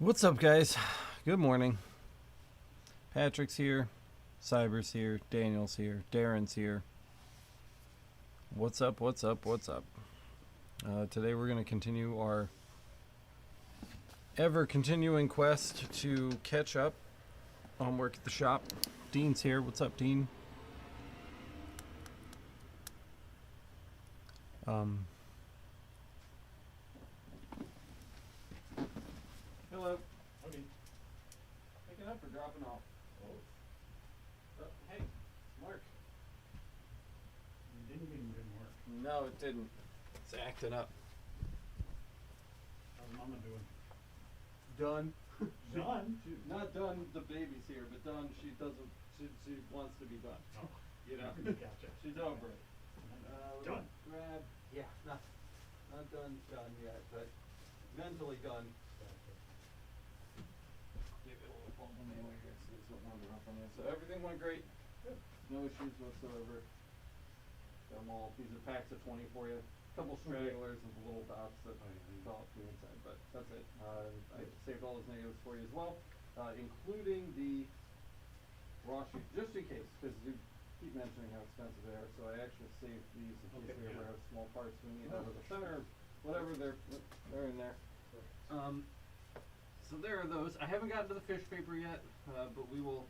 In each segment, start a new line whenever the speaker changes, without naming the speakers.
What's up, guys? Good morning. Patrick's here, Cyber's here, Daniel's here, Darren's here. What's up, what's up, what's up? Today we're going to continue our ever-continuing quest to catch up on work at the shop. Dean's here. What's up, Dean? Hello.
Okay.
Picking up or dropping off? Hey, Mark.
You didn't mean didn't work.
No, it didn't. It's acting up.
How's Mama doing?
Done.
Done?
Not done. The baby's here, but done. She doesn't. She wants to be done.
Oh.
You know.
Gotcha.
She's over it.
Done.
Grab. Yeah. Not done. Done yet, but mentally done. Give it a little bump on the way here, so there's no wander up on there. So everything went great.
Good.
No issues whatsoever. Got them all. These are packs of 20 for you. Couple stragglers and the little dots that fell off the inside, but that's it. I saved all those negatives for you as well, including the raw sheet, just in case, because you keep mentioning how expensive they are. So I actually saved these in case we ever have small parts we need out of the center, whatever. They're in there. So there are those. I haven't gotten to the fish paper yet, but I will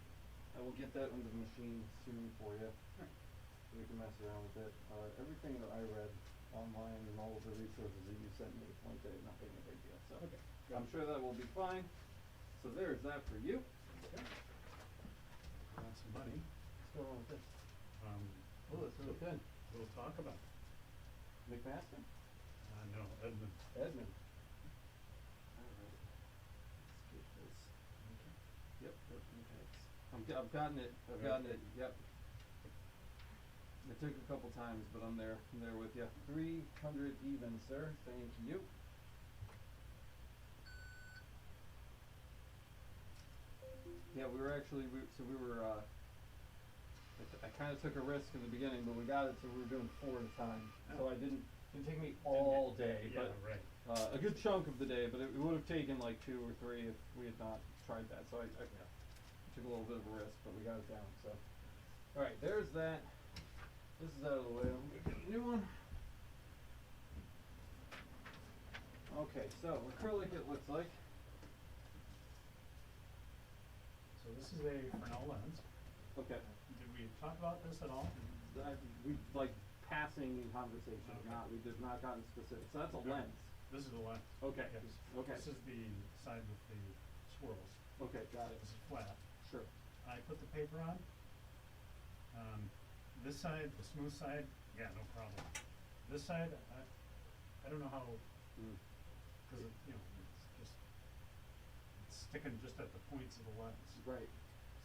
get that into the machine soon for you. So we can mess around with it. Everything that I read online and all of the resources that you sent me point to it not being a big deal. So
Okay,
I'm sure that will be fine. So there's that for you.
Okay. Got some money.
What's going on with this? Oh, that's really good.
We'll talk about.
McMaster?
No, Edmund.
Edmund. Alright. Let's get this. Yep, okay. I've gotten it. I've gotten it. Yep. It took a couple times, but I'm there. I'm there with you. 300 even, sir. Thank you. Yeah, we were actually, I kind of took a risk in the beginning, but we got it, so we were doing 4 at a time. So I didn't take me all day,
Yeah,
but
right.
a good chunk of the day, but it would have taken like 2 or 3 if we had not tried that. So I took a little bit of a risk, but we got it down. So, all right, there's that. This is out of the way. I'm gonna get a new one. Okay, so acrylic it looks like.
So this is a Fresnel lens.
Okay.
Did we talk about this at all?
We like passing in conversation.
Okay.
We did not gotten specific. So that's a
Okay.
lens.
This is the lens.
Okay.
Yes.
Okay.
This is the side with the swirls.
Okay, got it.
This is flat.
Sure.
I put the paper on. This side, the smooth side, yeah, no problem. This side, I don't know how, because it's sticking just at the points of the lens.
Right.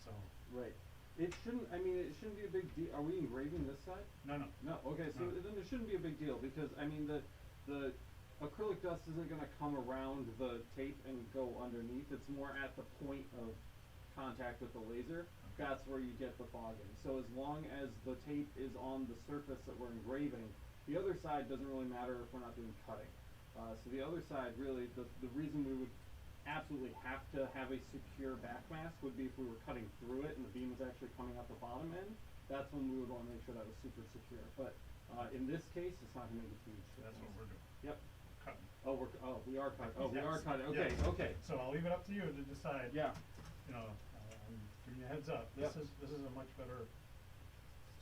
So,
Right. It shouldn't. I mean, it shouldn't be a big deal. Are we engraving this side?
no.
No. Okay. So
No.
then it shouldn't be a big deal because I mean the acrylic dust isn't going to come around the tape and go underneath. It's more at the point of contact with the laser.
Okay.
That's where you get the fogging. So as long as the tape is on the surface that we're engraving, the other side doesn't really matter if we're not doing cutting. So the other side, really, the reason we would absolutely have to have a secure back mask would be if we were cutting through it and the beam was actually coming out the bottom end. That's when we would want to make sure that was super secure. But in this case, it's not going to make a huge difference.
That's what we're doing.
Yep.
Cutting.
We are cutting. Oh, we
Yes.
are cutting. Okay,
Yes.
okay.
So I'll leave it up to you to decide.
Yeah.
You know, I'm giving you a heads up.
Yep.
This is a much better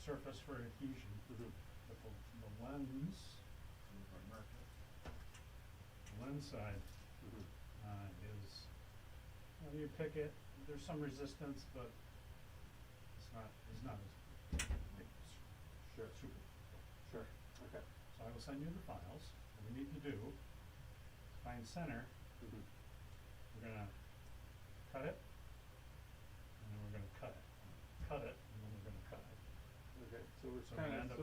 surface for adhesion. But the lens, the lens side is, you pick it. There's some resistance, but it's not as big.
Sure.
Super.
Sure. Okay.
So I will send you the files. What we need to do is find center. We're gonna cut it, and then we're gonna cut it. Cut it, and then we're gonna cut it.
Okay. So we're
So
kind
we
of
end up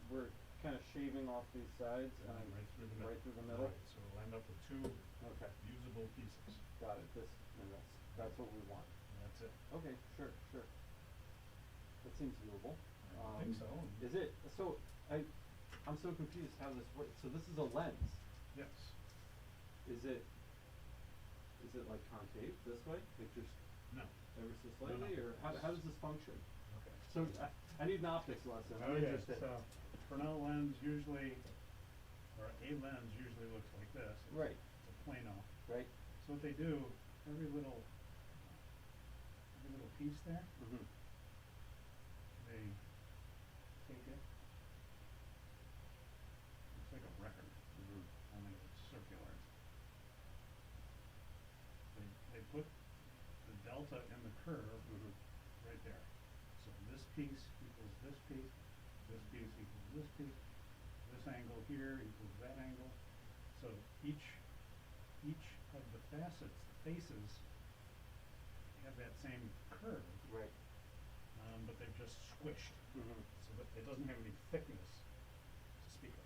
we're kind of shaving off these sides
and then right through the middle.
right through the middle.
Right, so we'll end up with 2
Okay.
usable pieces.
Got it. This and this. That's what we want.
And that's it.
Okay. Sure. Sure. That seems doable.
I think so.
Is it? So I'm so confused how this works. So this is a lens.
Yes.
Is it is it like concave this way, like just
No.
ever so
No, no.
slightly, or how does this function?
Okay.
So I need an optics lesson. I'm
Oh, yeah,
interested.
so Fresnel lens usually, or a lens usually looks like this.
Right.
It's a plano.
Right.
So what they do, every little piece there,
Mhm.
they take it, it's like a record,
Mhm.
only it's circular. They put the delta in the curve
Mhm.
right there. So this piece equals this piece equals this piece, this angle here equals that angle. So each of the facets, the faces, have that same curve,
Right.
but they've just squished.
Mhm.
So that it doesn't have any thickness to speak of,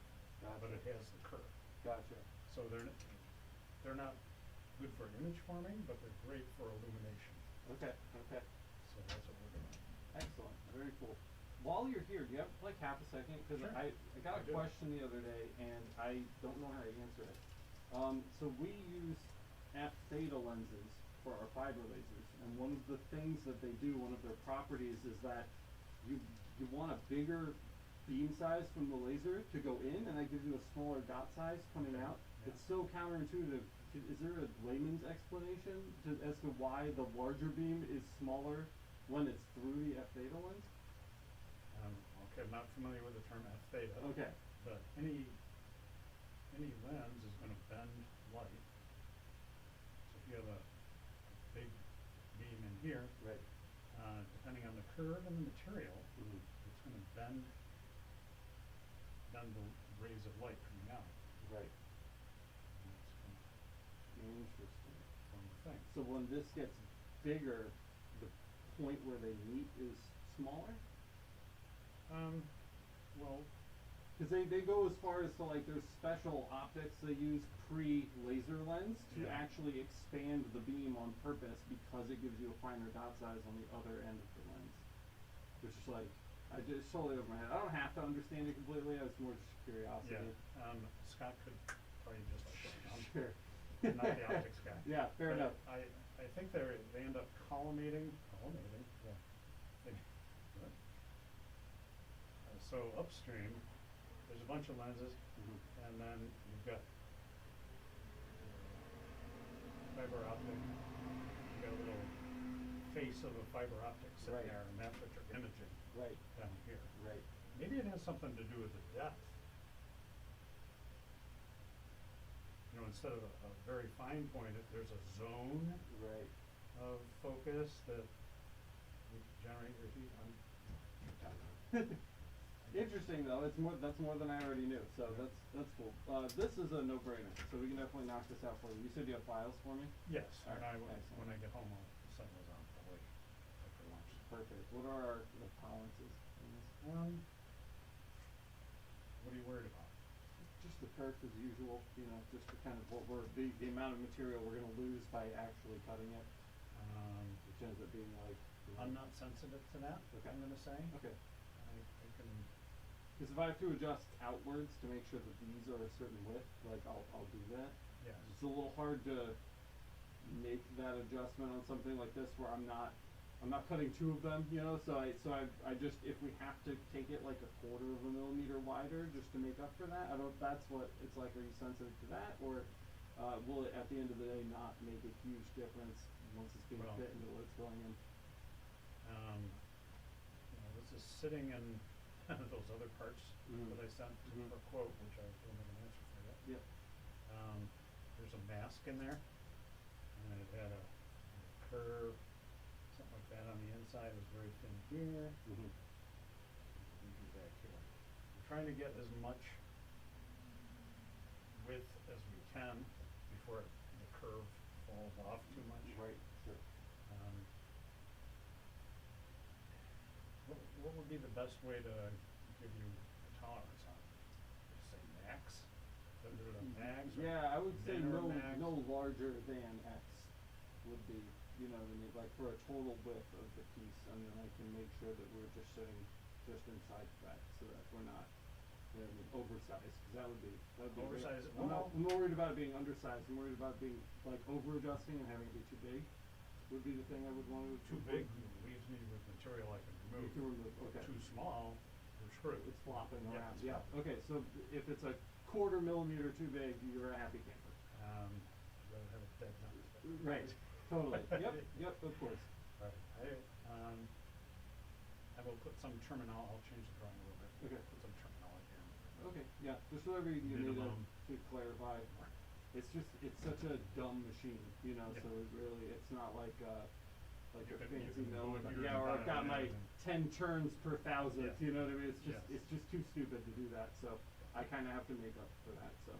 but
Gotcha.
it has the curve.
Gotcha.
So they're not good for image forming, but they're great for illumination.
Okay. Okay.
So that's what we're doing.
Excellent. Very cool. While you're here, do you have like half a second? Because
Sure.
I got
I
a
do.
question the other day and I don't know how to answer it. So we use f-theta lenses for our fiber lasers, and one of the things that they do, one of their properties, is that you want a bigger beam size from the laser to go in, and that gives you a smaller dot size coming
Okay.
out.
Yeah.
It's so counterintuitive. Is there a layman's explanation as to why the larger beam is smaller when it's through the f-theta lens?
Okay, I'm not familiar with the term f theta.
Okay.
But any lens is gonna bend light. So if you have a big beam in here,
Right.
Depending on the curve and the material,
Mhm.
it's gonna bend the rays of light coming out.
Right.
And it's gonna
Interesting.
form the thing.
So when this gets bigger, the point where they meet is smaller?
Well,
Because they go as far as to like there's special optics they use pre-laser lens to
Yeah.
actually expand the beam on purpose because it gives you a finer dot size on the other end of the lens. Which is like, I just totally over my head. I don't have to understand it completely, I was more just curiosity.
yeah, Scott could tell you just like that.
Sure.
I'm not the optics guy.
Yeah, fair
But
enough.
I think they end up collimating, yeah. What? So upstream, there's a bunch of lenses,
Mhm.
and then you've got fiber optic, you've got a little face of a fiber optic sitting
Right.
there, and that's what you're imaging
Right,
down here.
right.
Maybe it has something to do with the depth. You know, instead of a very fine point, if there's a zone
Right.
of focus that would generate your heat on.
Interesting though, that's more than I already knew, so
Yeah.
that's cool. This is a no-brainer, so we can definitely knock this out for you. You said you have files for me?
Yes,
Alright,
when
excellent.
I get home, I'll send those out probably after lunch.
Perfect. What are our tolerances in this?
What are you worried about?
Just the kerf as usual, you know, just the kind of the amount of material we're gonna lose by actually cutting it, which ends up being like, you know.
I'm not sensitive to that,
Okay.
I'm gonna say.
Okay.
I can,
Because if I have to adjust outwards to make sure that these are a certain width, like I'll do that.
yes.
It's a little hard to make that adjustment on something like this where I'm not cutting two of them, you know, so I just, if we have to take it like 1/4 of a millimeter wider just to make up for that, that's what it's like, are you sensitive to that, or, will it at the end of the day not make a huge difference once it's being
Well,
fit into what it's going in?
This is sitting in those other parts
Mhm.
that I sent
Mhm.
for quote, which I don't have an answer for yet.
Yep.
There's a mask in there, and it had a curve, something like that on the inside, it was very thin here,
Mhm.
back here. We're trying to get as much width as we can before the curve falls off too much.
Right, sure.
What would be the best way to give you a tolerance on it? Would you say max? Is it a max or
Yeah, I would say
min or max?
no larger than X would be, you know what I mean, like for a total width of the piece, and then I can make sure that we're just sitting just inside that, so that we're not than oversized, because that would be
Oversized,
I'm not,
well-
I'm not worried about it being undersized. I'm worried about being like over adjusting and having it be too big. Would be the thing I would want to.
Too big leaves me with material I can remove.
You can remove, okay.
Too small, we're screwed.
It's flopping
Yeah,
around.
it's
Yeah.
flopping.
Okay. So if it's a 1/4 millimeter too big, you're a happy camper.
I'd rather have it dead nuts. but-
Right. Totally. Yep. Yep. Of course.
Right, I will put some terminal, I'll change the drawing a little bit.
Okay.
Put some terminology in.
Okay. Yeah. Just whatever you need
Minimum.
to clarify. It's such a dumb machine, you know.
Yeah.
So it really, it's not like
You
a
can-
fancy
you can
mill.
do it
But
your
yeah, or I've got
design
my
and
10 turns per thousandth.
Yeah.
You know what I mean? It's just
Yes.
it's just too stupid to do that. So I kind of have to make up for that. So,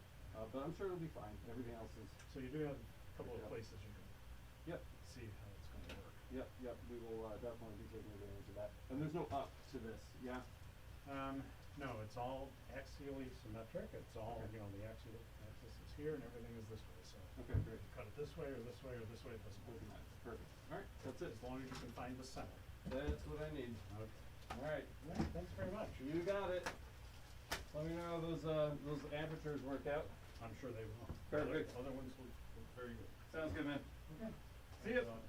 but I'm sure it'll be fine. Everything else is.
So you do have a couple of
Yeah.
places you can
Yep.
see how it's gonna work.
Yep. Yep. We will definitely be taking advantage of that. And there's no up to this. Yeah.
No, it's all axially symmetric, it's all,
Okay.
you know, the axial axis is here and everything is this way, so.
Okay. Great.
You cut it this way or this way or this way, it doesn't
Doesn't
matter.
matter. Perfect. All right. That's it.
As long as you can find the center.
That's what I need.
Okay.
All right.
Yeah, thanks very much.
You got it. Let me know how those apertures work out.
I'm sure they will.
Perfect.
Other ones look very good.
Sounds good, man.
Okay.
See ya.
Thanks a lot.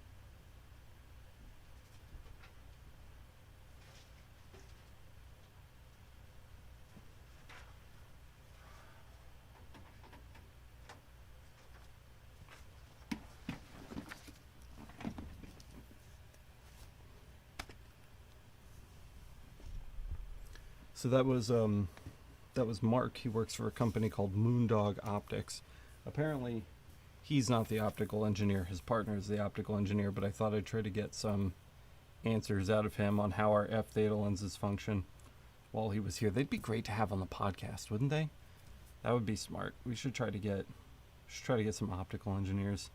So that was Mark. He works for a company called Moondog Optics. Apparently, he's not the optical engineer. His partner is the optical engineer, but I thought I'd try to get some answers out of him on how our f-theta lenses function while he was here. They'd be great to have on the podcast, wouldn't they? That would be smart. We should try to get some optical engineers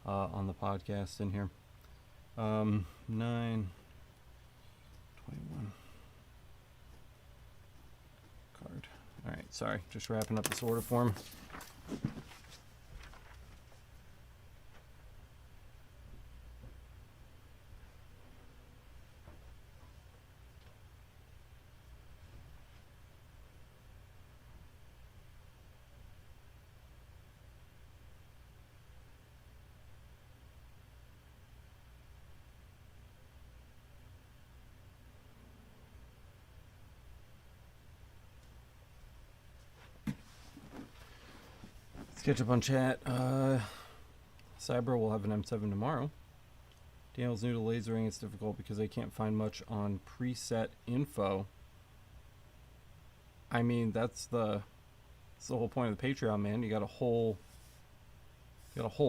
on the podcast in here. 9:21 card. All right, sorry, just wrapping up this order form. Let's catch up on chat. Cyber will have an M7 tomorrow. Daniel's new to lasering. It's difficult because I can't find much on preset info. I mean, that's the whole point of the Patreon, man. You got a whole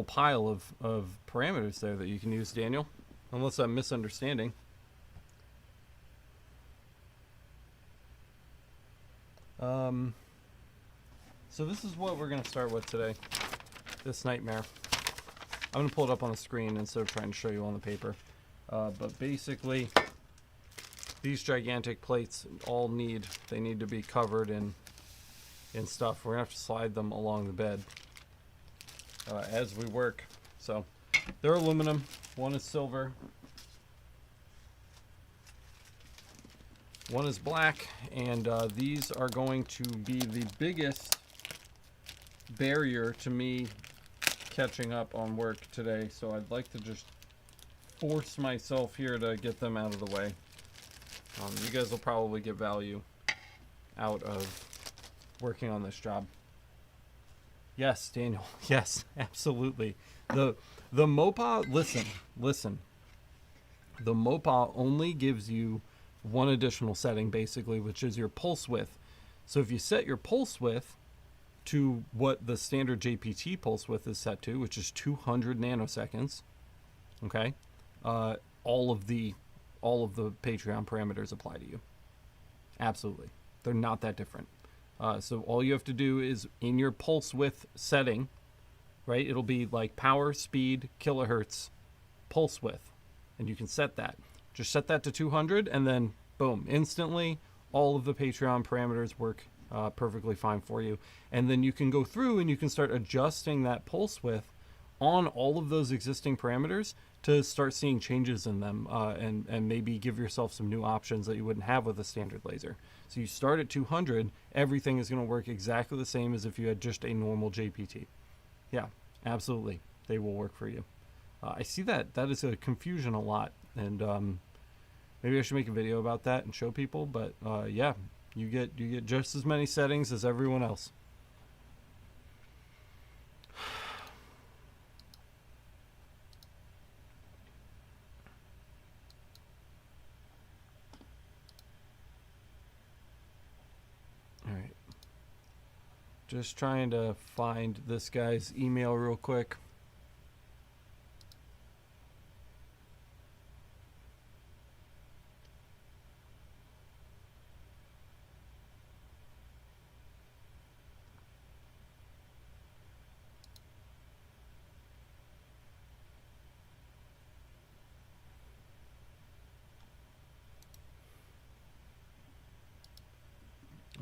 pile of parameters there that you can use, Daniel. Unless I'm misunderstanding. So this is what we're going to start with today. This nightmare. I'm going to pull it up on the screen instead of trying to show you on the paper. But basically, these gigantic plates all need to be covered in stuff. We're going to have to slide them along the bed as we work. So they're aluminum. One is silver. One is black. And these are going to be the biggest barrier to me catching up on work today, so I'd like to just force myself here to get them out of the way. You guys will probably get value out of working on this job. Yes, Daniel. Yes, absolutely. The MOPA, listen. The MOPA only gives you one additional setting, basically, which is your pulse width. So if you set your pulse width to what the standard JPT pulse width is set to, which is 200 nanoseconds, okay, all of the Patreon parameters apply to you. Absolutely. They're not that different. So all you have to do is in your pulse width setting, right, it'll be like power, speed, kilohertz, pulse width, and you can set that. Just set that to 200 and then boom, instantly all of the Patreon parameters work perfectly fine for you. And then you can go through and you can start adjusting that pulse width on all of those existing parameters to start seeing changes in them, and maybe give yourself some new options that you wouldn't have with a standard laser. So you start at 200, everything is going to work exactly the same as if you had just a normal JPT. Yeah, absolutely, they will work for you. I see that is a confusion a lot, and maybe I should make a video about that and show people. But yeah, you get just as many settings as everyone else. All right, just trying to find this guy's email real quick.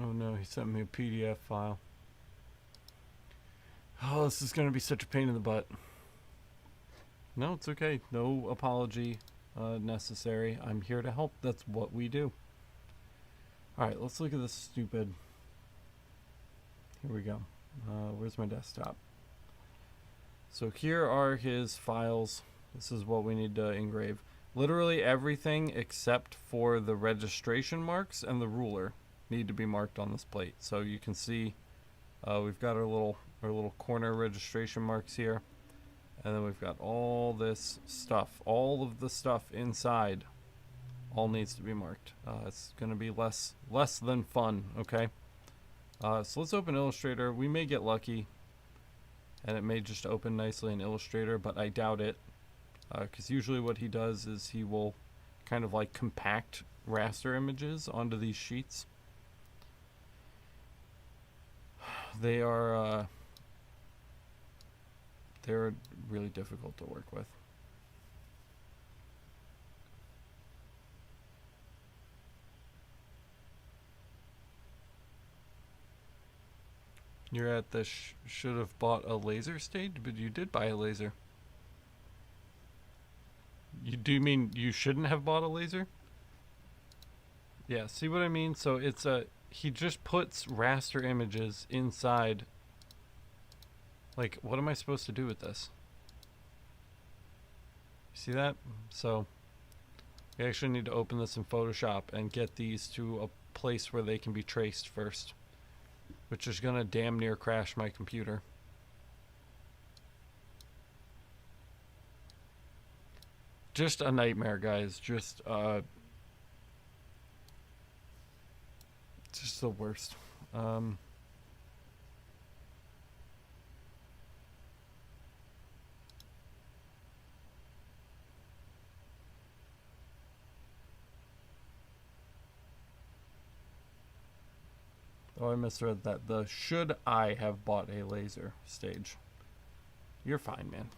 Oh no, he sent me a PDF file. Oh, this is going to be such a pain in the butt. No, it's okay. No apology necessary. I'm here to help. That's what we do. Alright, let's look at this stupid... Here we go. Where's my desktop? So here are his files. This is what we need to engrave. Literally everything except for the registration marks and the ruler need to be marked on this plate. So you can see we've got our little corner registration marks here, and then we've got all this stuff. All of the stuff inside all needs to be marked. It's going to be less than fun, okay? So let's open Illustrator. We may get lucky and it may just open nicely in Illustrator, but I doubt it, because usually what he does is he will kind of like compact raster images onto these sheets. They're really difficult to work with. You're at the should have bought a laser stage, but you did buy a laser. You mean you shouldn't have bought a laser? Yeah, see what I mean? So it's he just puts raster images inside. Like, what am I supposed to do with this? See that? So we actually need to open this in Photoshop and get these to a place where they can be traced first, which is gonna damn near crash my computer. Just a nightmare, guys. Just the worst. Oh, I misread that. The should I have bought a laser stage. You're fine, man.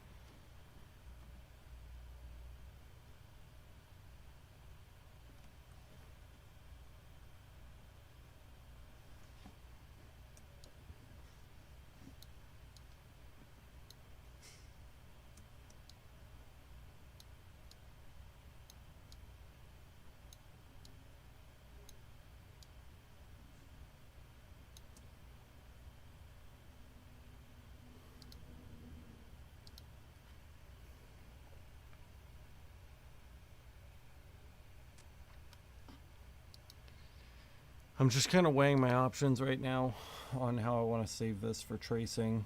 I'm just kind of weighing my options right now on how I want to save this for tracing.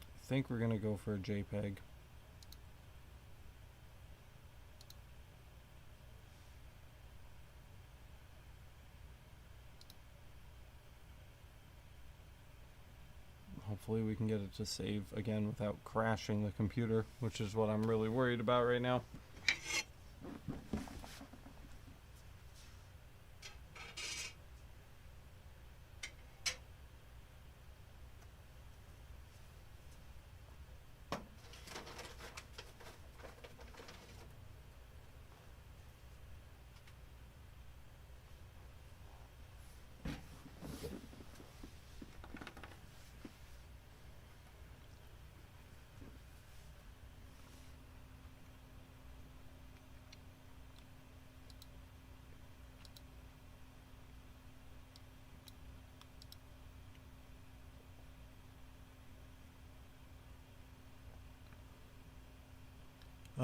I think we're going to go for a JPEG. Hopefully we can get it to save again without crashing the computer, which is what I'm really worried about right now.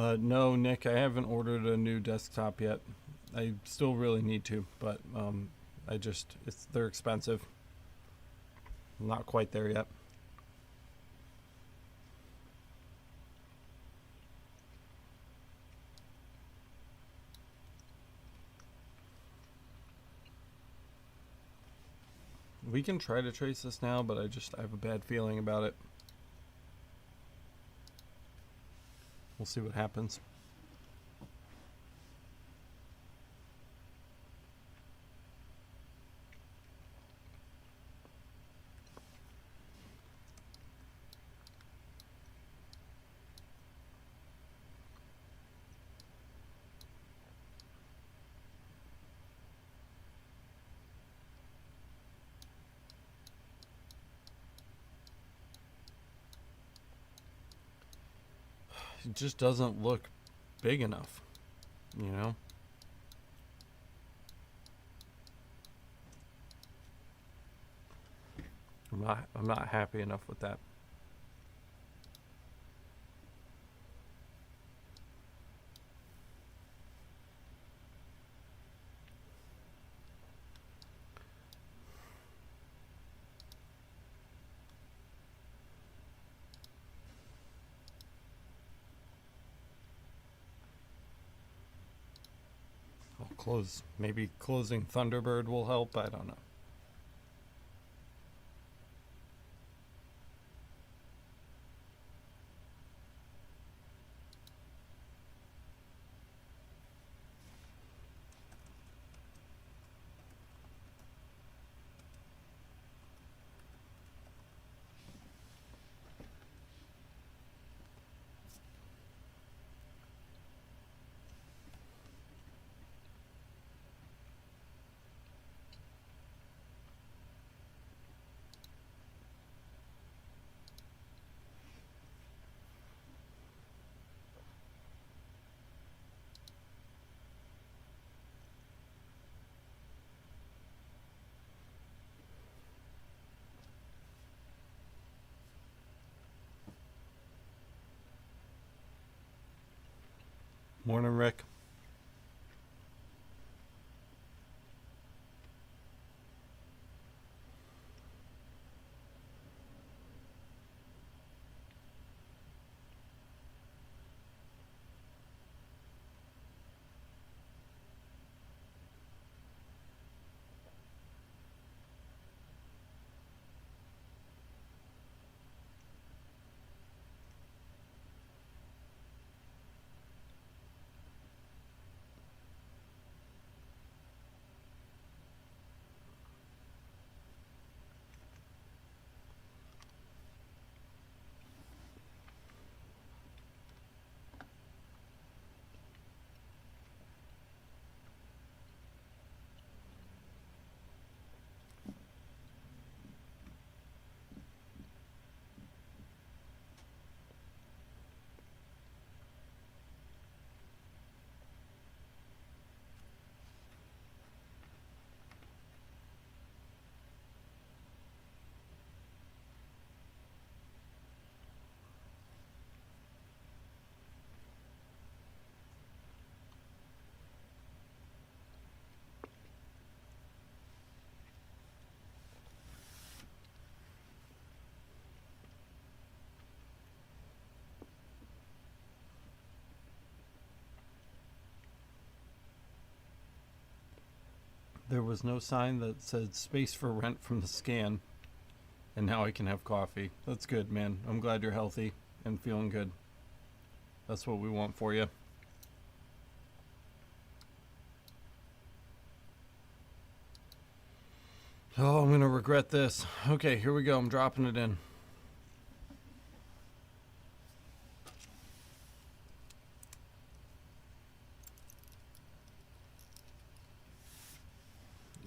No, Nick, I haven't ordered a new desktop yet. I still really need to, but they're expensive. I'm not quite there yet. We can try to trace this now, but I have a bad feeling about it. We'll see what happens. It just doesn't look big enough, you know? I'm not happy enough with that. Maybe closing Thunderbird will help, I don't know. Morning, Rick. There was no sign that said space for rent from the scan, and now I can have coffee. That's good, man. I'm glad you're healthy and feeling good. That's what we want for you. Oh, I'm gonna regret this. Okay, here we go. I'm dropping it in.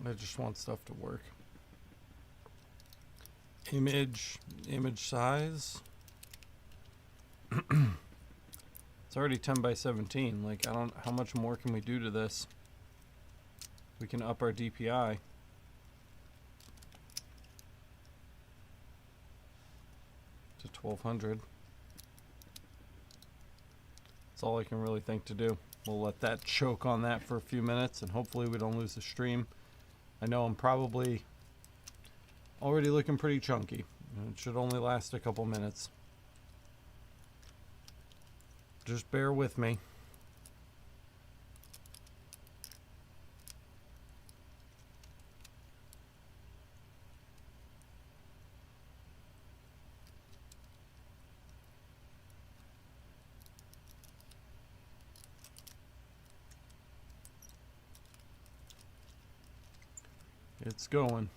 I just want stuff to work. Image size. It's already 10 by 17. Like, how much more can we do to this? We can up our DPI. To 1200. That's all I can really think to do. We'll let that choke on that for a few minutes, and hopefully we don't lose the stream. I know I'm probably already looking pretty chunky. It should only last a couple minutes. Just bear with me. It's going.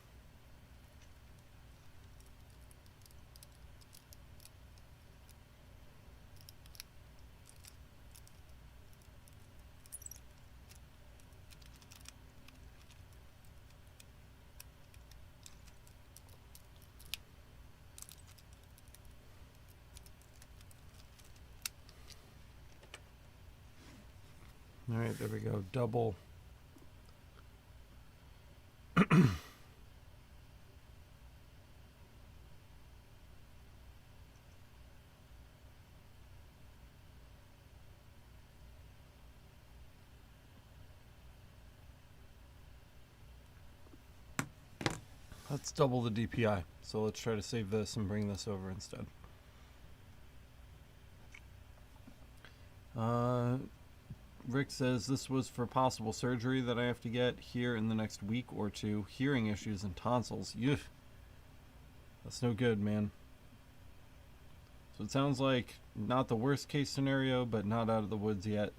All right, there we go. Double. Let's double the DPI. So let's try to save this and bring this over instead. Rick says this was for possible surgery that I have to get here in the next week or two. Hearing issues and tonsils. Yuck. That's no good, man. So it sounds like not the worst case scenario, but not out of the woods yet.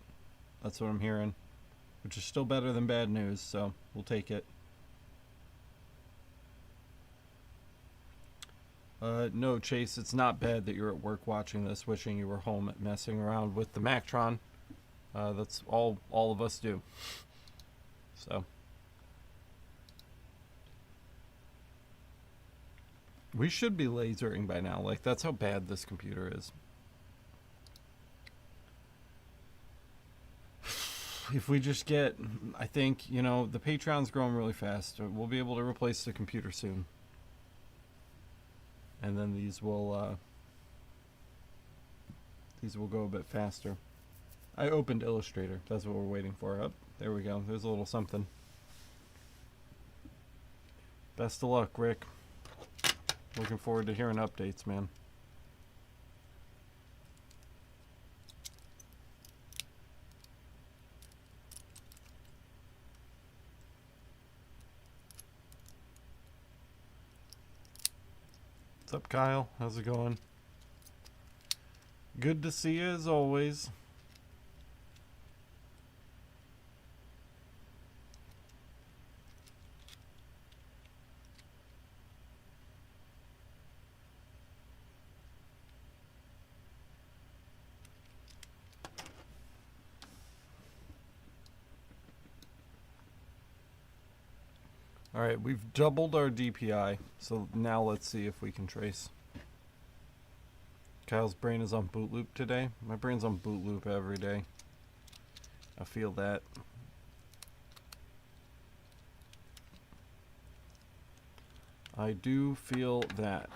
That's what I'm hearing. Which is still better than bad news, so we'll take it. No, Chase, it's not bad that you're at work watching this, wishing you were home messing around with the Mactron. That's all of us do. So. We should be lasering by now. Like, that's how bad this computer is. If we just get, I think, you know, the Patreon's growing really fast. We'll be able to replace the computer soon. And then these will go a bit faster. I opened Illustrator. That's what we're waiting for. Up, there we go. There's a little something. Best of luck, Rick. Looking forward to hearing updates, man. What's up, Kyle? How's it going? Good to see you as always. Alright, we've doubled our DPI, so now let's see if we can trace. Kyle's brain is on boot loop today. My brain's on boot loop every day. I feel that. I do feel that.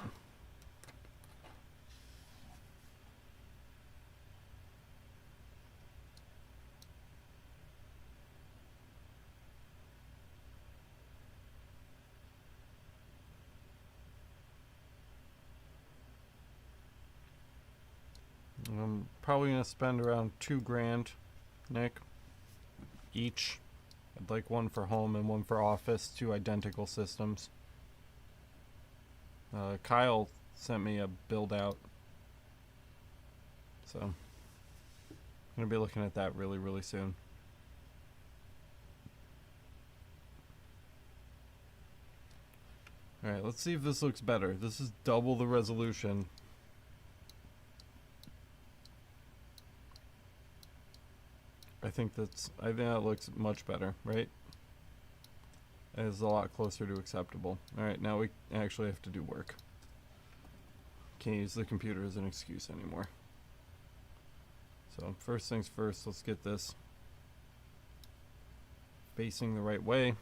I'm probably going to spend around $2,000, Nick, each. I'd like one for home and one for office, 2 identical systems. Kyle sent me a build out, so I'm going to be looking at that really, really soon. Alright, let's see if this looks better. This is double the resolution. I think that looks much better, right? It is a lot closer to acceptable. Alright, now we actually have to do work. Can't use the computer as an excuse anymore. So first things first, let's get this facing the right way.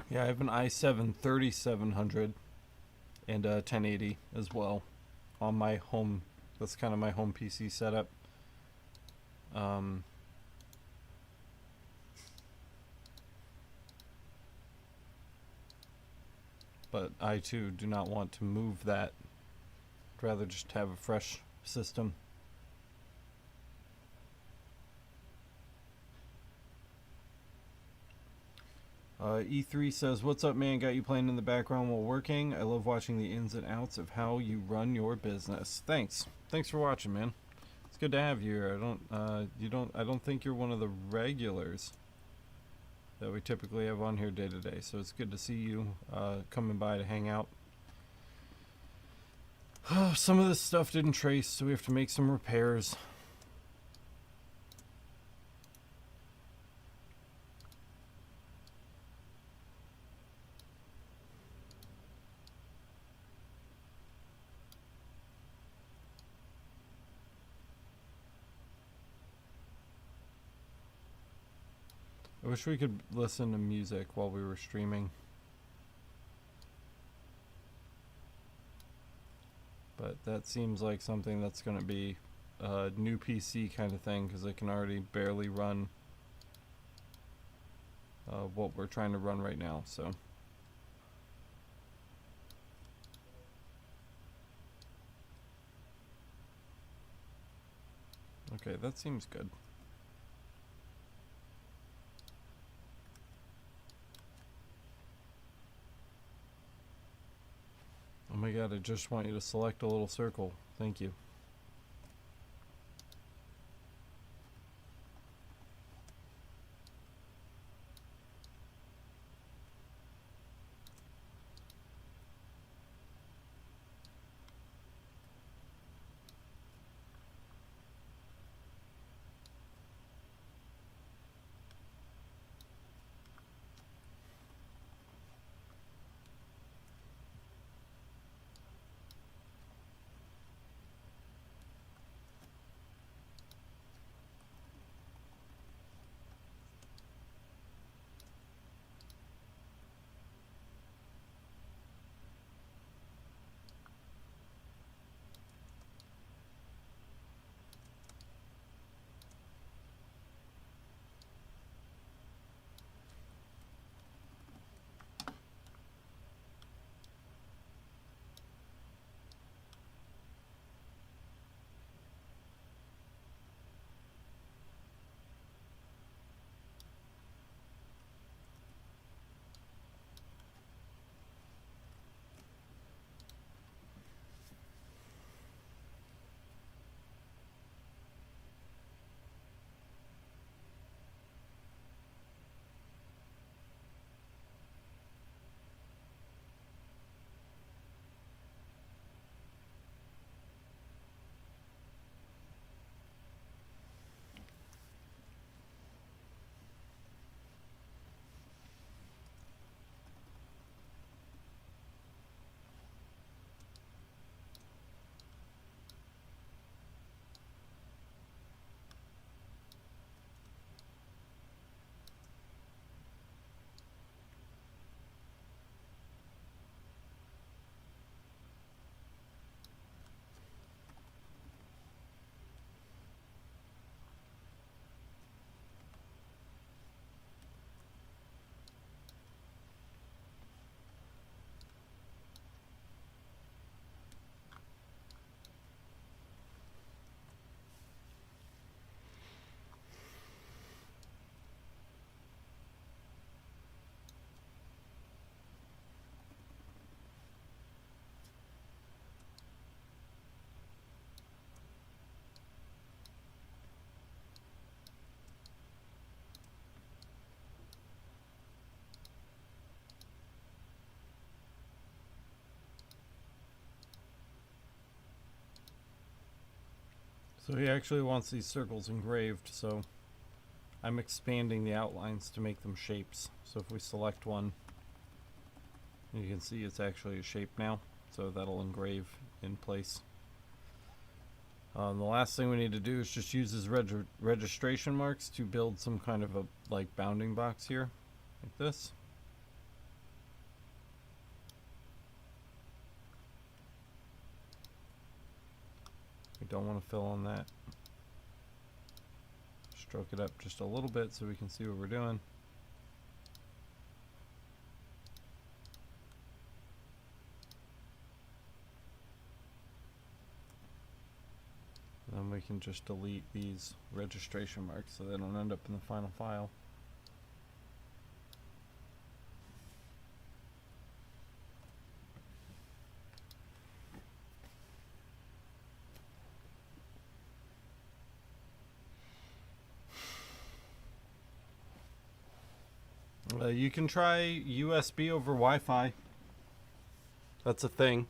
Yeah, I have an i7 3700 and a 1080 as well on my home. That's kind of my home PC setup. But I too do not want to move that. I'd rather just have a fresh system. E3 says, "What's up, man? Got you playing in the background while working. I love watching the ins and outs of how you run your business." Thanks. Thanks for watching, man. It's good to have you here. I don't think you're one of the regulars that we typically have on here day to day. So it's good to see you coming by to hang out. Some of this stuff didn't trace, so we have to make some repairs. I wish we could listen to music while we were streaming. But that seems like something that's going to be a new PC kind of thing, because I can already barely run what we're trying to run right now, so. Okay, that seems good. Oh my god, I just want you to select a little circle. Thank you. So he actually wants these circles engraved, so I'm expanding the outlines to make them shapes. So if we select one, you can see it's actually a shape now, so that'll engrave in place. The last thing we need to do is just use his registration marks to build some kind of a like bounding box here, like this. We don't want to fill on that. Stroke it up just a little bit so we can see what we're doing. Then we can just delete these registration marks so they don't end up in the final file. You can try USB over Wi-Fi. That's a thing.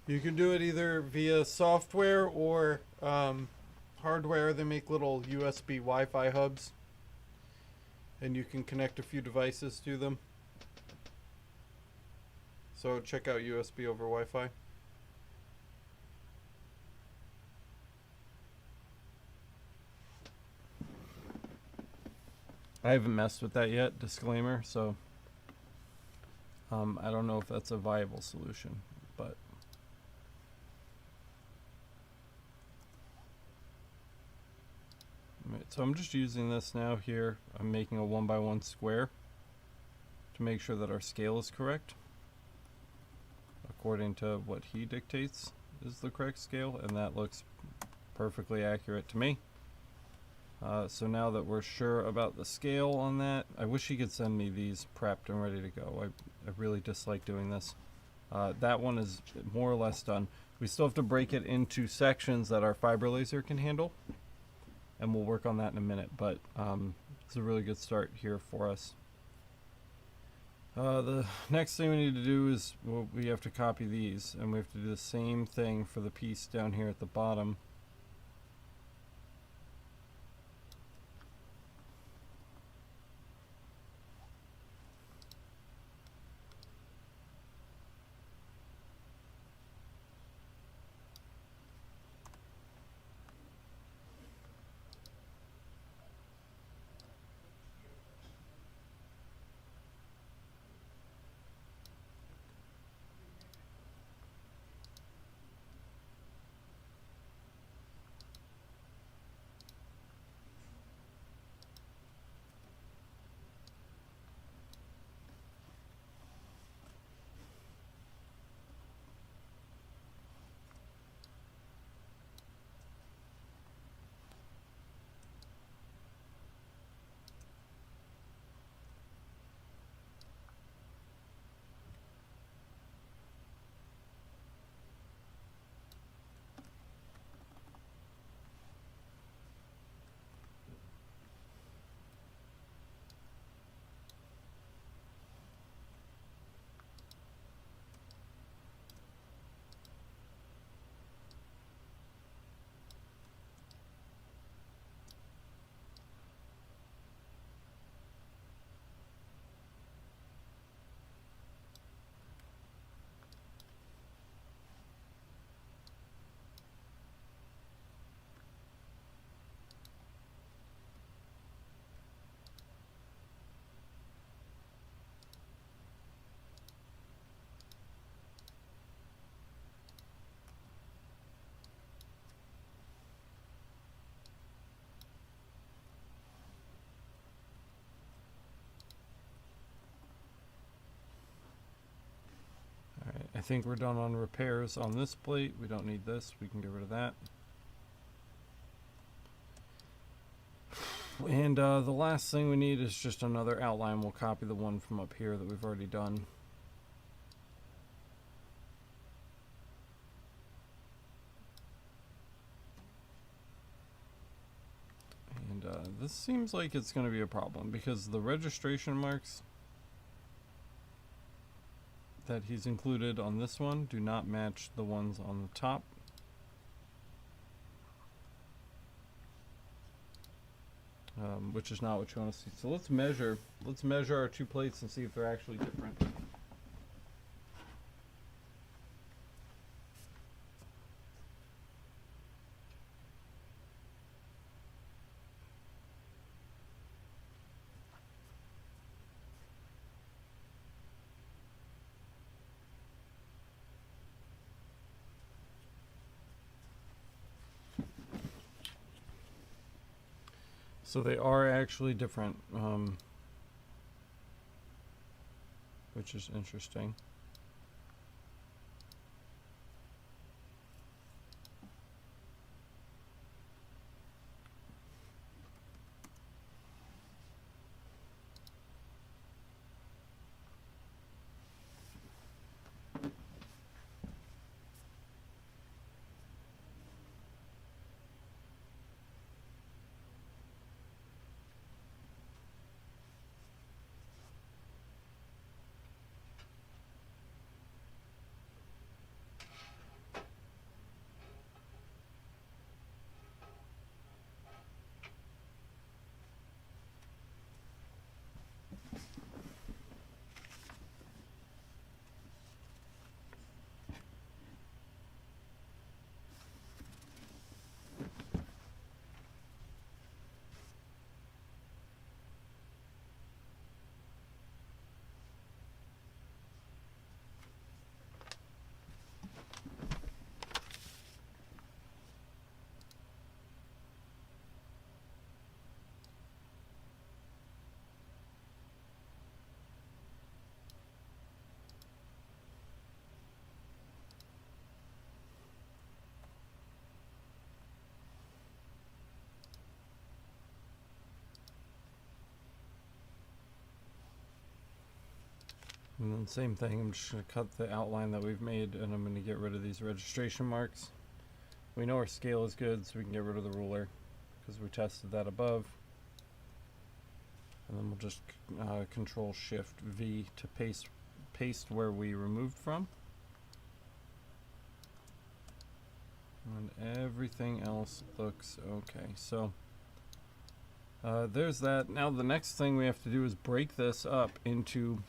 You can do it either via software or hardware. They make little USB Wi-Fi hubs, and you can connect a few devices to them. So check out USB over Wi-Fi. I haven't messed with that yet, disclaimer, so I don't know if that's a viable solution, but so I'm just using this now here. I'm making a 1x1 square to make sure that our scale is correct according to what he dictates is the correct scale, and that looks perfectly accurate to me. So now that we're sure about the scale on that, I wish he could send me these prepped and ready to go. I really dislike doing this. That one is more or less done. We still have to break it into sections that our fiber laser can handle, and we'll work on that in a minute, but it's a really good start here for us. The next thing we need to do is, well, we have to copy these, and we have to do the same thing for the piece down here at the bottom. I think we're done on repairs on this plate. We don't need this. We can get rid of that. And the last thing we need is just another outline. We'll copy the one from up here that we've already done. And this seems like it's going to be a problem because the registration marks that he's included on this one do not match the ones on the top. Which is not what you want to see. So let's measure our two plates and see if they're actually different. So they are actually different, which is interesting. And then same thing, I'm just going to cut the outline that we've made, and I'm going to get rid of these registration marks. We know our scale is good, so we can get rid of the ruler, because we tested that above. And then we'll just Control Shift V to paste where we removed from. And everything else looks okay. So there's that. Now the next thing we have to do is break this up into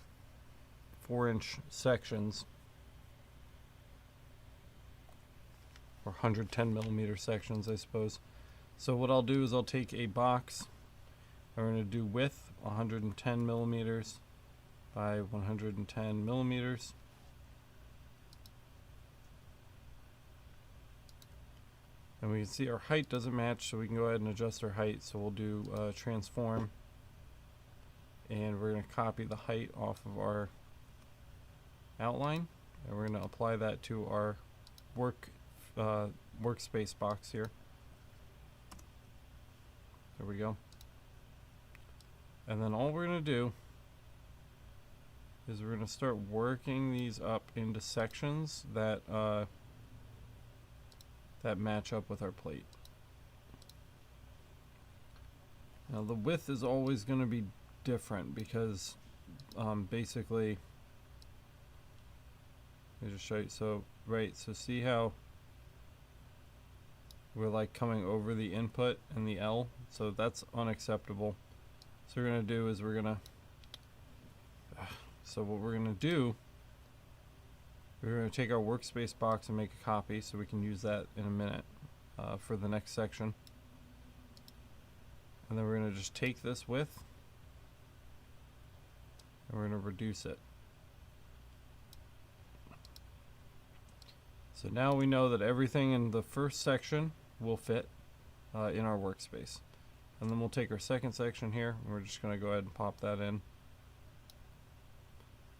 4-inch sections, or 110 millimeter sections, I suppose. So what I'll do is I'll take a box. I'm going to do width 110 millimeters by 110 millimeters. And we can see our height doesn't match, so we can go ahead and adjust our height. So we'll do transform, and we're going to copy the height off of our outline, and we're going to apply that to our workspace box here. There we go. And then all we're going to do is we're going to start working these up into sections that that match up with our plate. Now the width is always going to be different because basically, let me just show you. So so see how we're like coming over the input and the L, so that's unacceptable. So what we're going to do is we're going to take our workspace box and make a copy, so we can use that in a minute for the next section. And then we're going to just take this width and we're going to reduce it. So now we know that everything in the first section will fit in our workspace. And then we'll take our second section here, and we're just going to go ahead and pop that in.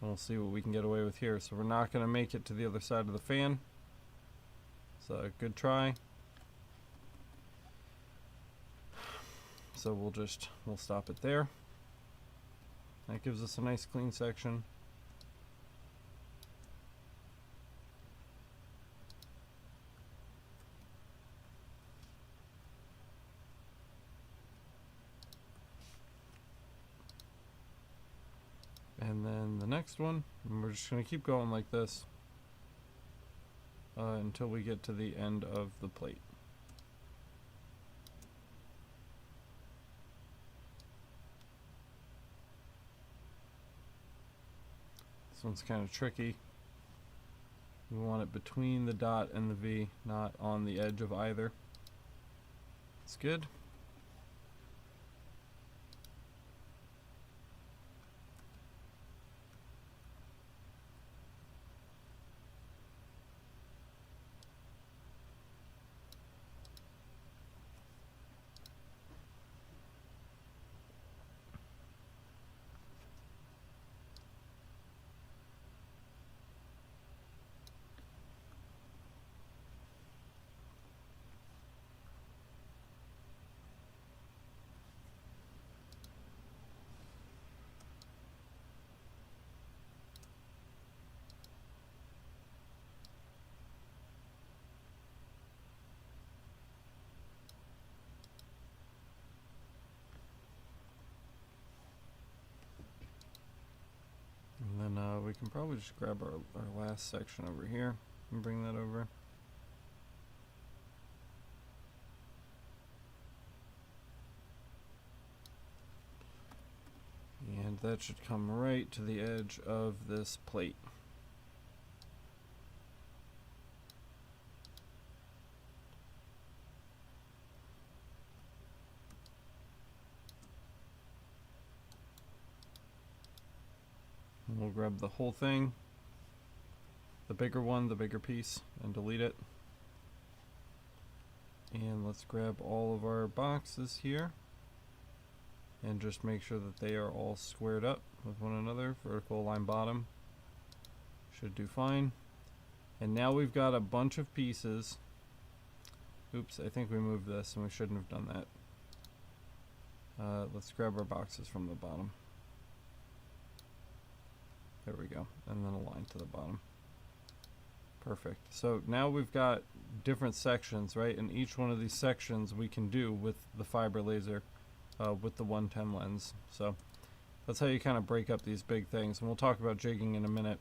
And we'll see what we can get away with here. So we're not going to make it to the other side of the fan. So good try. So we'll stop it there. That gives us a nice clean section. And then the next one, and we're just going to keep going like this until we get to the end of the plate. This one's kind of tricky. We want it between the dot and the V, not on the edge of either. It's good. we can probably just grab our last section over here and bring that over. And that should come right to the edge of this plate. And we'll grab the whole thing, the bigger one, the bigger piece, and delete it. And let's grab all of our boxes here and just make sure that they are all squared up with one another. Vertical line bottom should do fine. And now we've got a bunch of pieces. Oops, I think we moved this and we shouldn't have done that. Let's grab our boxes from the bottom. There we go, and then a line to the bottom. Perfect. So now we've got different sections, right? And each one of these sections we can do with the fiber laser with the 110 lens. So that's how you kind of break up these big things. And we'll talk about jigging in a minute.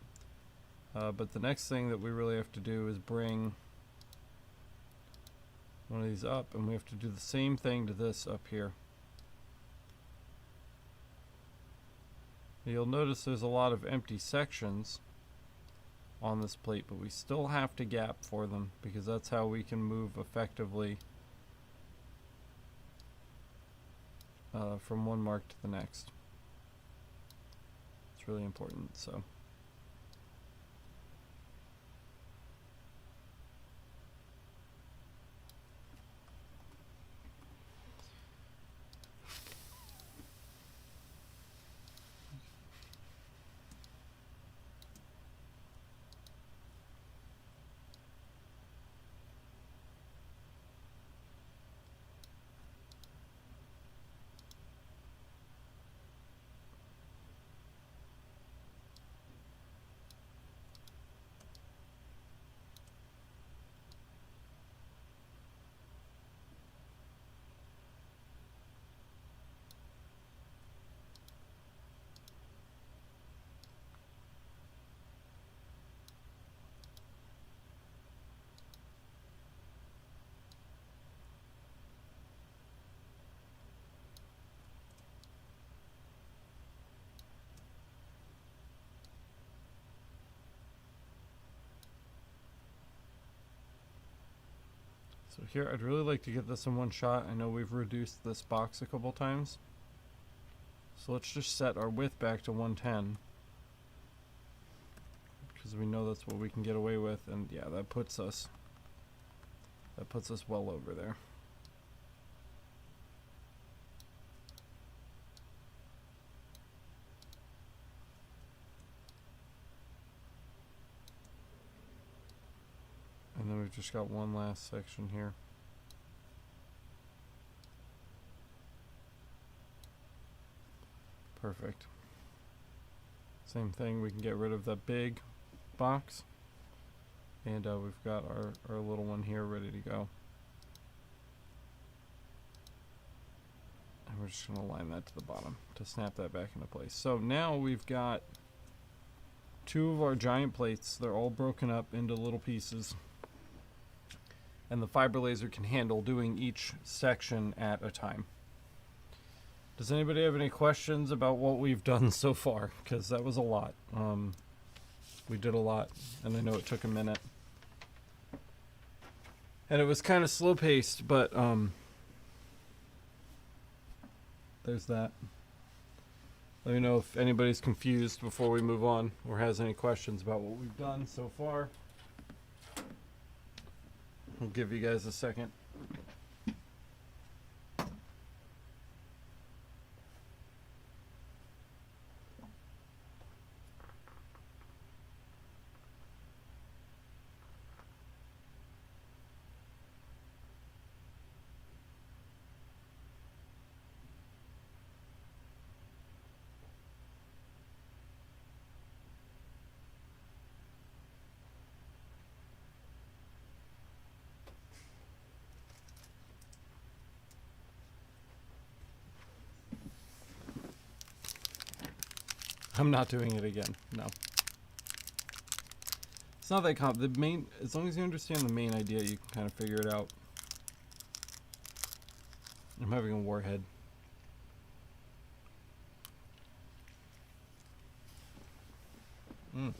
But the next thing that we really have to do is bring one of these up, and we have to do the same thing to this up here. You'll notice there's a lot of empty sections on this plate, but we still have to gap for them because that's how we can move effectively from one mark to the next. It's really important. So So here, I'd really like to get this in one shot. I know we've reduced this box a couple times. So let's just set our width back to 110. Because we know that's what we can get away with, and yeah, that puts us well over there. And then we've just got one last section here. Perfect. Same thing, we can get rid of the big box. And we've got our little one here ready to go. And we're just going to align that to the bottom to snap that back into place. So now we've got two of our giant plates. They're all broken up into little pieces. And the fiber laser can handle doing each section at a time. Does anybody have any questions about what we've done so far? Because that was a lot. We did a lot, and I know it took a minute. And it was kind of slow-paced, but there's that. Let me know if anybody's confused before we move on or has any questions about what we've done so far. I'll give you guys a second. I'm not doing it again, no. not that the main, as long as you understand the main idea, you can kind of figure it out. I'm having a warhead. Mm.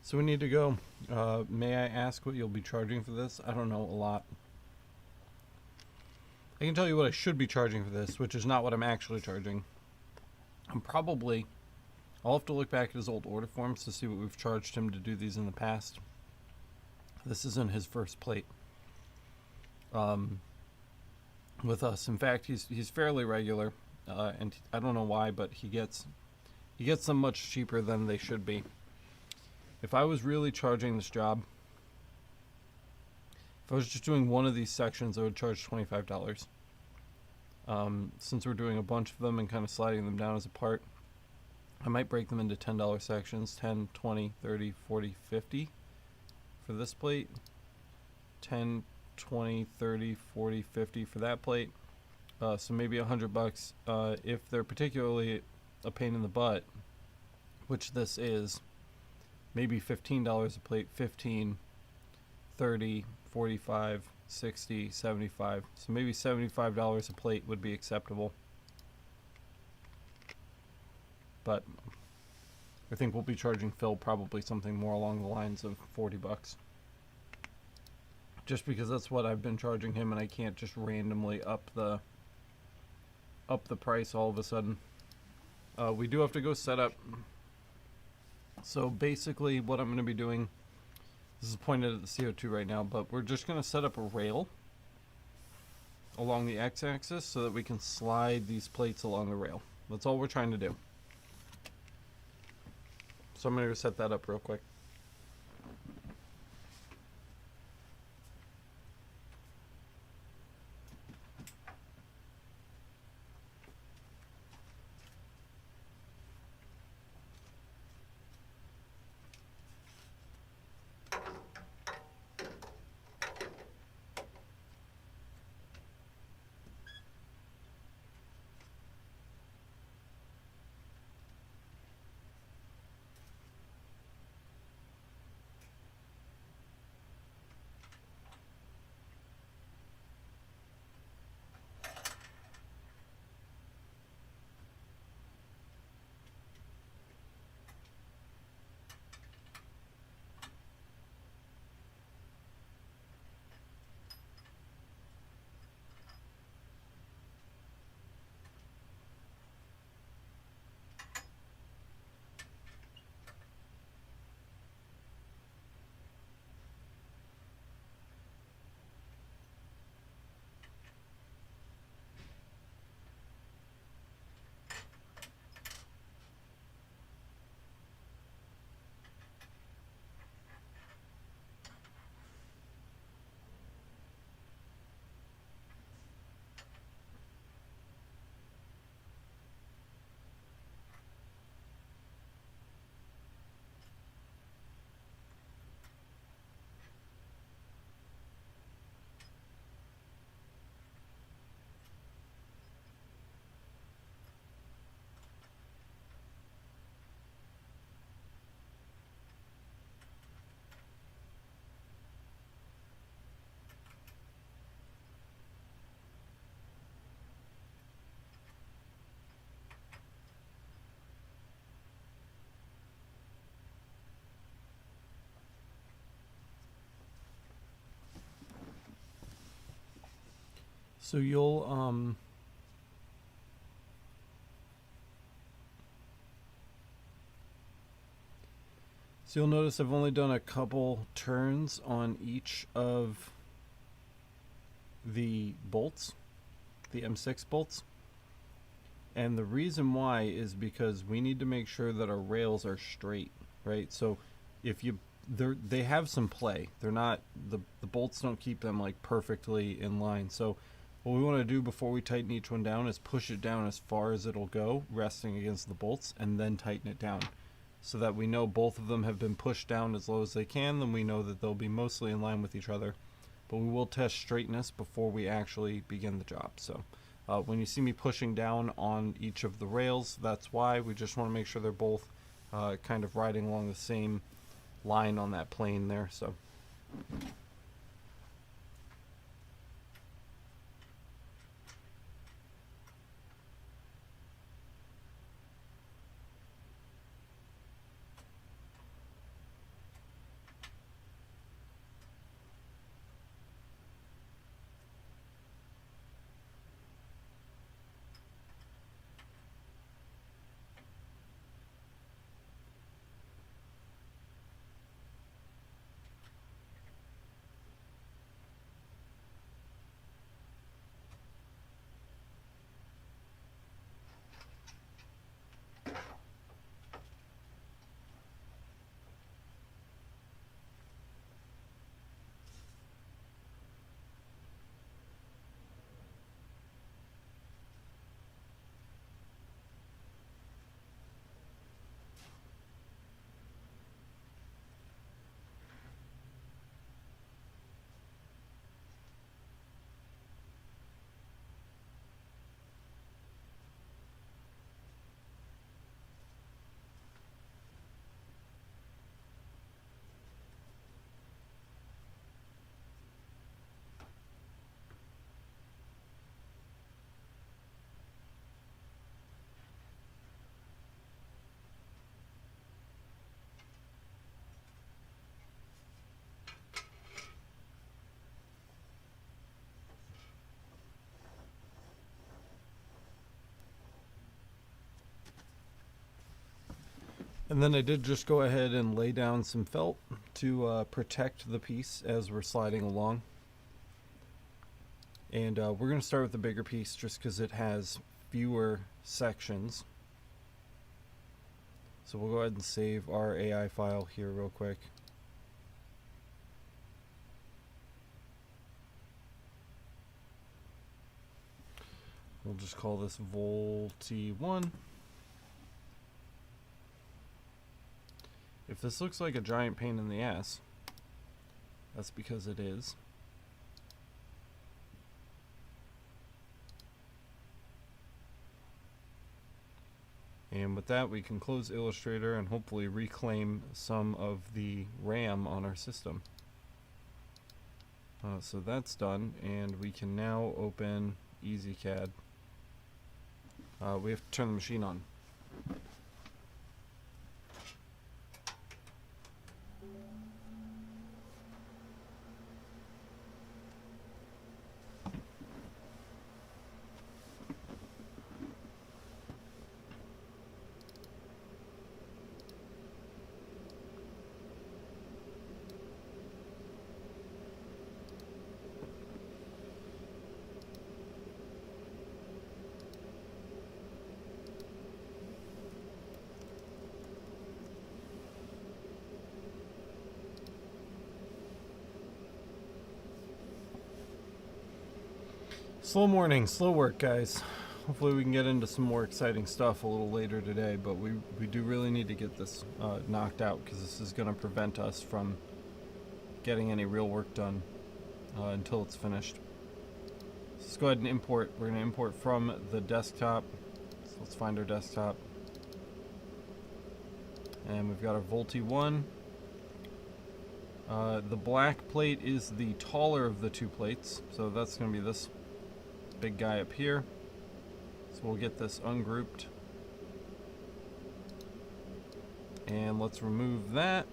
So we need to go. May I ask what you'll be charging for this? I don't know a lot. I can tell you what I should be charging for this, which is not what I'm actually charging. I'll have to look back at his old order forms to see what we've charged him to do these in the past. This isn't his first plate with us. In fact, he's fairly regular, and I don't know why, but he gets them much cheaper than they should be. If I was really charging this job, if I was just doing one of these sections, I would charge $25. Since we're doing a bunch of them and kind of sliding them down as a part, I might break them into $10 sections, 10, 20, 30, 40, 50 for this plate, 10, 20, 30, 40, 50 for that plate. So maybe $100 if they're particularly a pain in the butt, which this is. Maybe $15 a plate, 15, 30, 45, 60, 75. So maybe $75 a plate would be acceptable. But I think we'll be charging Phil probably something more along the lines of $40. Just because that's what I've been charging him, and I can't just randomly up the price all of a sudden. We do have to go set up. So basically what I'm going to be doing, this is pointed at the CO2 right now, but we're just going to set up a rail along the x-axis so that we can slide these plates along the rail. That's all we're trying to do. So I'm going to go set that up real quick. So you'll notice I've only done a couple turns on each of the bolts, the M6 bolts. And the reason why is because we need to make sure that our rails are straight, right? So if they have some play. They're not, the bolts don't keep them like perfectly in line. So what we want to do before we tighten each one down is push it down as far as it'll go, resting against the bolts, and then tighten it down. So that we know both of them have been pushed down as low as they can, then we know that they'll be mostly in line with each other. But we will test straightness before we actually begin the job. So when you see me pushing down on each of the rails, that's why. We just want to make sure they're both kind of riding along the same line on that plane there. So and then I did just go ahead and lay down some felt to protect the piece as we're sliding along. And we're going to start with the bigger piece just because it has fewer sections. So we'll go ahead and save our AI file here real quick. We'll just call this Volty1. If this looks like a giant pain in the ass, that's because it is. And with that, we can close Illustrator and hopefully reclaim some of the RAM on our system. So that's done, and we can now open EasyCAD. We have to turn the machine on. Slow morning, slow work, guys. Hopefully we can get into some more exciting stuff a little later today, but we do really need to get this knocked out because this is going to prevent us from getting any real work done until it's finished. So let's go ahead and import. We're going to import from the desktop. So let's find our desktop. And we've got our Volty1. The black plate is the taller of the two plates, so that's going to be this big guy up here. So we'll get this ungrouped. And let's remove that.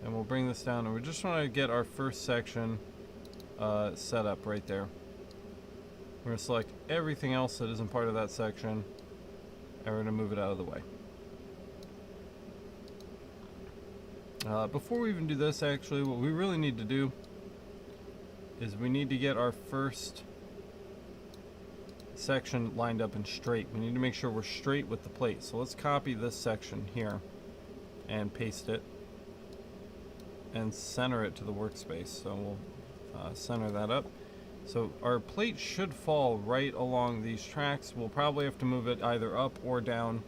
And we'll bring this down, and we just want to get our first section set up right there. We're going to select everything else that isn't part of that section, and we're going to move it out of the way. Before we even do this, actually, what we really need to do is we need to get our first section lined up and straight. We need to make sure we're straight with the plate. So let's copy this section here and paste it and center it to the workspace. So we'll center that up. So our plate should fall right along these tracks. We'll probably have to move it either up or down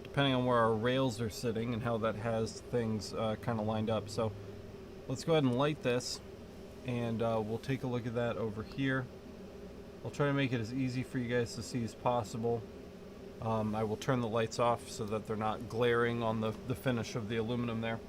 depending on where our rails are sitting and how that has things kind of lined up. So let's go ahead and light this, and we'll take a look at that over here. I'll try to make it as easy for you guys to see as possible. I will turn the lights off so that they're not glaring on the finish of the aluminum there.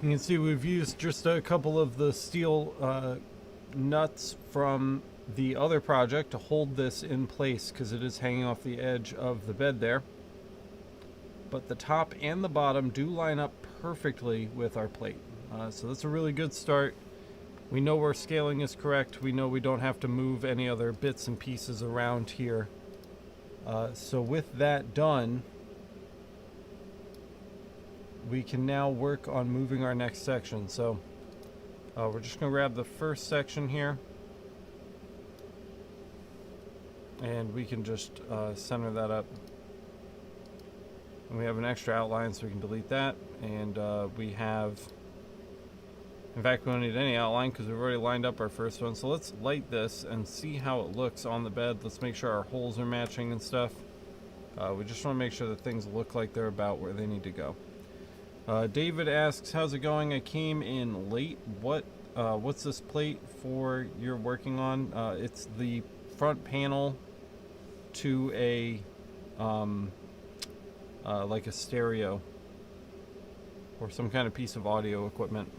You can see we've used just a couple of the steel nuts from the other project to hold this in place because it is hanging off the edge of the bed there. But the top and the bottom do line up perfectly with our plate. So that's a really good start. We know our scaling is correct. We know we don't have to move any other bits and pieces around here. So with that done, we can now work on moving our next section. So we're just going to grab the first section here, and we can just center that up. And we have an extra outline, so we can delete that. And we have, in fact, we don't need any outline because we've already lined up our first one. So let's light this and see how it looks on the bed. Let's make sure our holes are matching and stuff. We just want to make sure that things look like they're about where they need to go. David asks, how's it going? I came in late. What's this plate for you're working on? It's the front panel to a like a stereo or some kind of piece of audio equipment.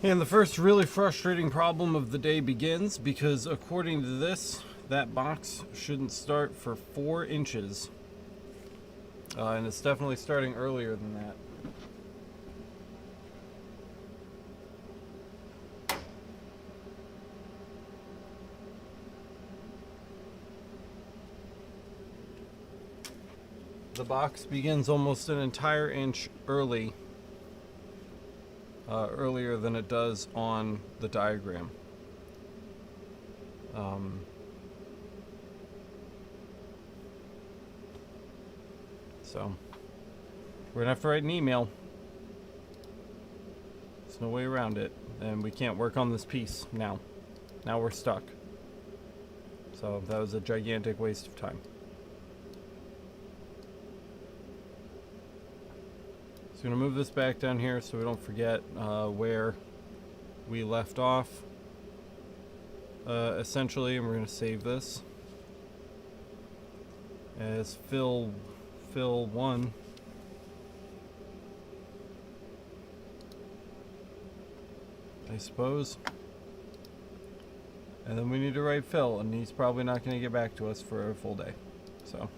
And the first really frustrating problem of the day begins because according to this, that box shouldn't start for 4 inches. And it's definitely starting earlier than that. the box begins almost an entire inch earlier than it does on the diagram. So we're gonna have to write an email. There's no way around it, and we can't work on this piece now. Now we're stuck. So that was a gigantic waste of time. So I'm gonna move this back down here so we don't forget where we left off. Essentially, and we're gonna save this as fill 1. I suppose. And then we need to write Phil, and he's probably not going to get back to us for a full day. So.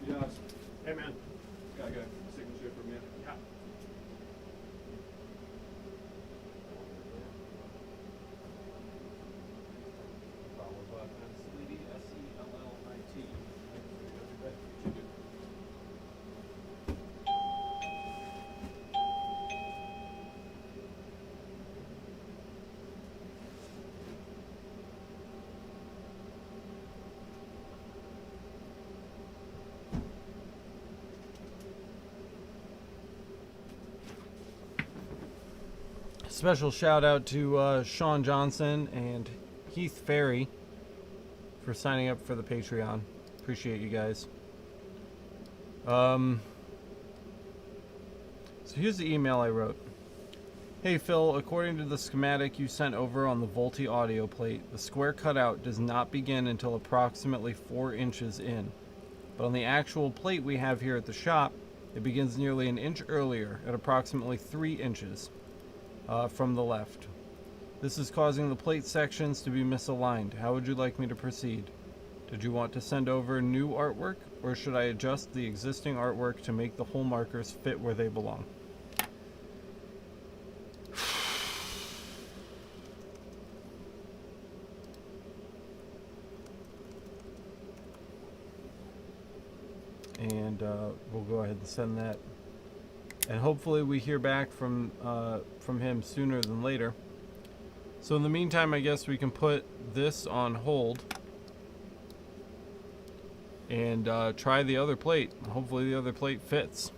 Yes.
Hey man.
Got a signature from you.
Yeah.
Followed by Sellit, S-E-L-L-I-T. Special shout out to Sean Johnson and Heath Ferry for signing up for the Patreon. Appreciate you guys. So here's the email I wrote. Hey Phil, according to the schematic you sent over on the Volti audio plate, the square cutout does not begin until approximately 4 inches in. But on the actual plate we have here at the shop, it begins nearly an inch earlier at approximately 3 inches. From the left. This is causing the plate sections to be misaligned. How would you like me to proceed? Did you want to send over new artwork, or should I adjust the existing artwork to make the hole markers fit where they belong? And we'll go ahead and send that. And hopefully we hear back from him sooner than later. So in the meantime, I guess we can put this on hold and try the other plate. Hopefully the other plate fits.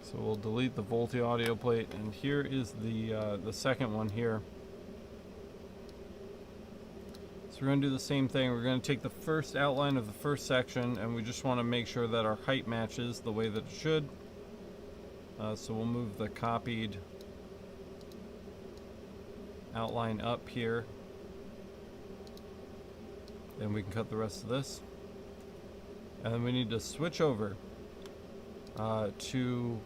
So we'll delete the Volti audio plate, and here is the second one here. So we're going to do the same thing. We're going to take the first outline of the first section, and we just want to make sure that our height matches the way that it should. So we'll move the copied outline up here, and we can cut the rest of this. And then we need to switch over to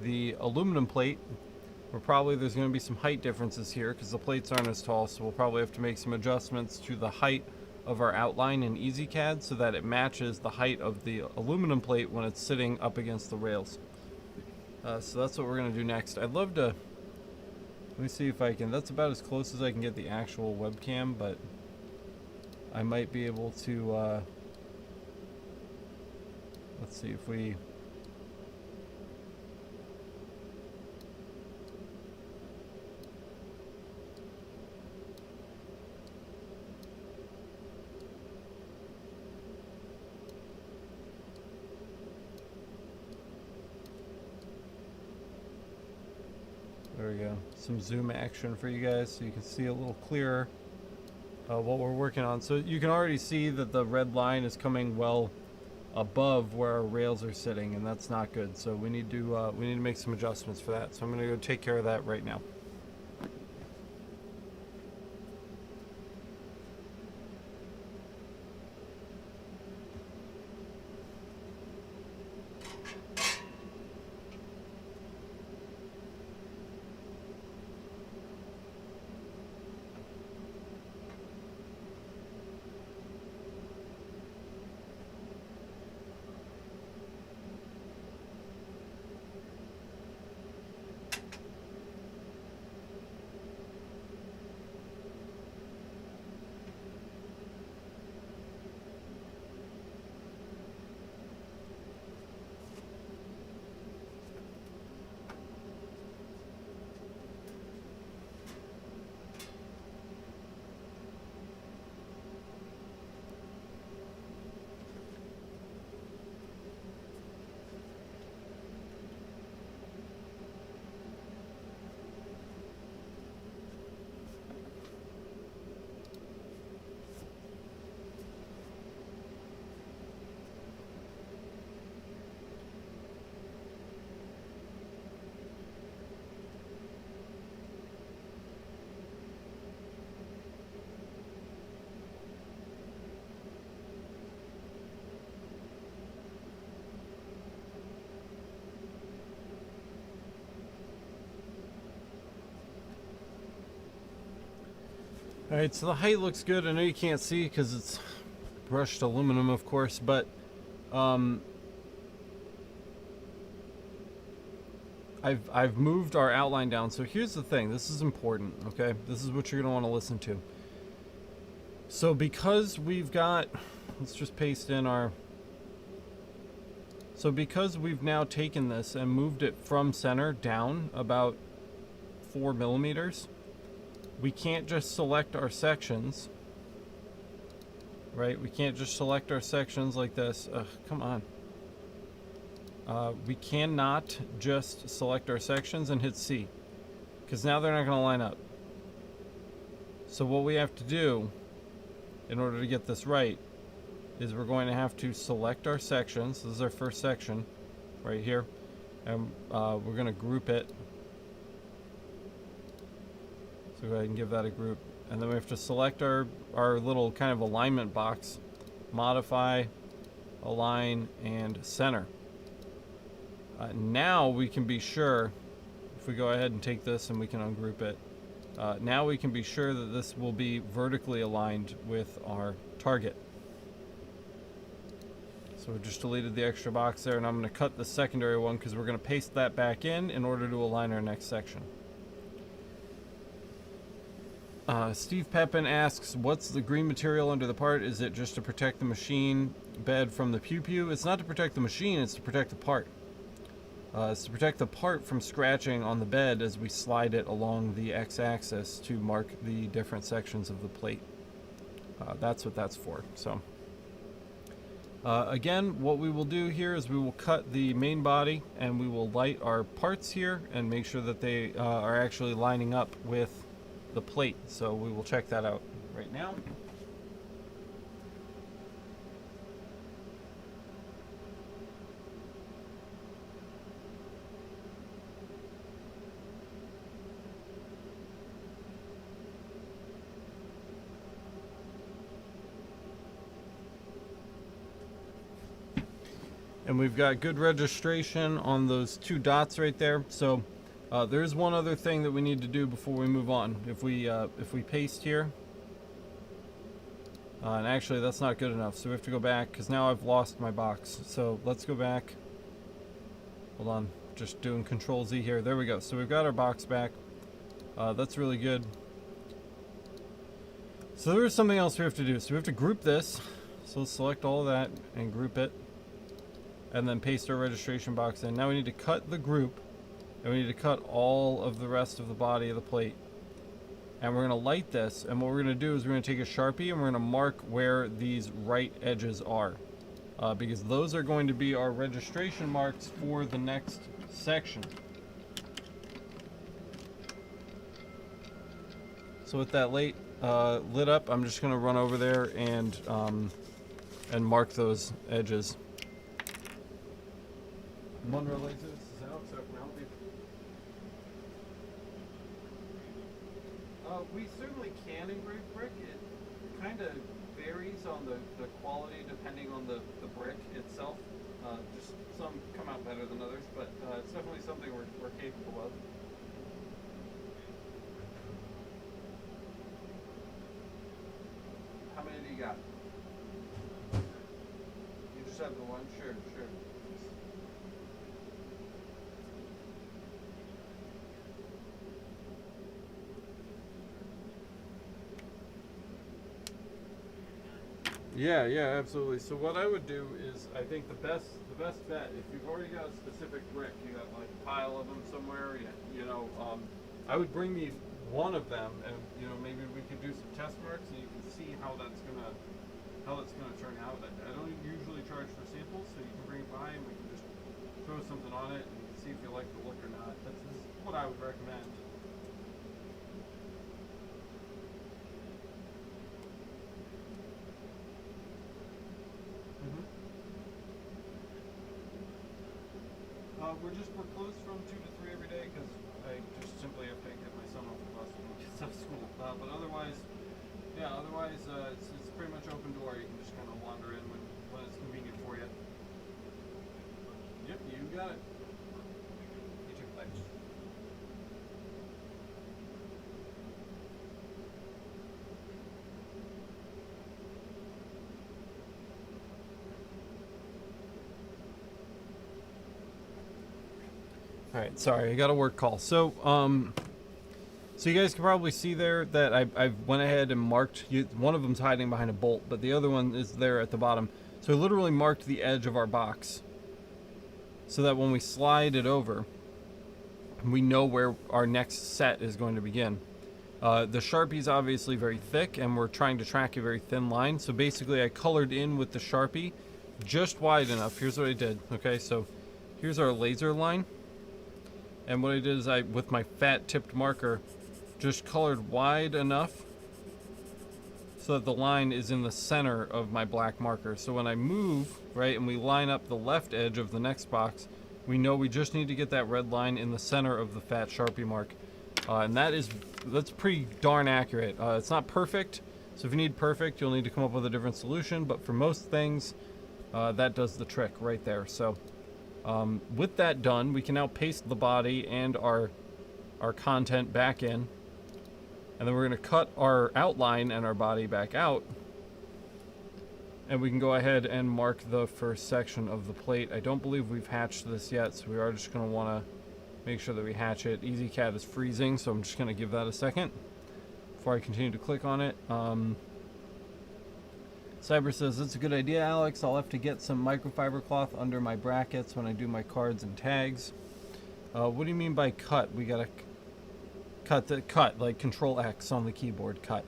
the aluminum plate, where probably there's going to be some height differences here because the plates aren't as tall, so we'll probably have to make some adjustments to the height of our outline in EasyCAD so that it matches the height of the aluminum plate when it's sitting up against the rails. So that's what we're going to do next. I'd love to, let me see if I can, that's about as close as I can get the actual webcam, but I might be able to, let's see if we, there we go. Some zoom action for you guys so you can see a little clearer what we're working on. So you can already see that the red line is coming well above where our rails are sitting, and that's not good. So we need to make some adjustments for that. So I'm going to go take care of that right now. Alright, so the height looks good. I know you can't see because it's brushed aluminum, of course, but I've moved our outline down. So here's the thing. This is important, okay? This is what you're going to want to listen to. So because we've got, let's just paste in our, so because we've now taken this and moved it from center down about 4 millimeters, we can't just select our sections, right? We can't just select our sections like this. Ugh, come on. We cannot just select our sections and hit C, because now they're not going to line up. So what we have to do in order to get this right is we're going to have to select our sections. This is our first section right here, and we're going to group it. So go ahead and give that a group. And then we have to select our little kind of alignment box, modify, align, and center. Now we can be sure, if we go ahead and take this and we can ungroup it, now we can be sure that this will be vertically aligned with our target. So we just deleted the extra box there, and I'm going to cut the secondary one because we're going to paste that back in order to align our next section. Steve Pepin asks, what's the green material under the part? Is it just to protect the machine bed from the pew-pew? It's not to protect the machine, it's to protect the part. It's to protect the part from scratching on the bed as we slide it along the x-axis to mark the different sections of the plate. That's what that's for. So, again, what we will do here is we will cut the main body and we will light our parts here and make sure that they are actually lining up with the plate. So we will check that out right now. And and we've got good registration on those 2 dots right there. So there's one other thing that we need to do before we move on. If we paste here, and actually that's not good enough, so we have to go back because now I've lost my box. So let's go back. Hold on, just doing Control Z here. There we go. So we've got our box back. That's really good. So there is something else we have to do. So we have to group this. So let's select all of that and group it, and then paste our registration box in. Now we need to cut the group, and we need to cut all of the rest of the body of the plate. And we're going to light this, and what we're going to do is we're going to take a Sharpie and we're going to mark where these right edges are. Because those are going to be our registration marks for the next section. So with that lit up, I'm just going to run over there and mark those edges. Monroe Lasers is out, so can I help you? We certainly can engrave brick. It kind of varies on the quality depending on the brick itself. Just some come out better than others, but it's definitely something we're capable of. How many do you got? You just have the one? Sure, sure. Yeah, absolutely. So what I would do is, I think the best bet, if you've already got a specific brick, you got like a pile of them somewhere, I would bring me one of them, and maybe we could do some test marks, and you can see how that's gonna turn out. I don't usually charge for samples, so you can bring it by and we can just throw something on it and see if you like the look or not. This is what I would recommend. We're closed from 2 to 3 every day because I just simply have to get my son off the bus when he gets out of school. But otherwise, it's pretty much open door. You can just kind of wander in when it's convenient for you. Yep, you got it. You too. Thanks. Alright, sorry, I got a work call. So you guys can probably see there that I went ahead and marked, one of them's hiding behind a bolt, but the other one is there at the bottom. So I literally marked the edge of our box so that when we slide it over, we know where our next set is going to begin. The Sharpie's obviously very thick, and we're trying to track a very thin line. So basically I colored in with the Sharpie just wide enough. Here's what I did. Okay, so here's our laser line. And what I did is with my fat tipped marker, just colored wide enough so that the line is in the center of my black marker. So when I move, right, and we line up the left edge of the next box, we know we just need to get that red line in the center of the fat Sharpie mark. And that's pretty darn accurate. It's not perfect, so if you need perfect, you'll need to come up with a different solution, but for most things, that does the trick right there. So with that done, we can now paste the body and our content back in, and then we're going to cut our outline and our body back out, and we can go ahead and mark the first section of the plate. I don't believe we've hatched this yet, so we are just going to want to make sure that we hatch it. EasyCAD is freezing, so I'm just going to give that a second before I continue to click on it. Cyber says, that's a good idea, Alex. I'll have to get some microfiber cloth under my brackets when I do my cards and tags. What do you mean by cut? We gotta cut, like Control X on the keyboard, cut.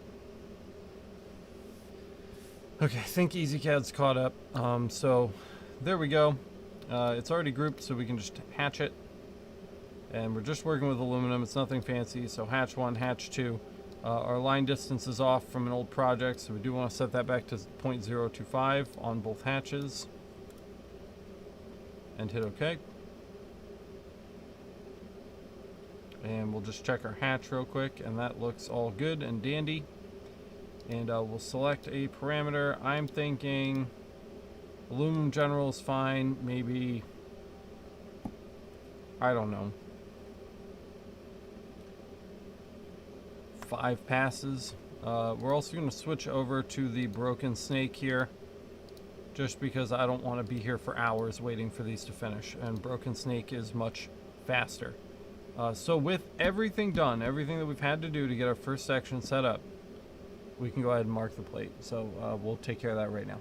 Okay, I think EasyCAD's caught up. So there we go. It's already grouped, so we can just hatch it. And we're just working with aluminum. It's nothing fancy, so hatch 1, hatch 2. Our line distance is off from an old project, so we do want to set that back to 0.025 on both hatches. And hit OK. And we'll just check our hatch real quick, and that looks all good and dandy. And we'll select a parameter. I'm thinking Aluminum general is fine. Maybe, I don't know, 5 passes. We're also going to switch over to the broken snake here, just because I don't want to be here for hours waiting for these to finish, and broken snake is much faster. So with everything done, everything that we've had to do to get our first section set up, we can go ahead and mark the plate. So we'll take care of that right now.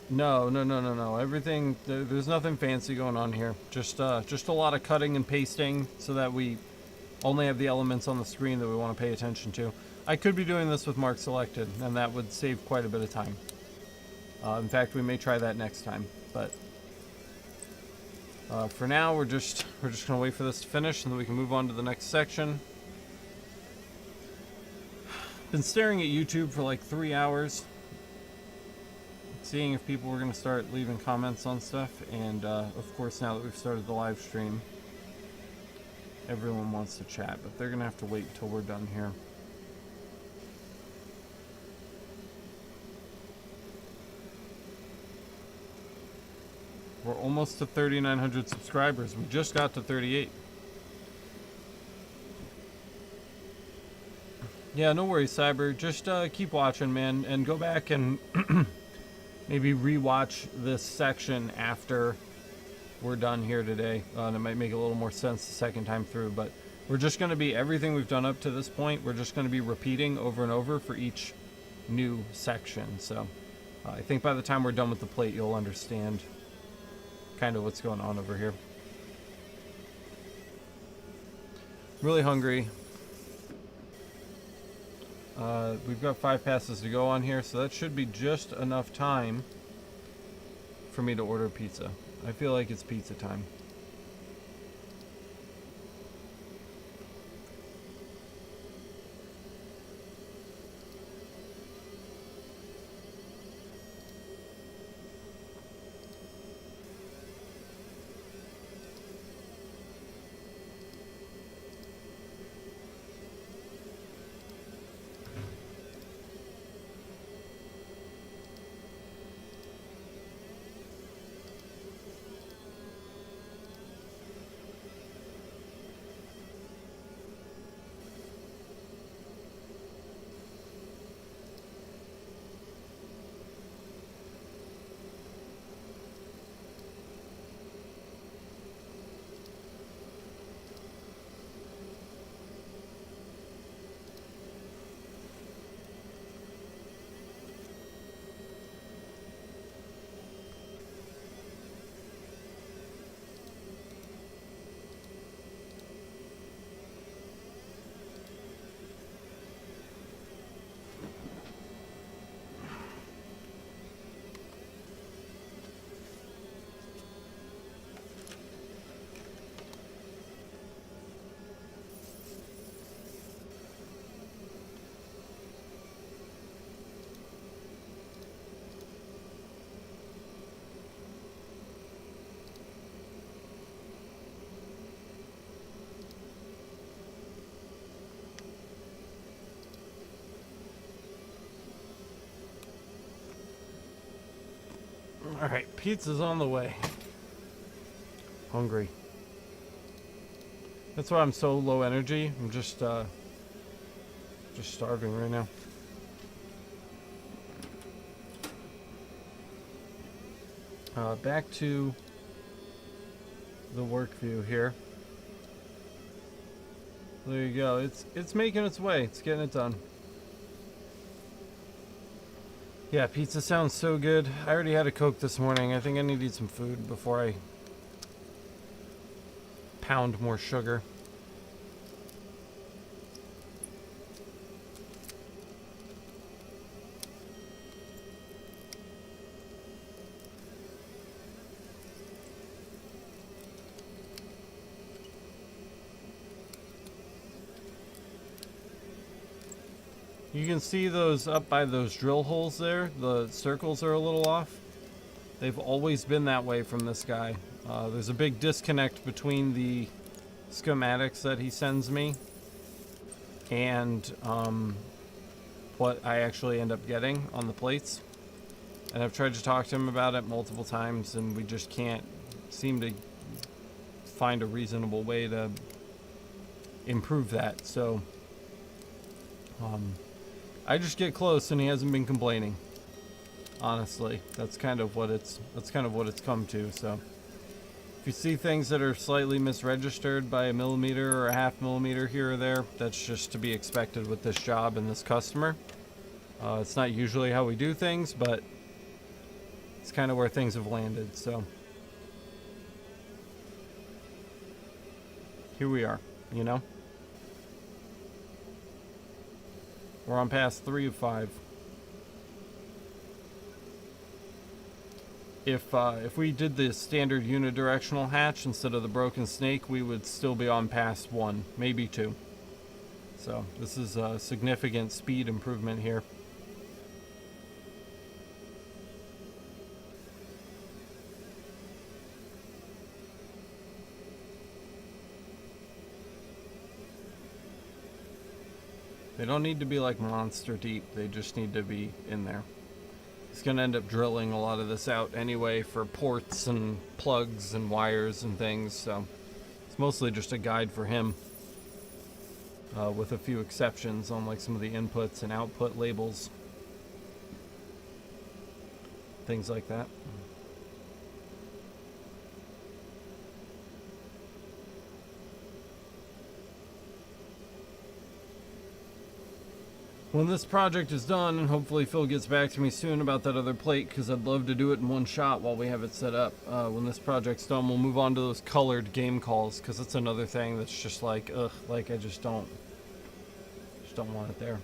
No. Everything, there's nothing fancy going on here. Just a lot of cutting and pasting so that we only have the elements on the screen that we want to pay attention to. I could be doing this with mark selected, and that would save quite a bit of time. In fact, we may try that next time, but for now, we're just gonna wait for this to finish, and then we can move on to the next section. Been staring at YouTube for like 3 hours, seeing if people were gonna start leaving comments on stuff, and of course, now that we've started the live stream, everyone wants to chat, but they're gonna have to wait until we're done here. We're almost to 3,900 subscribers. We just got to 38. Yeah, no worries, Cyber. Just keep watching, man, and go back and maybe rewatch this section after we're done here today. It might make a little more sense the second time through, but we're just going to be, everything we've done up to this point, we're just going to be repeating over and over for each new section. So I think by the time we're done with the plate, you'll understand kind of what's going on over here. Really hungry. We've got 5 passes to go on here, so that should be just enough time for me to order pizza. I feel like it's pizza time. Alright, pizza's on the way. Hungry. That's why I'm so low energy. I'm just starving right now. Back to the work view here. There you go. It's making its way. It's getting it done. Yeah, pizza sounds so good. I already had a Coke this morning. I think I need to eat some food before I pound more sugar. You can see those up by those drill holes there. The circles are a little off. They've always been that way from this guy. There's a big disconnect between the schematics that he sends me and what I actually end up getting on the plates. And I've tried to talk to him about it multiple times, and we just can't seem to find a reasonable way to improve that. So I just get close, and he hasn't been complaining. Honestly, that's kind of what it's come to. So if you see things that are slightly misregistered by a millimeter or a half millimeter here or there, that's just to be expected with this job and this customer. It's not usually how we do things, but it's kind of where things have landed. So here we are, you know. We're on pass 3 of 5. If we did the standard unidirectional hatch instead of the broken snake, we would still be on pass 1, maybe 2. So this is a significant speed improvement here. They don't need to be like monster deep, they just need to be in there. He's going to end up drilling a lot of this out anyway for ports and plugs and wires and things, so it's mostly just a guide for him, with a few exceptions on like some of the inputs and output labels, things like that. When this project is done, and hopefully Phil gets back to me soon about that other plate, because I'd love to do it in one shot while we have it set up. When this project's done, we'll move on to those colored game calls, because it's another thing that's just like, ugh, like I just don't want it there.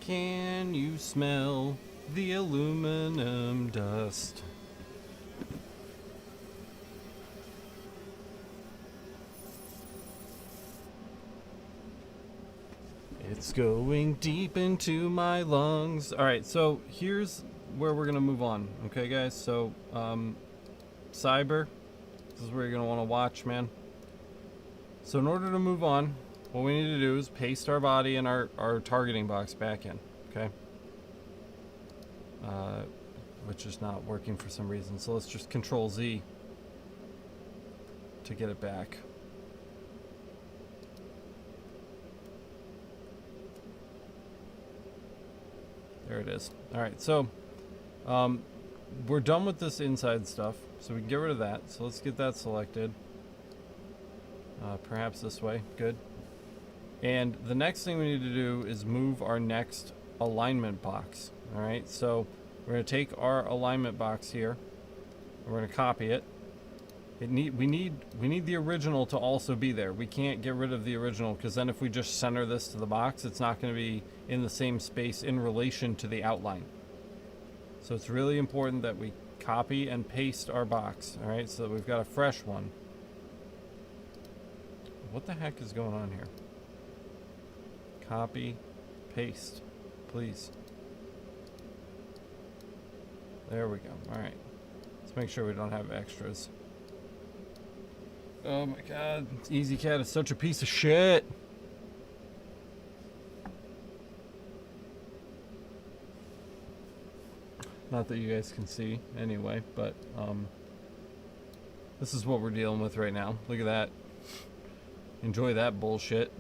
Can you smell the aluminum dust? It's going deep into my lungs. Alright, so here's where we're going to move on. Okay, guys? So, Cyber, this is where you're going to want to watch, man. So in order to move on, what we need to do is paste our body and our targeting box back in, okay? Which is not working for some reason. So let's just Control Z to get it back. There it is. All right, so we're done with this inside stuff, so we can get rid of that. So let's get that selected. Perhaps this way. Good. And the next thing we need to do is move our next alignment box. All right, so we're going to take our alignment box here. We're going to copy it. We need the original to also be there. We can't get rid of the original, because then if we just center this to the box, it's not going to be in the same space in relation to the outline. So it's really important that we copy and paste our box. All right, so that we've got a fresh one. What the heck is going on here? Copy, paste, please. There we go. All right. Let's make sure we don't have extras. Oh my God, EasyCAD is such a piece of shit. Not that you guys can see anyway, but this is what we're dealing with right now. Look at that. Enjoy that bullshit.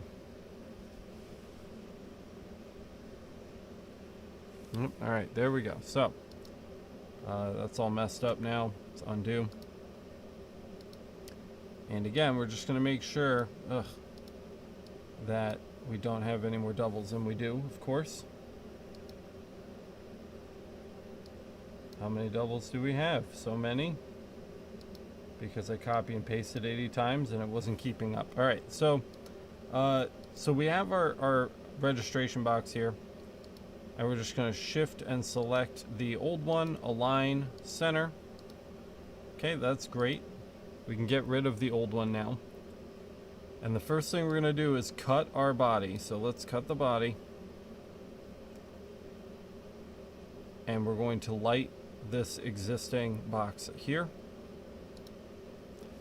Alright, there we go. So, that's all messed up now. Let's undo. And again, we're just going to make sure that we don't have any more doubles than we do, of course. How many doubles do we have? So many. Because I copy and pasted 80 times and it wasn't keeping up. All right, so we have our registration box here. And we're just going to shift and select the old one, align, center. Okay, that's great. We can get rid of the old one now. And the first thing we're going to do is cut our body. So let's cut the body. And we're going to light this existing box here.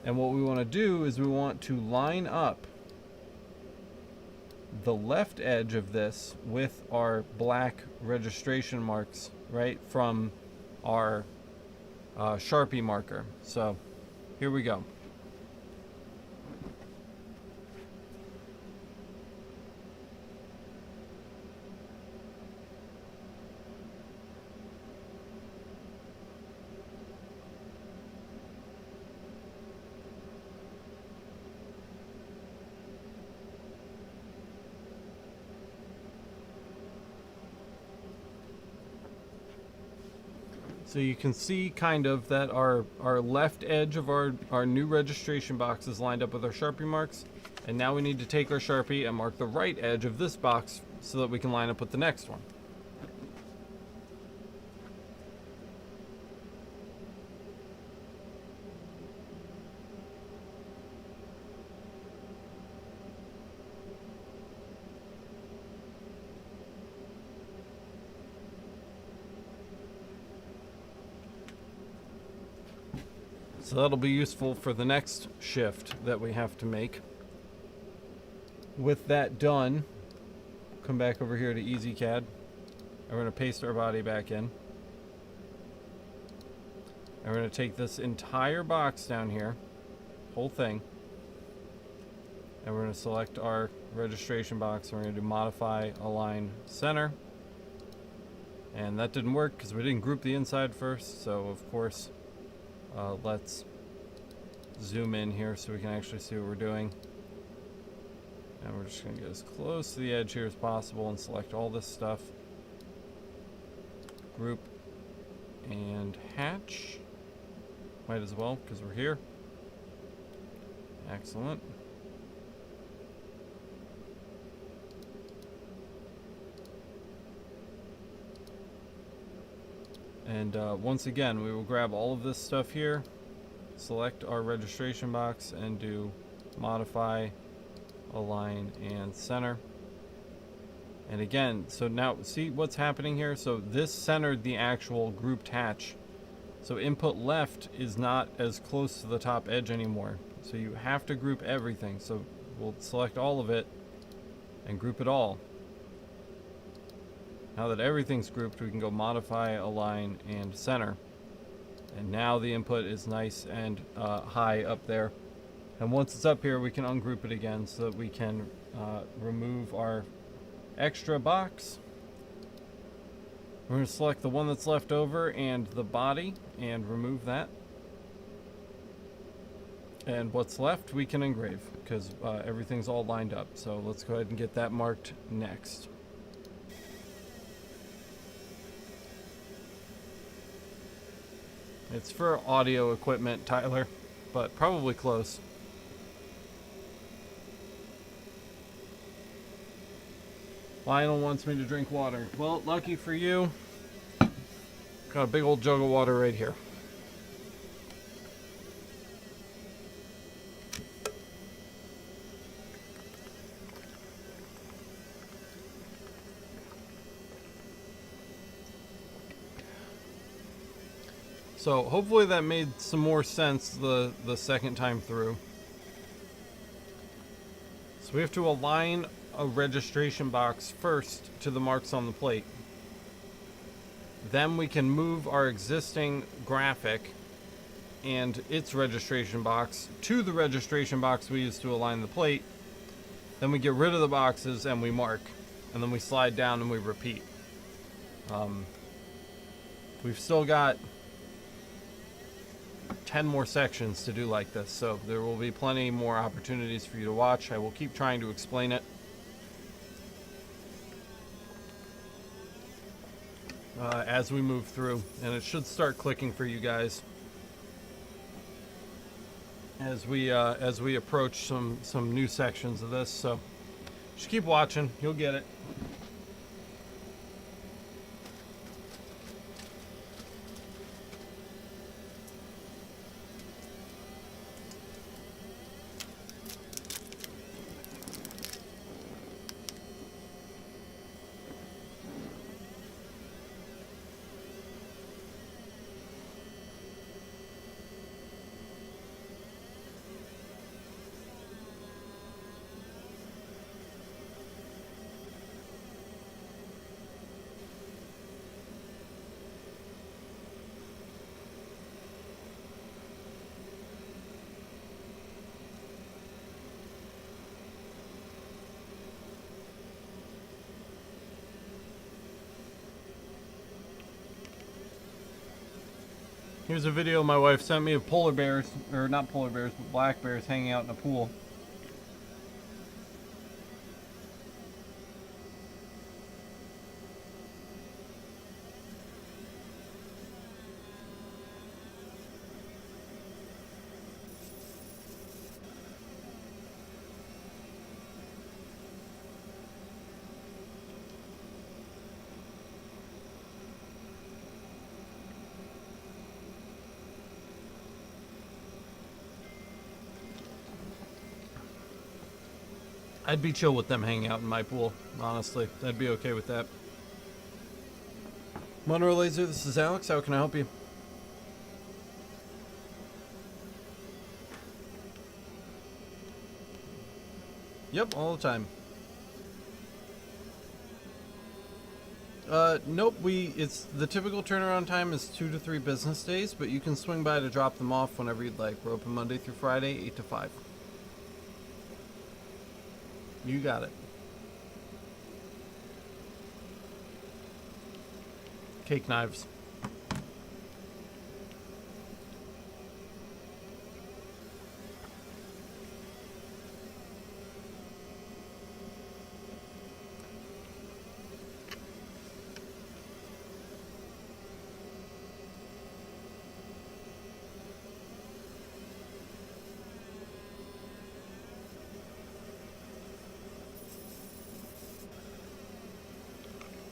And what we want to do is we want to line up the left edge of this with our black registration marks, right, from our Sharpie marker. So here we go. So you can see kind of that our left edge of our new registration box is lined up with our Sharpie marks. And now we need to take our Sharpie and mark the right edge of this box so that we can line up with the next one. So that'll be useful for the next shift that we have to make. With that done, come back over here to EasyCAD. And we're going to paste our body back in. And we're going to take this entire box down here, whole thing, and we're going to select our registration box. And we're going to do Modify, Align, Center. And that didn't work because we didn't group the inside first, so of course let's zoom in here so we can actually see what we're doing. And we're just going to get as close to the edge here as possible and select all this stuff. Group and hatch. Might as well because we're here. Excellent. And once again, we will grab all of this stuff here, select our registration box, and do Modify, Align, and Center. And again, so now see what's happening here? So this centered the actual grouped hatch. So input left is not as close to the top edge anymore. So you have to group everything. So we'll select all of it and group it all. Now that everything's grouped, we can go Modify, Align, and Center. And now the input is nice and high up there. And once it's up here, we can ungroup it again so that we can remove our extra box. We're going to select the one that's left over and the body and remove that. And what's left, we can engrave because everything's all lined up. So let's go ahead and get that marked next. It's for audio equipment, Tyler, but probably close. Lionel wants me to drink water. Well, lucky for you, got a big old jug of water right here. So hopefully that made some more sense the second time through. So we have to align a registration box first to the marks on the plate. Then we can move our existing graphic and its registration box to the registration box we used to align the plate. Then we get rid of the boxes and we mark. And then we slide down and we repeat. We've still got 10 more sections to do like this, so there will be plenty more opportunities for you to watch. I will keep trying to explain it. as we move through, and it should start clicking for you guys as we approach some new sections of this. So just keep watching, you'll get it. Here's a video my wife sent me of polar bears, or not polar bears, but black bears hanging out in a pool. I'd be chill with them hanging out in my pool, honestly. I'd be okay with that. Monroe Laser, this is Alex. How can I help you? Yep, all the time. Nope, it's the typical turnaround time is 2 to 3 business days, but you can swing by to drop them off whenever you'd like. We're open Monday through Friday, 8 to 5. You got it. Cake knives.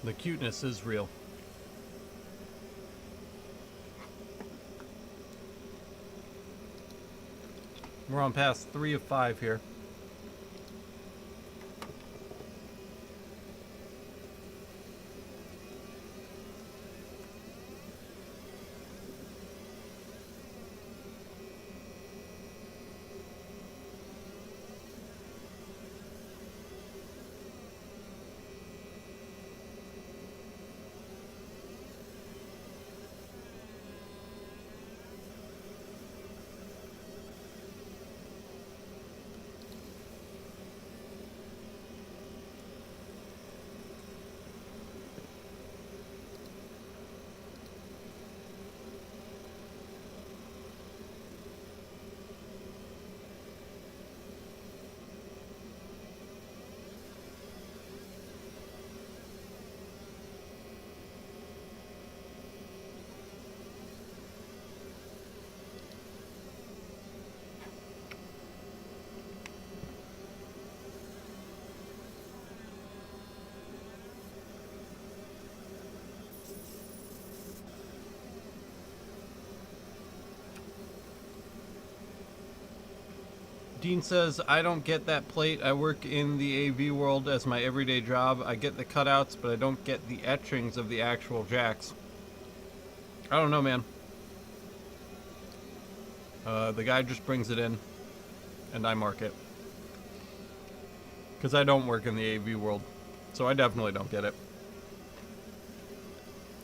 The cuteness is real. We're on pass 3 of 5 here. Dean says, I don't get that plate. I work in the AV world as my everyday job. I get the cutouts, but I don't get the etchings of the actual jacks. I don't know, man. The guy just brings it in, and I mark it. Because I don't work in the AV world, so I definitely don't get it.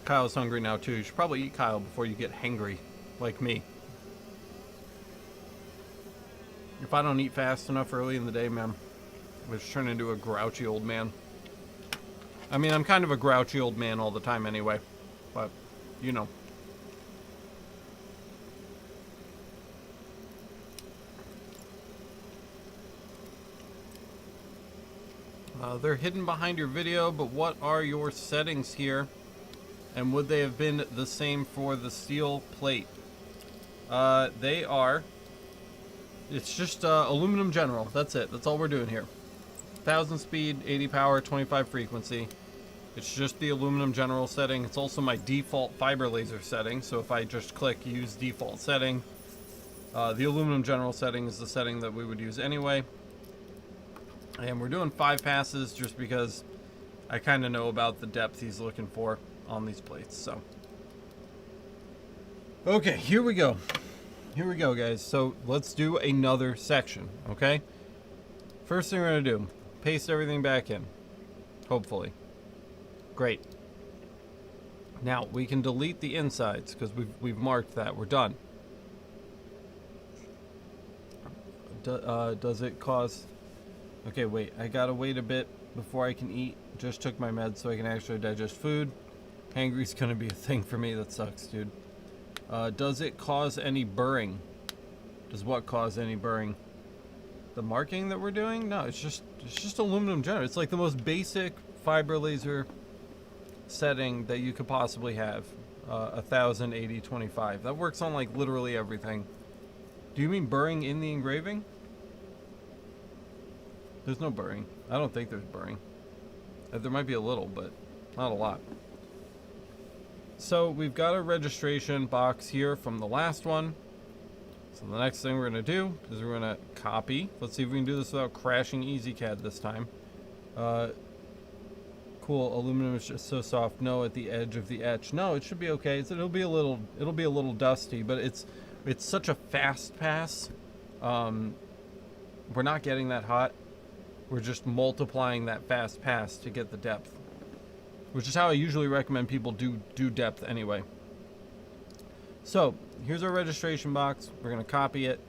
Kyle's hungry now, too. You should probably eat Kyle before you get hangry, like me. If I don't eat fast enough early in the day, man, I just turn into a grouchy old man. I mean, I'm kind of a grouchy old man all the time anyway, but, you know. They're hidden behind your video, but what are your settings here? And would they have been the same for the steel plate? They are. It's just aluminum general. That's it. That's all we're doing here. 1000 speed, 80 power, 25 frequency. It's just the aluminum general setting. It's also my default fiber laser setting. So if I just click use default setting, the aluminum general setting is the setting that we would use anyway. And we're doing 5 passes just because I kind of know about the depth he's looking for on these plates. So, okay, here we go. Here we go, guys. So let's do another section, okay? First thing we're gonna do, paste everything back in, hopefully. Great. Now we can delete the insides because we've marked that. We're done. Does it cause... Okay, wait. I gotta wait a bit before I can eat. Just took my meds so I can actually digest food. Hangry's gonna be a thing for me. That sucks, dude. Does it cause any burring? Does what cause any burring? The marking that we're doing? No, it's just aluminum general. It's like the most basic fiber laser setting that you could possibly have. 1080 25. That works on like literally everything. Do you mean burring in the engraving? There's no burring. I don't think there's burring. There might be a little, but not a lot. So we've got a registration box here from the last one. So the next thing we're going to do is we're going to copy. Let's see if we can do this without crashing EasyCAD this time. Cool, aluminum is just so soft. No, at the edge of the etch. No, it should be okay. It'll be a little dusty, but it's such a fast pass. We're not getting that hot. We're just multiplying that fast pass to get the depth, which is how I usually recommend people do depth anyway. So here's our registration box. We're going to copy it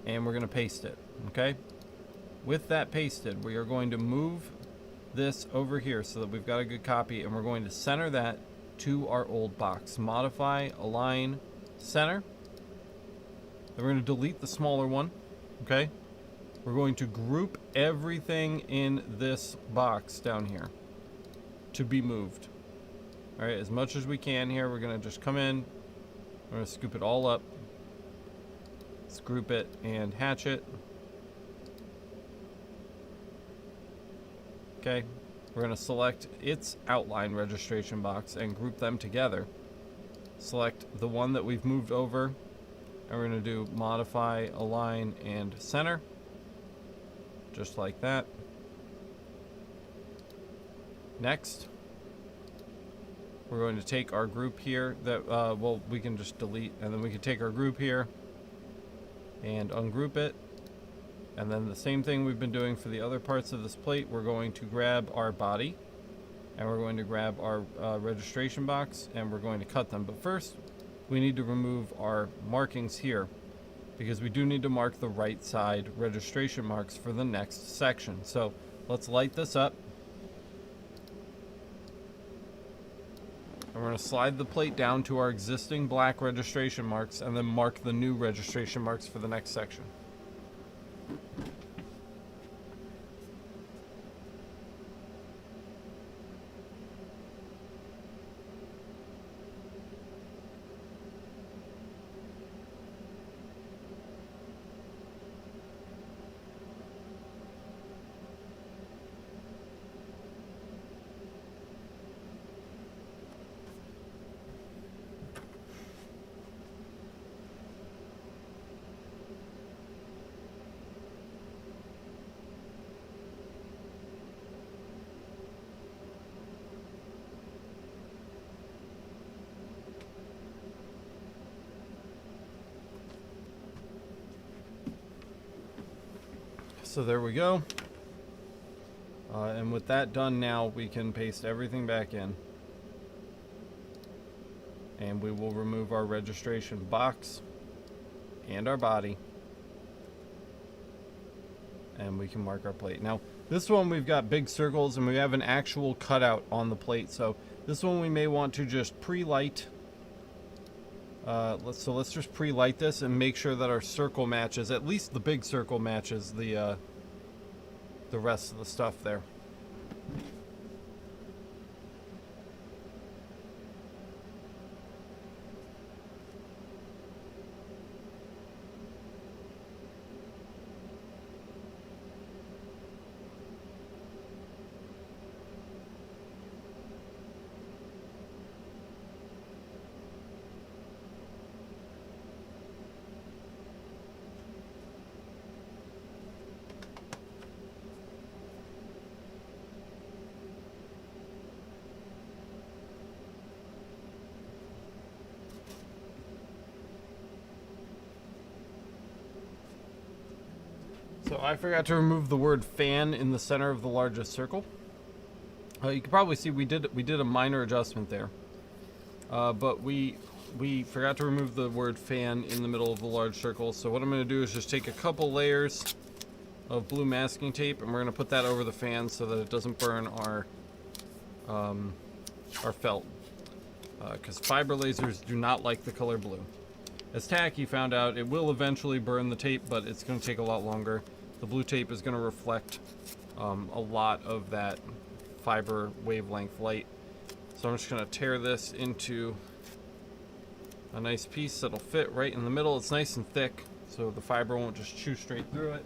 and we're going to paste it. Okay. With that pasted, we are going to move this over here so that we've got a good copy, and we're going to center that to our old box. Modify, align, center. Then we're going to delete the smaller one. Okay. We're going to group everything in this box down here to be moved. All right, as much as we can here, we're going to just come in. We're going to scoop it all up. Let's group it and hatch it. Okay, we're going to select its outline registration box and group them together. Select the one that we've moved over, and we're going to do modify, align, and center. Just like that. Next, we're going to take our group here that, well, we can just delete, and then we can take our group here and ungroup it. And then the same thing we've been doing for the other parts of this plate, we're going to grab our body and we're going to grab our registration box and we're going to cut them. But first, we need to remove our markings here, because we do need to mark the right side registration marks for the next section. So let's light this up. And we're going to slide the plate down to our existing black registration marks and then mark the new registration marks for the next section. So there we go. And with that done now, we can paste everything back in. And we will remove our registration box and our body. And we can mark our plate. Now, this one we've got big circles and we have an actual cutout on the plate. So this one we may want to just pre-light. Let's just pre-light this and make sure that our circle matches, at least the big circle matches the rest of the stuff there. So I forgot to remove the word fan in the center of the largest circle. You can probably see we did a minor adjustment there, but we forgot to remove the word fan in the middle of the large circle. So what I'm going to do is just take a couple layers of blue masking tape, and we're going to put that over the fan so that it doesn't burn our felt, because fiber lasers do not like the color blue. As Tacky found out, it will eventually burn the tape, but it's going to take a lot longer. The blue tape is going to reflect a lot of that fiber wavelength light. So I'm just going to tear this into a nice piece that'll fit right in the middle. It's nice and thick, so the fiber won't just chew straight through it.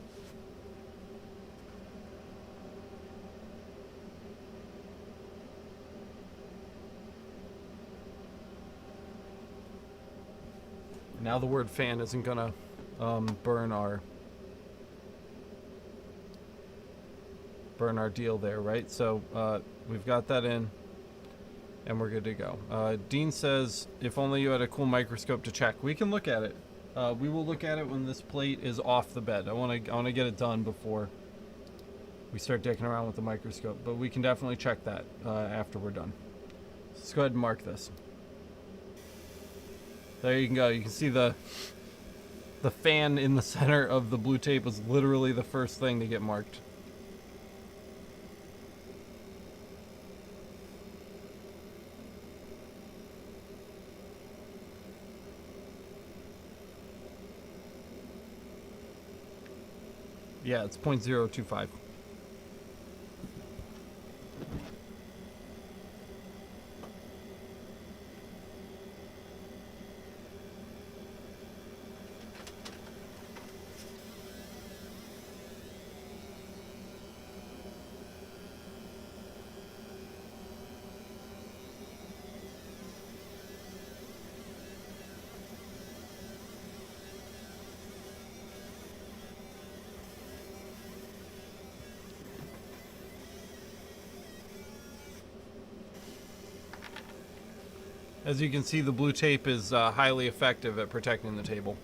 Now the word fan isn't gonna burn our deal there, right? So we've got that in, and we're good to go. Dean says, if only you had a cool microscope to check. We can look at it. We will look at it when this plate is off the bed. I want to get it done before we start dicking around with the microscope, but we can definitely check that after we're done. Let's go ahead and mark this. There you can go. You can see the fan in the center of the blue tape was literally the first thing to get marked. Yeah, it's 0.025. As you can see, the blue tape is highly effective at protecting the table.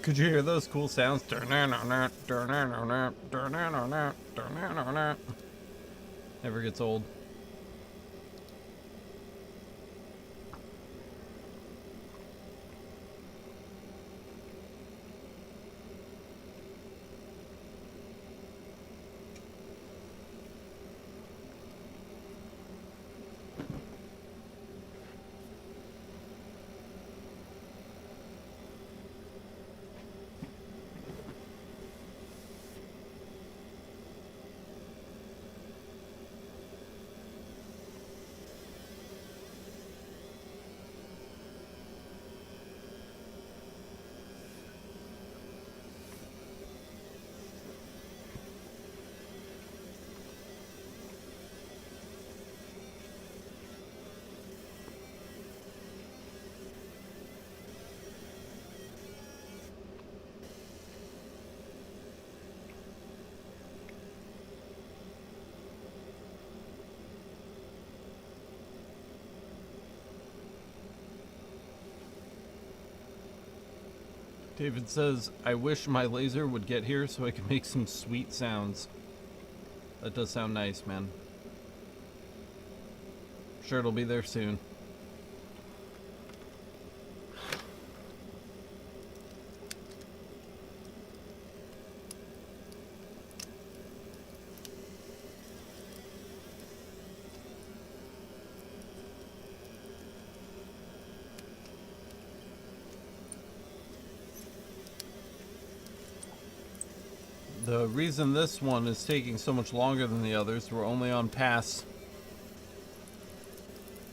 Could you hear those cool sounds? Never gets old. David says, I wish my laser would get here so I could make some sweet sounds. That does sound nice, man. I'm sure it'll be there soon. The reason this one is taking so much longer than the others, we're only on pass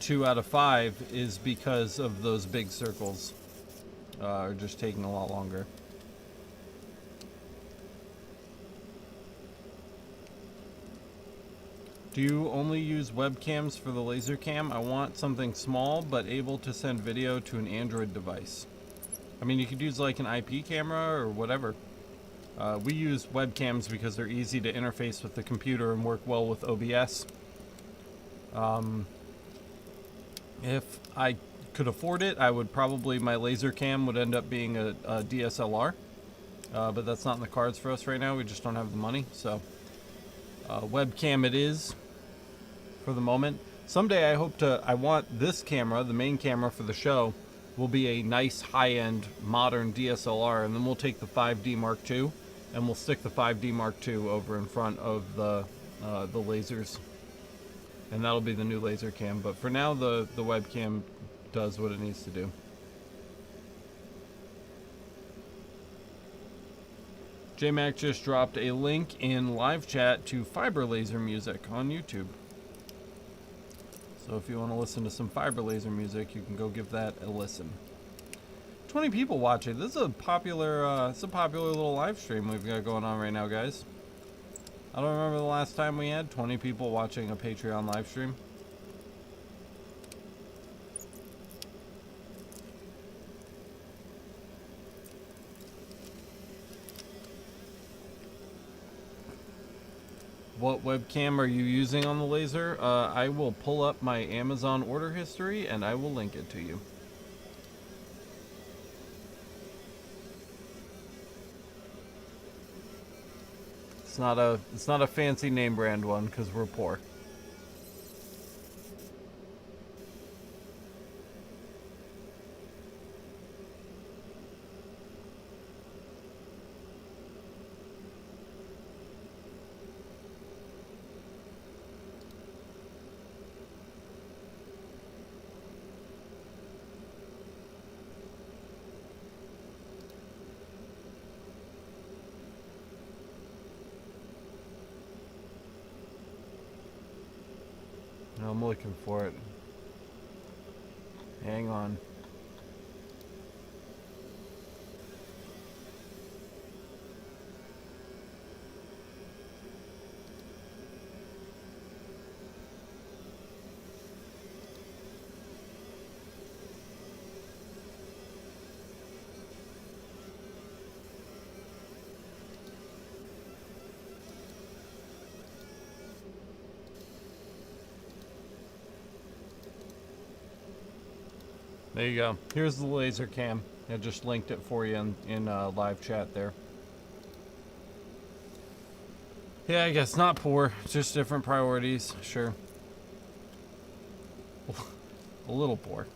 2 out of 5, is because of those big circles are just taking a lot longer. Do you only use webcams for the laser cam? I want something small but able to send video to an Android device. I mean, you could use like an IP camera or whatever. We use webcams because they're easy to interface with the computer and work well with OBS. If I could afford it, I would probably, my laser cam would end up being a DSLR. But that's not in the cards for us right now. We just don't have the money. So webcam it is for the moment. Someday I want this camera, the main camera for the show, will be a nice high-end modern DSLR, and then we'll take the 5D Mark II and we'll stick the 5D Mark II over in front of the lasers, and that'll be the new laser cam. But for now, the webcam does what it needs to do. JMac just dropped a link in live chat to fiber laser music on YouTube. So if you want to listen to some fiber laser music, you can go give that a listen. 20 people watching. This is a popular little live stream we've got going on right now, guys. I don't remember the last time we had 20 people watching a Patreon live stream. What webcam are you using on the laser? I will pull up my Amazon order history and I will link it to you. It's not a fancy name brand one because we're poor. I'm looking for it. Hang on. There you go. Here's the laser cam. I just linked it for you in live chat there. Yeah, I guess not poor. Just different priorities. Sure. A little poor.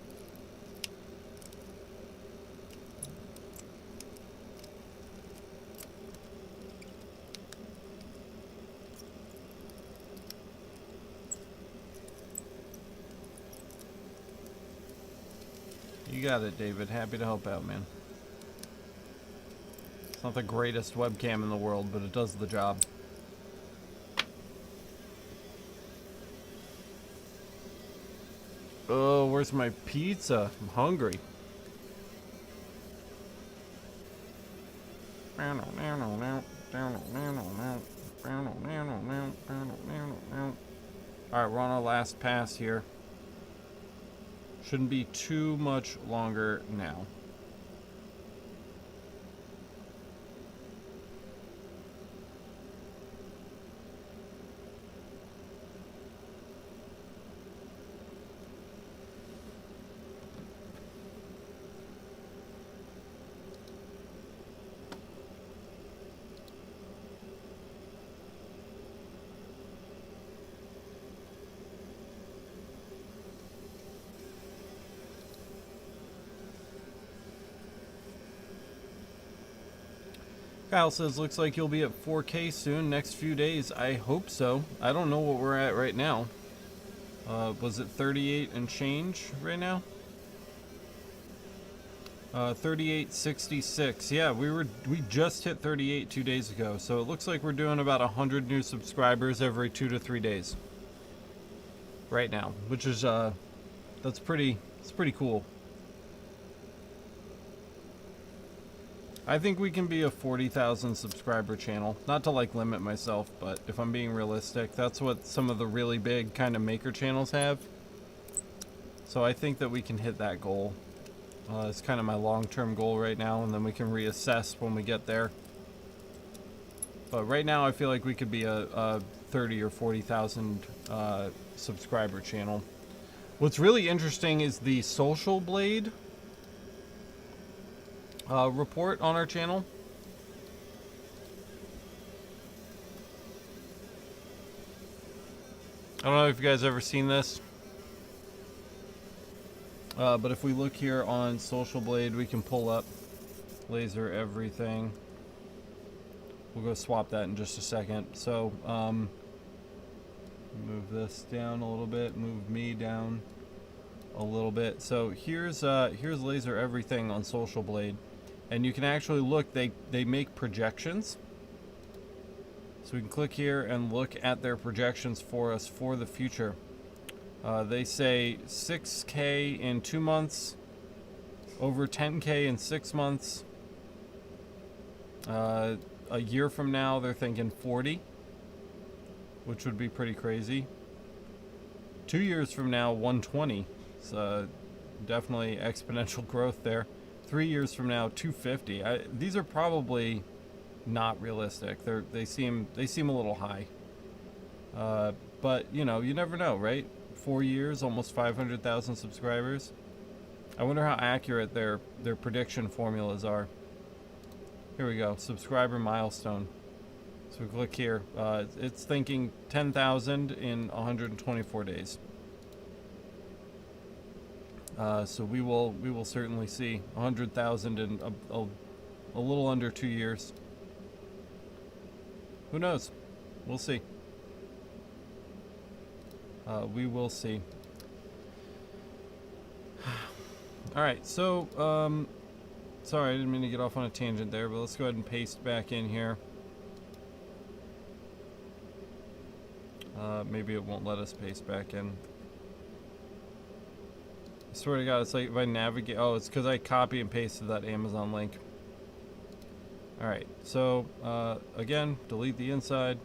You got it, David. Happy to help out, man. It's not the greatest webcam in the world, but it does the job. Oh, where's my pizza? I'm hungry. Alright, we're on our last pass here. Shouldn't be too much longer now. Kyle says, looks like you'll be at 4K soon, next few days. I hope so. I don't know what we're at right now. Was it 38 and change right now? 3866. Yeah, we just hit 38 2 days ago. So it looks like we're doing about 100 new subscribers every 2 to 3 days. Right now, which is it's pretty cool. I think we can be a 40,000 subscriber channel. Not to like limit myself, but if I'm being realistic, that's what some of the really big kind of maker channels have. So I think that we can hit that goal. It's kind of my long-term goal right now, and then we can reassess when we get there. But right now, I feel like we could be a 30 or 40,000 subscriber channel. What's really interesting is the Social Blade report on our channel. I don't know if you guys ever seen this. But if we look here on Social Blade, we can pull up Laser Everything. We'll go swap that in just a second. So, move this down a little bit, move me down a little bit. So here's Laser Everything on Social Blade. And you can actually look, they make projections. So we can click here and look at their projections for us for the future. They say 6K in 2 months, over 10K in 6 months. A year from now, they're thinking 40, which would be pretty crazy. 2 years from now, 120. So definitely exponential growth there. 3 years from now, 250. These are probably not realistic. They seem a little high. But you know, you never know, right? 4 years, almost 500,000 subscribers. I wonder how accurate their prediction formulas are. Here we go, subscriber milestone. So we click here. It's thinking 10,000 in 124 days. So we will certainly see 100,000 in a little under 2 years. Who knows? We'll see. We will see. All right, so sorry, I didn't mean to get off on a tangent there, but let's go ahead and paste back in here. Maybe it won't let us paste back in. I swear to God, it's like if I navigate. Oh, it's because I copy and pasted that Amazon link. All right, so again, delete the inside.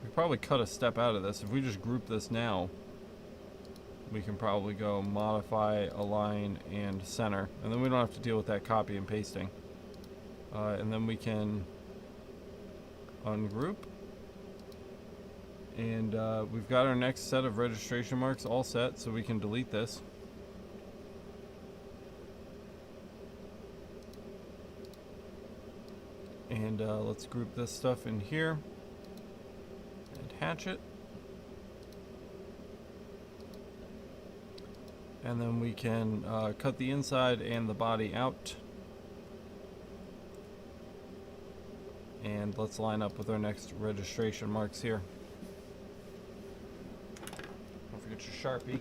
We probably cut a step out of this. If we just group this now, we can probably go modify, align, and center, and then we don't have to deal with that copy and pasting. And then we can ungroup, and we've got our next set of registration marks all set, so we can delete this. And let's group this stuff in here and hatch it. And then we can cut the inside and the body out. And let's line up with our next registration marks here. Don't forget your Sharpie.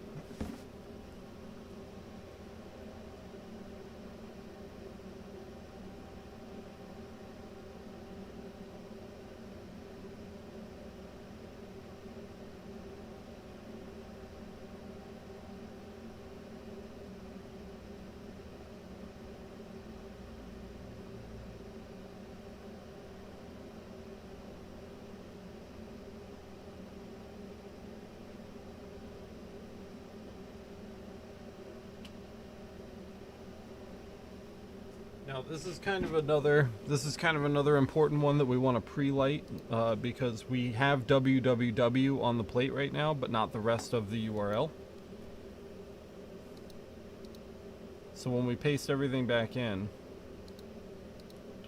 Now this is kind of another important one that we want to pre-light because we have www on the plate right now, but not the rest of the URL. So when we paste everything back in,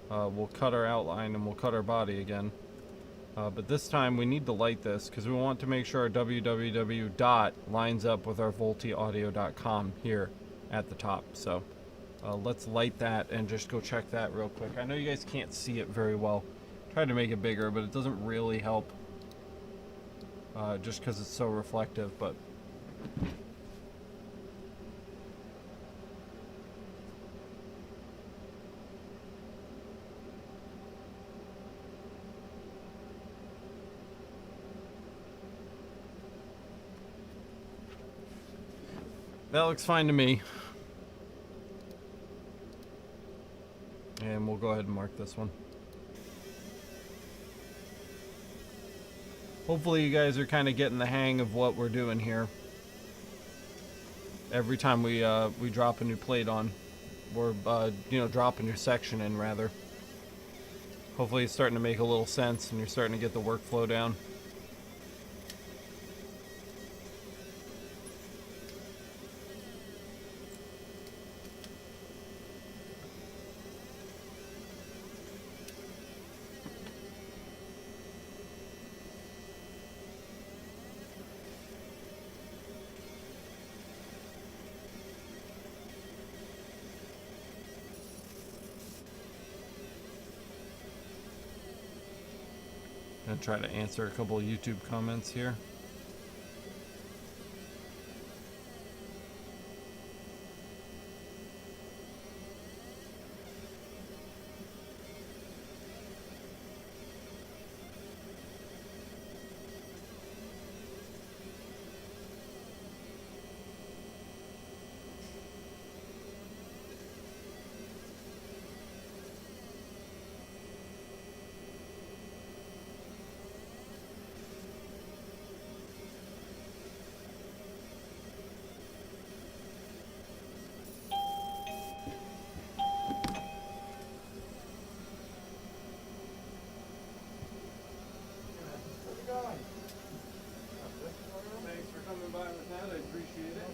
we'll cut our outline and we'll cut our body again. But this time we need to light this because we want to make sure our www dot lines up with our voltiaudio.com here at the top. So let's light that and just go check that real quick. I know you guys can't see it very well. Tried to make it bigger, but it doesn't really help. just because it's so reflective, but that looks fine to me. And we'll go ahead and mark this one. Hopefully you guys are kind of getting the hang of what we're doing here. Every time we drop a new plate on, or drop a new section in rather. Hopefully it's starting to make a little sense and you're starting to get the workflow down. Gonna try to answer a couple of YouTube comments here. Thanks for coming by with that. I appreciate it.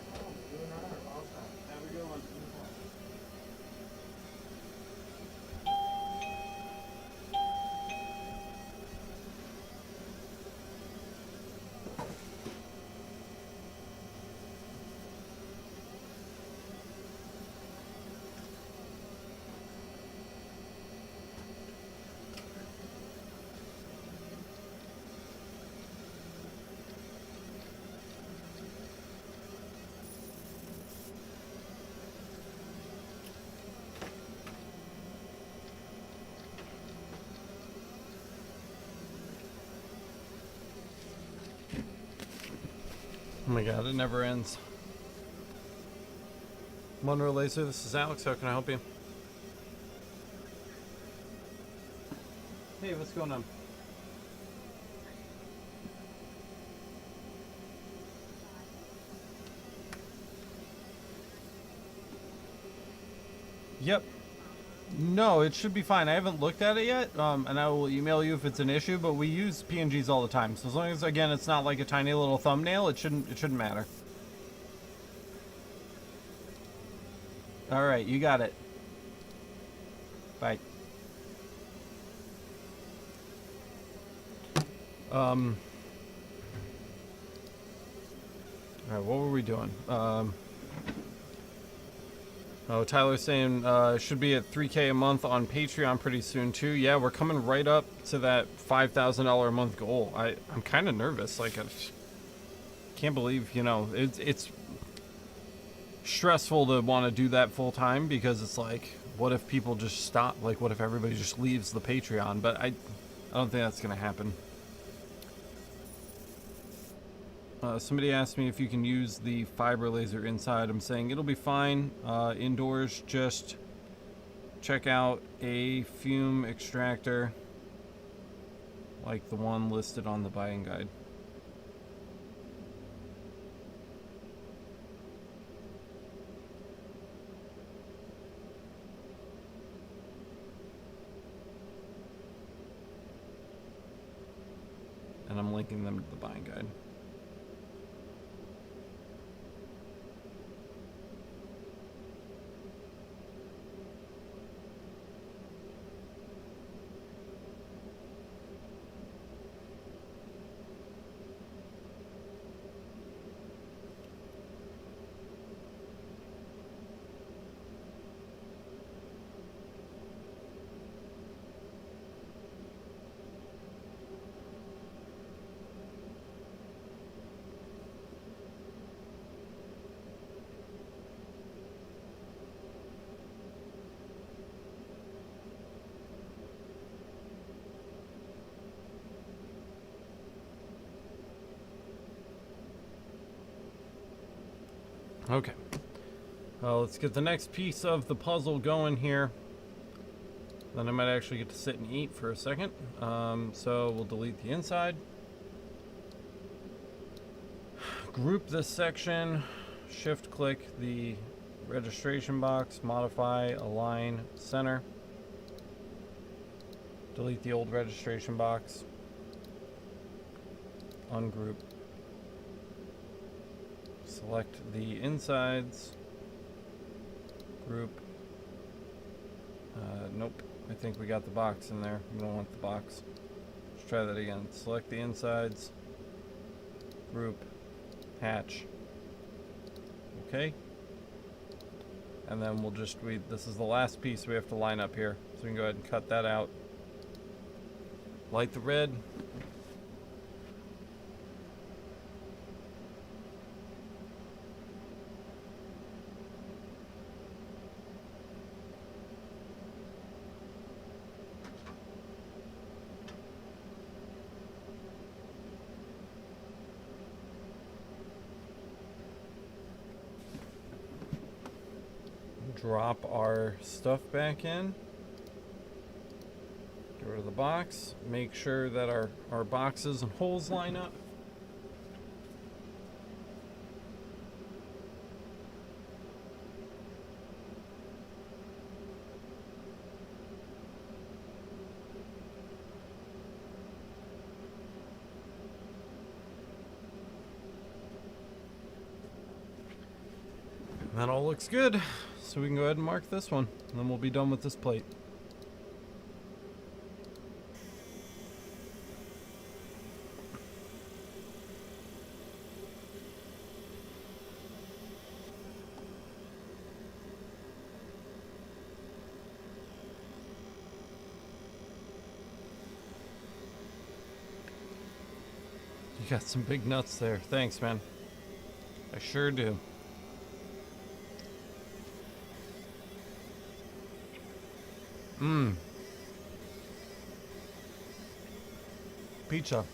Have a good one. Oh my god, it never ends. Monroe Laser, this is Alex. How can I help you? Hey, what's going on? Yep. No, it should be fine. I haven't looked at it yet, and I will email you if it's an issue, but we use PNGs all the time. So as long as, again, it's not like a tiny little thumbnail, it shouldn't matter. All right, you got it. Bye. All right, what were we doing? Oh, Tyler's saying should be at $3K a month on Patreon pretty soon too. Yeah, we're coming right up to that $5,000 a month goal. I'm kind of nervous. Like, I can't believe, it's stressful to want to do that full time because it's like, what if people just stop? Like, what if everybody just leaves the Patreon? But I don't think that's gonna happen. Somebody asked me if you can use the fiber laser inside. I'm saying it'll be fine. Indoors, just check out a fume extractor like the one listed on the buying guide. And I'm linking them to the buying guide. Okay. Let's get the next piece of the puzzle going here. Then I might actually get to sit and eat for a second. So we'll delete the inside. Group this section. Shift click the registration box. Modify, align, center. Delete the old registration box. Ungroup. Select the insides. Group. Nope. I think we got the box in there. We don't want the box. Let's try that again. Select the insides. Group. Hatch. Okay. And then we'll just, this is the last piece we have to line up here. So we can go ahead and cut that out. Light the red. Drop our stuff back in. Get rid of the box. Make sure that our boxes and holes line up. That all looks good. So we can go ahead and mark this one, and then we'll be done with this plate. You got some big nuts there. Thanks, man. I sure do. Pizza.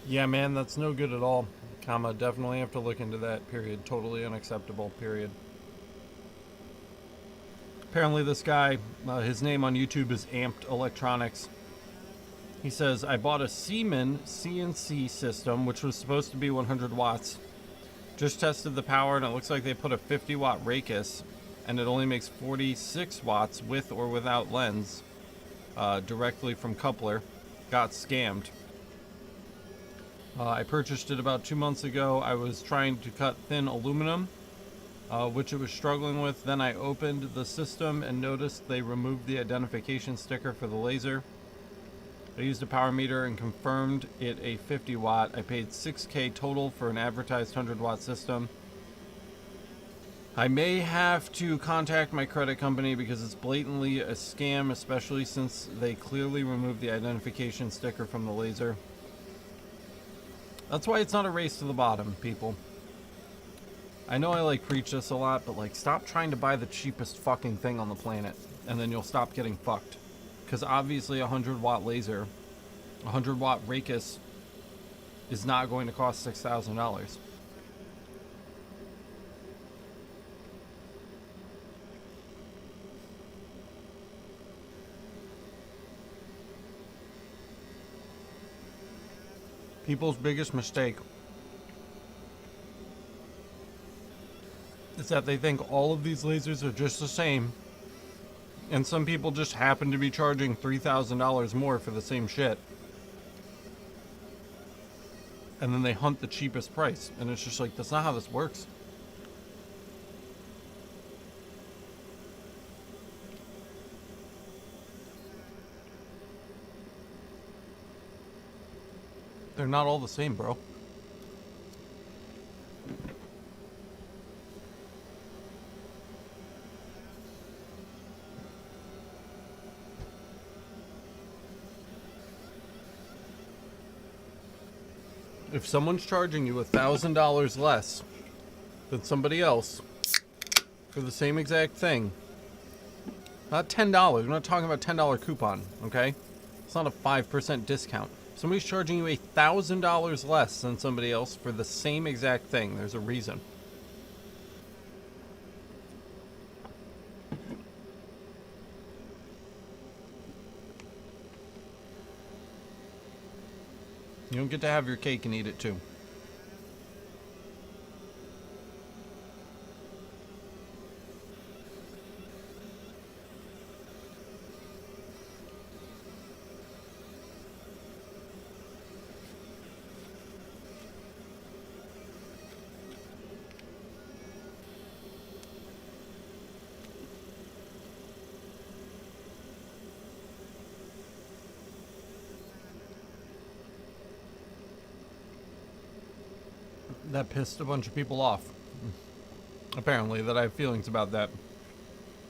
Yeah, man, that's no good at all. Comma, definitely have to look into that, period. Totally unacceptable, period. Apparently this guy, his name on YouTube is Amped Electronics. He says, I bought a Siemens CNC system, which was supposed to be 100 watts. Just tested the power, and it looks like they put a 50 watt Racus, and it only makes 46 watts with or without lens, directly from coupler. Got scammed. I purchased it about 2 months ago. I was trying to cut thin aluminum, which it was struggling with. Then I opened the system and noticed they removed the identification sticker for the laser. I used a power meter and confirmed it a 50 watt. I paid $6,000 total for an advertised 100 watt system. I may have to contact my credit company because it's blatantly a scam, especially since they clearly removed the identification sticker from the laser. That's why it's not a race to the bottom, people. I know I like preach this a lot, but like, stop trying to buy the cheapest fucking thing on the planet, and then you'll stop getting fucked. Because obviously a 100 watt laser, a 100 watt Racus is not going to cost $6,000. People's biggest mistake is that they think all of these lasers are just the same, and some people just happen to be charging $3,000 more for the same shit. And then they hunt the cheapest price. And it's just like, that's not how this works. They're not all the same, bro. If someone's charging you $1,000 less than somebody else for the same exact thing, not $10, we're not talking about $10 coupon, okay? It's not a 5% discount. Somebody's charging you $1,000 less than somebody else for the same exact thing. There's a reason. You don't get to have your cake and eat it too. That pissed a bunch of people off. Apparently, that I have feelings about that.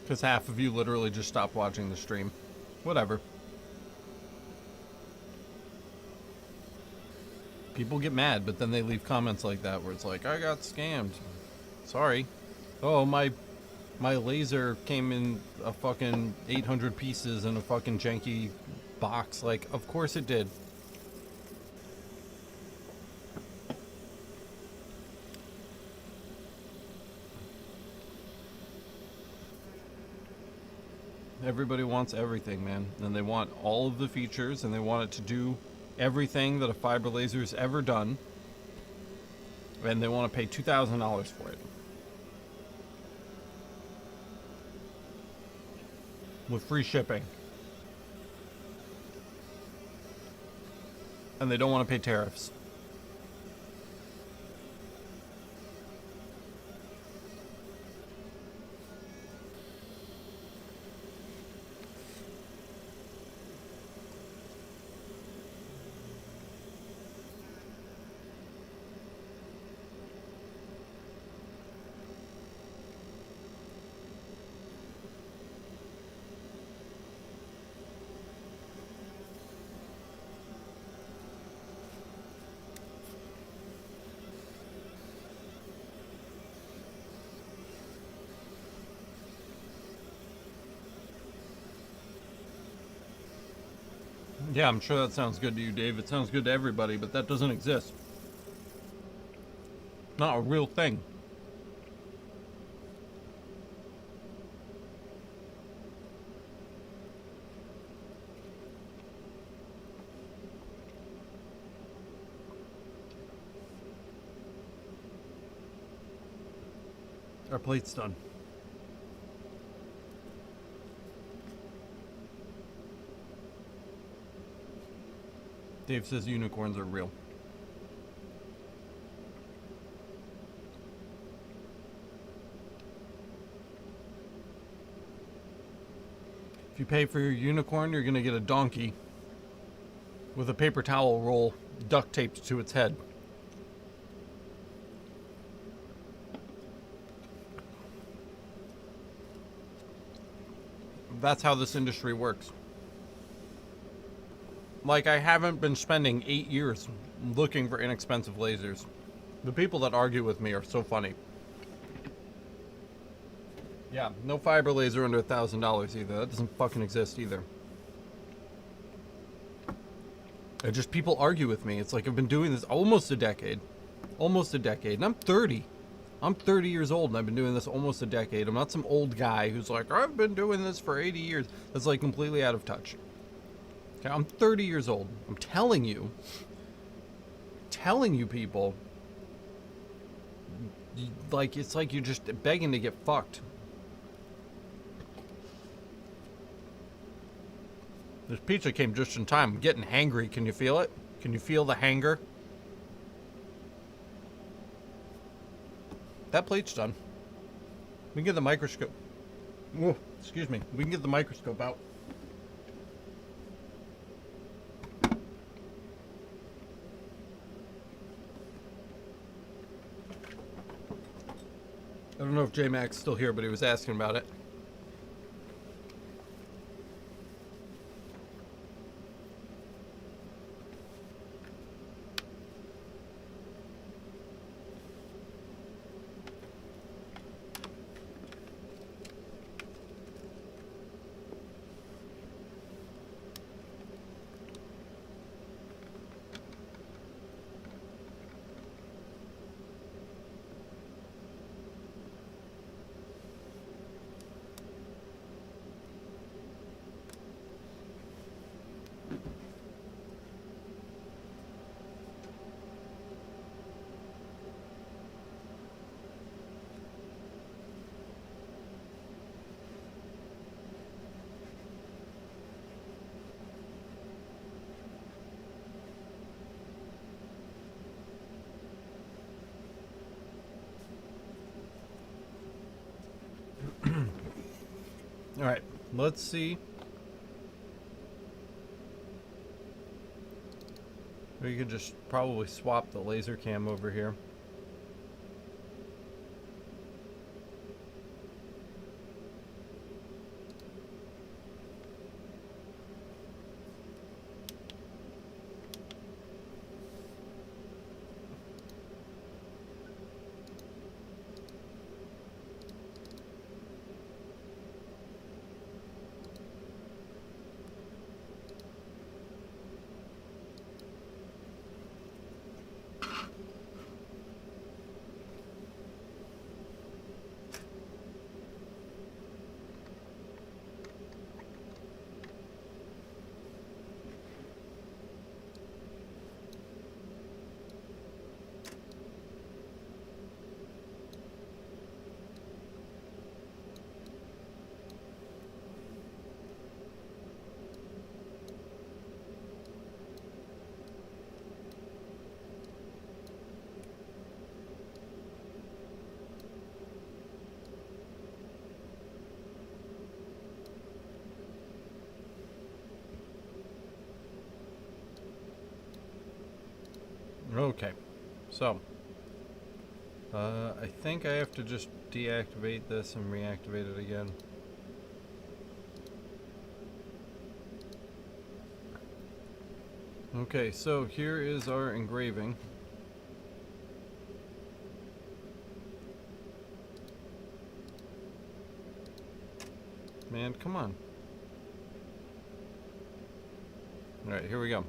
Because half of you literally just stopped watching the stream. Whatever. People get mad, but then they leave comments like that where it's like, I got scammed. Sorry. Oh, my laser came in a fucking 800 pieces in a fucking janky box. Like, of course it did. Everybody wants everything, man. And they want all of the features, and they want it to do everything that a fiber laser's ever done. And they want to pay $2,000 for it. With free shipping. And they don't want to pay tariffs. Yeah, I'm sure that sounds good to you, Dave. It sounds good to everybody, but that doesn't exist. Not a real thing. Our plate's done. Dave says unicorns are real. If you pay for your unicorn, you're going to get a donkey with a paper towel roll duct taped to its head. That's how this industry works. Like, I haven't been spending 8 years looking for inexpensive lasers. The people that argue with me are so funny. Yeah, no fiber laser under $1,000 either. That doesn't fucking exist either. And just people argue with me. It's like I've been doing this almost a decade. Almost a decade. And I'm 30. I'm 30 years old and I've been doing this almost a decade. I'm not some old guy who's like, I've been doing this for 80 years. That's like completely out of touch. Okay, I'm 30 years old. I'm telling you people, like, it's like you're just begging to get fucked. This pizza came just in time. I'm getting hangry. Can you feel it? Can you feel the hanger? that plate's done. We can get the microscope. Whoa, excuse me. We can get the microscope out. I don't know if J-Mac's still here, but he was asking about it. All right, let's see. We could just probably swap the laser cam over here. Okay, so I think I have to just deactivate this and reactivate it again. Okay, so here is our engraving. Man, come on. All right, here we go.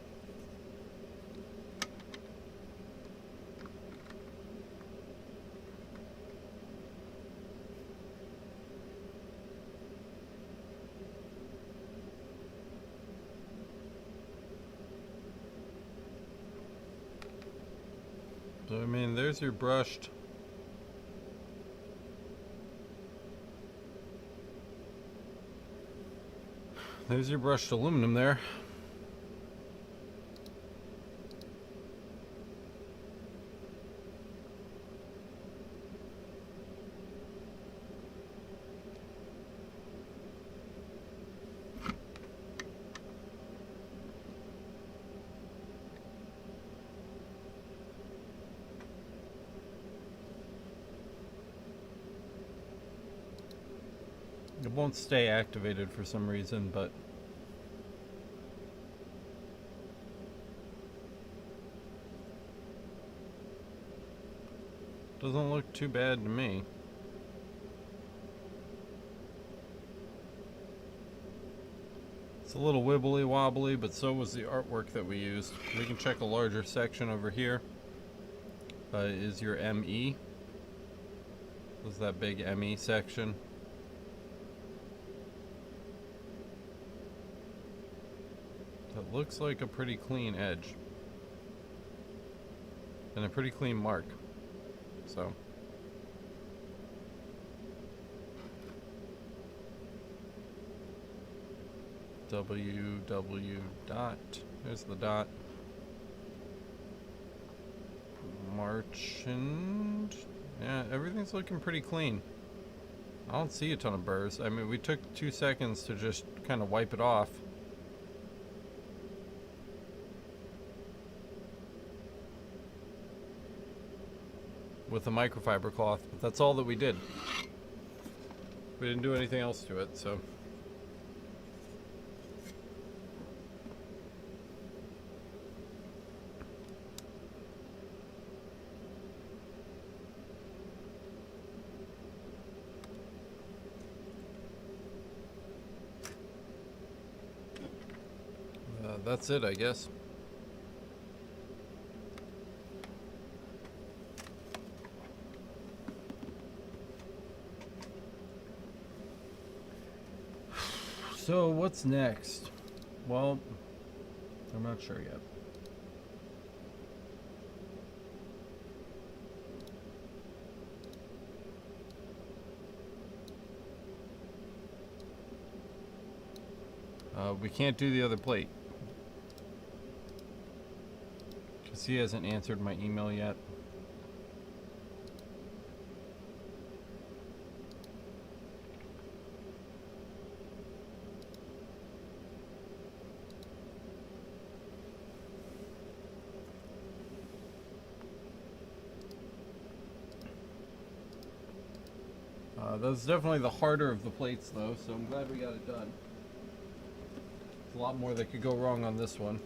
So, I mean, there's your brushed. There's your brushed aluminum there. It won't stay activated for some reason, but doesn't look too bad to me. It's a little wibbly wobbly, but so was the artwork that we used. We can check a larger section over here. Is your ME. Was that big ME section? That looks like a pretty clean edge. And a pretty clean mark. So. WW dot. There's the dot. Marchand Yeah, everything's looking pretty clean. I don't see a ton of burrs. I mean, we took 2 seconds to just kind of wipe it off. With a microfiber cloth, but that's all that we did. We didn't do anything else to it, so. That's it, I guess. So what's next? Well, I'm not sure yet. We can't do the other plate. Because he hasn't answered my email yet. That's definitely the harder of the plates though, so I'm glad we got it done. There's a lot more that could go wrong on this one.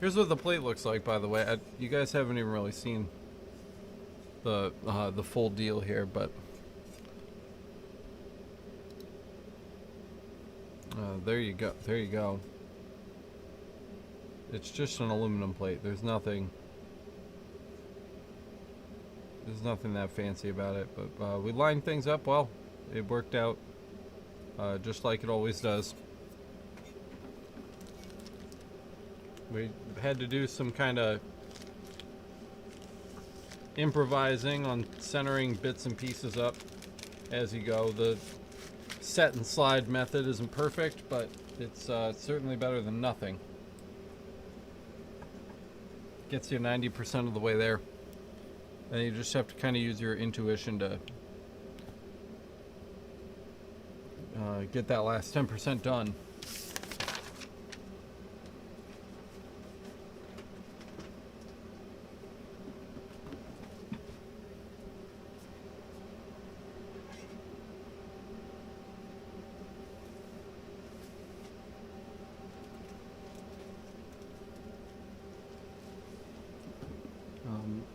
Here's what the plate looks like, by the way. You guys haven't even really seen the full deal here, but there you go. There you go. It's just an aluminum plate. There's nothing that fancy about it, but we lined things up well. It worked out just like it always does. We had to do some kind of improvising on centering bits and pieces up as you go. The set and slide method isn't perfect, but it's certainly better than nothing. Gets you 90% of the way there. And you just have to kind of use your intuition to get that last 10% done.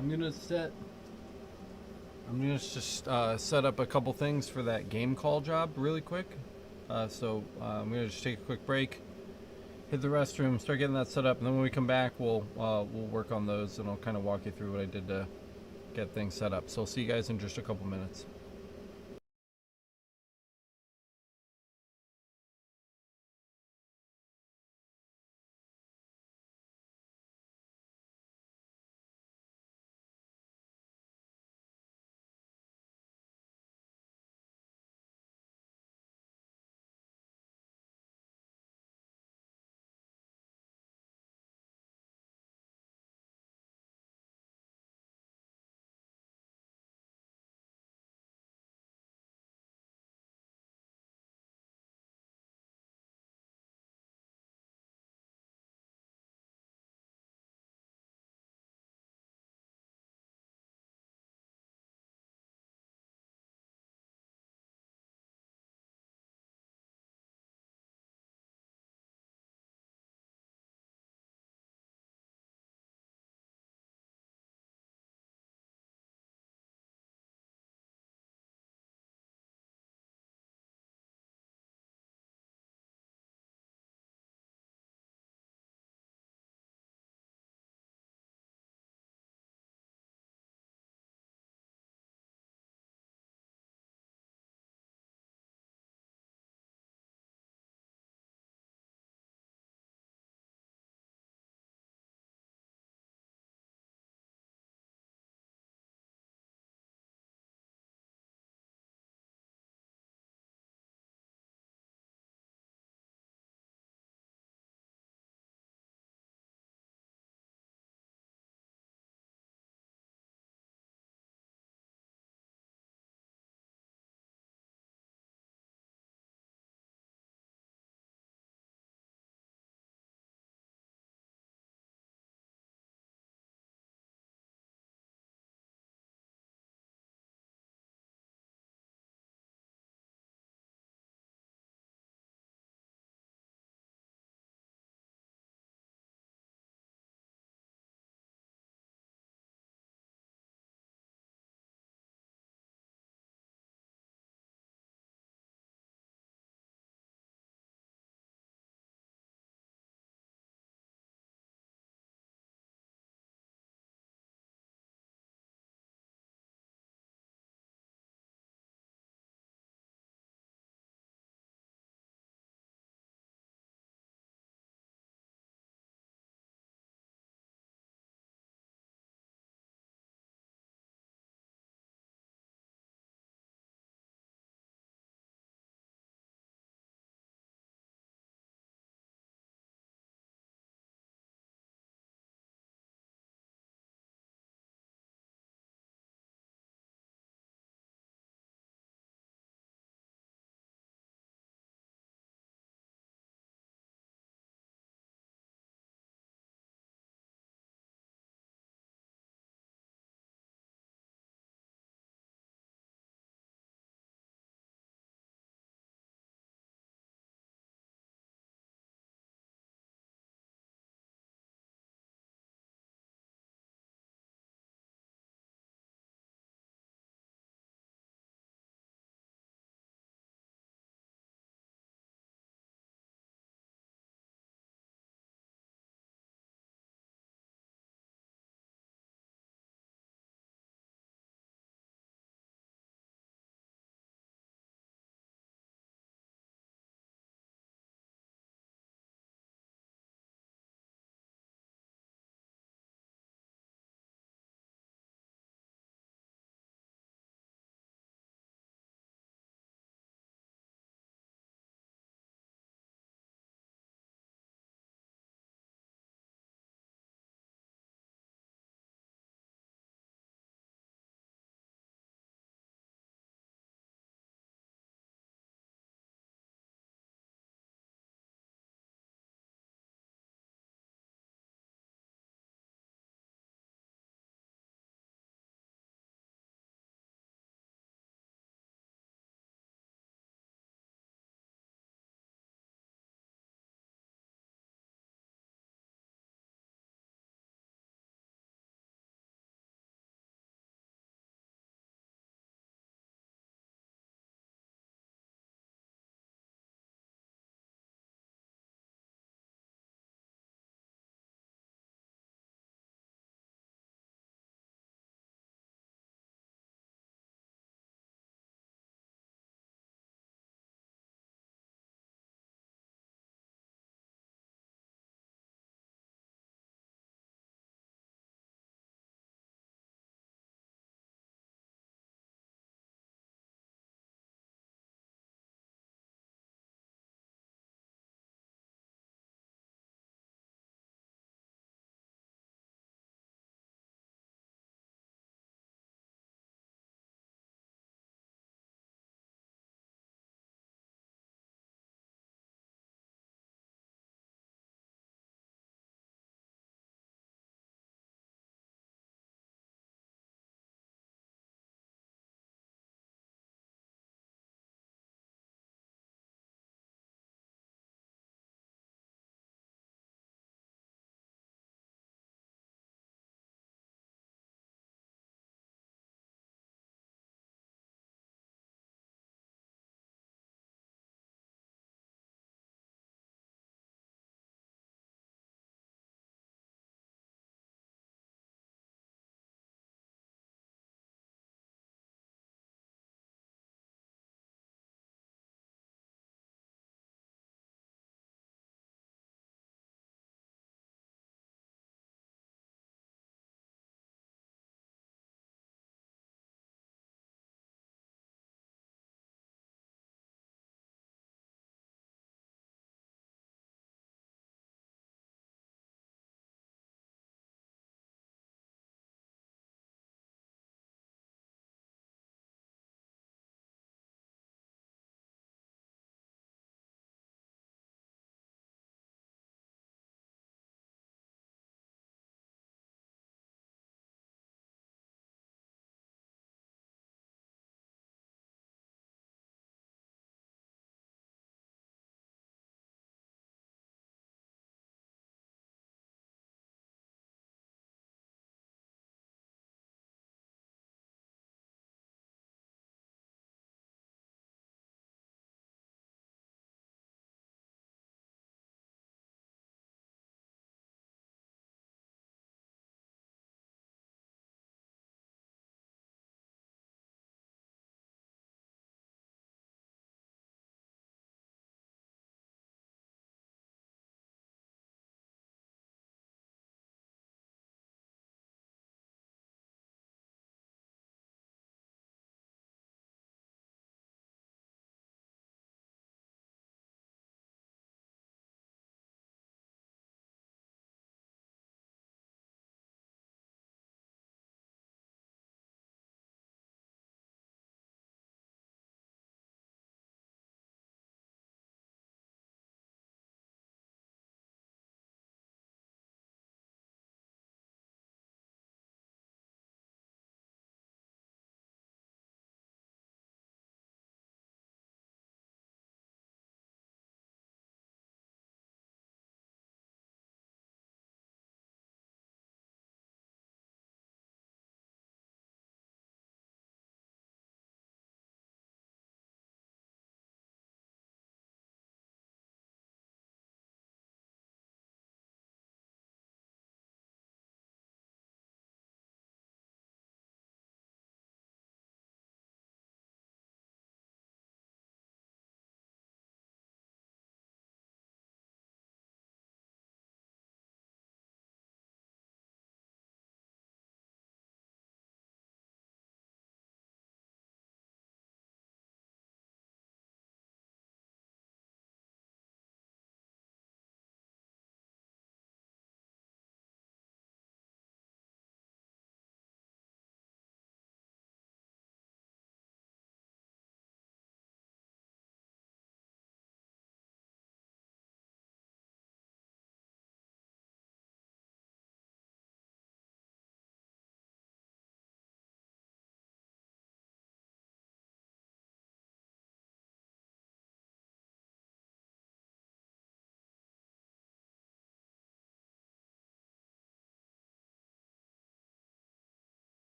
I'm gonna just set up a couple things for that game call job really quick. So I'm gonna just take a quick break, hit the restroom, start getting that set up, and then when we come back, we'll work on those, and I'll kind of walk you through what I did to get things set up. So I'll see you guys in just a couple minutes.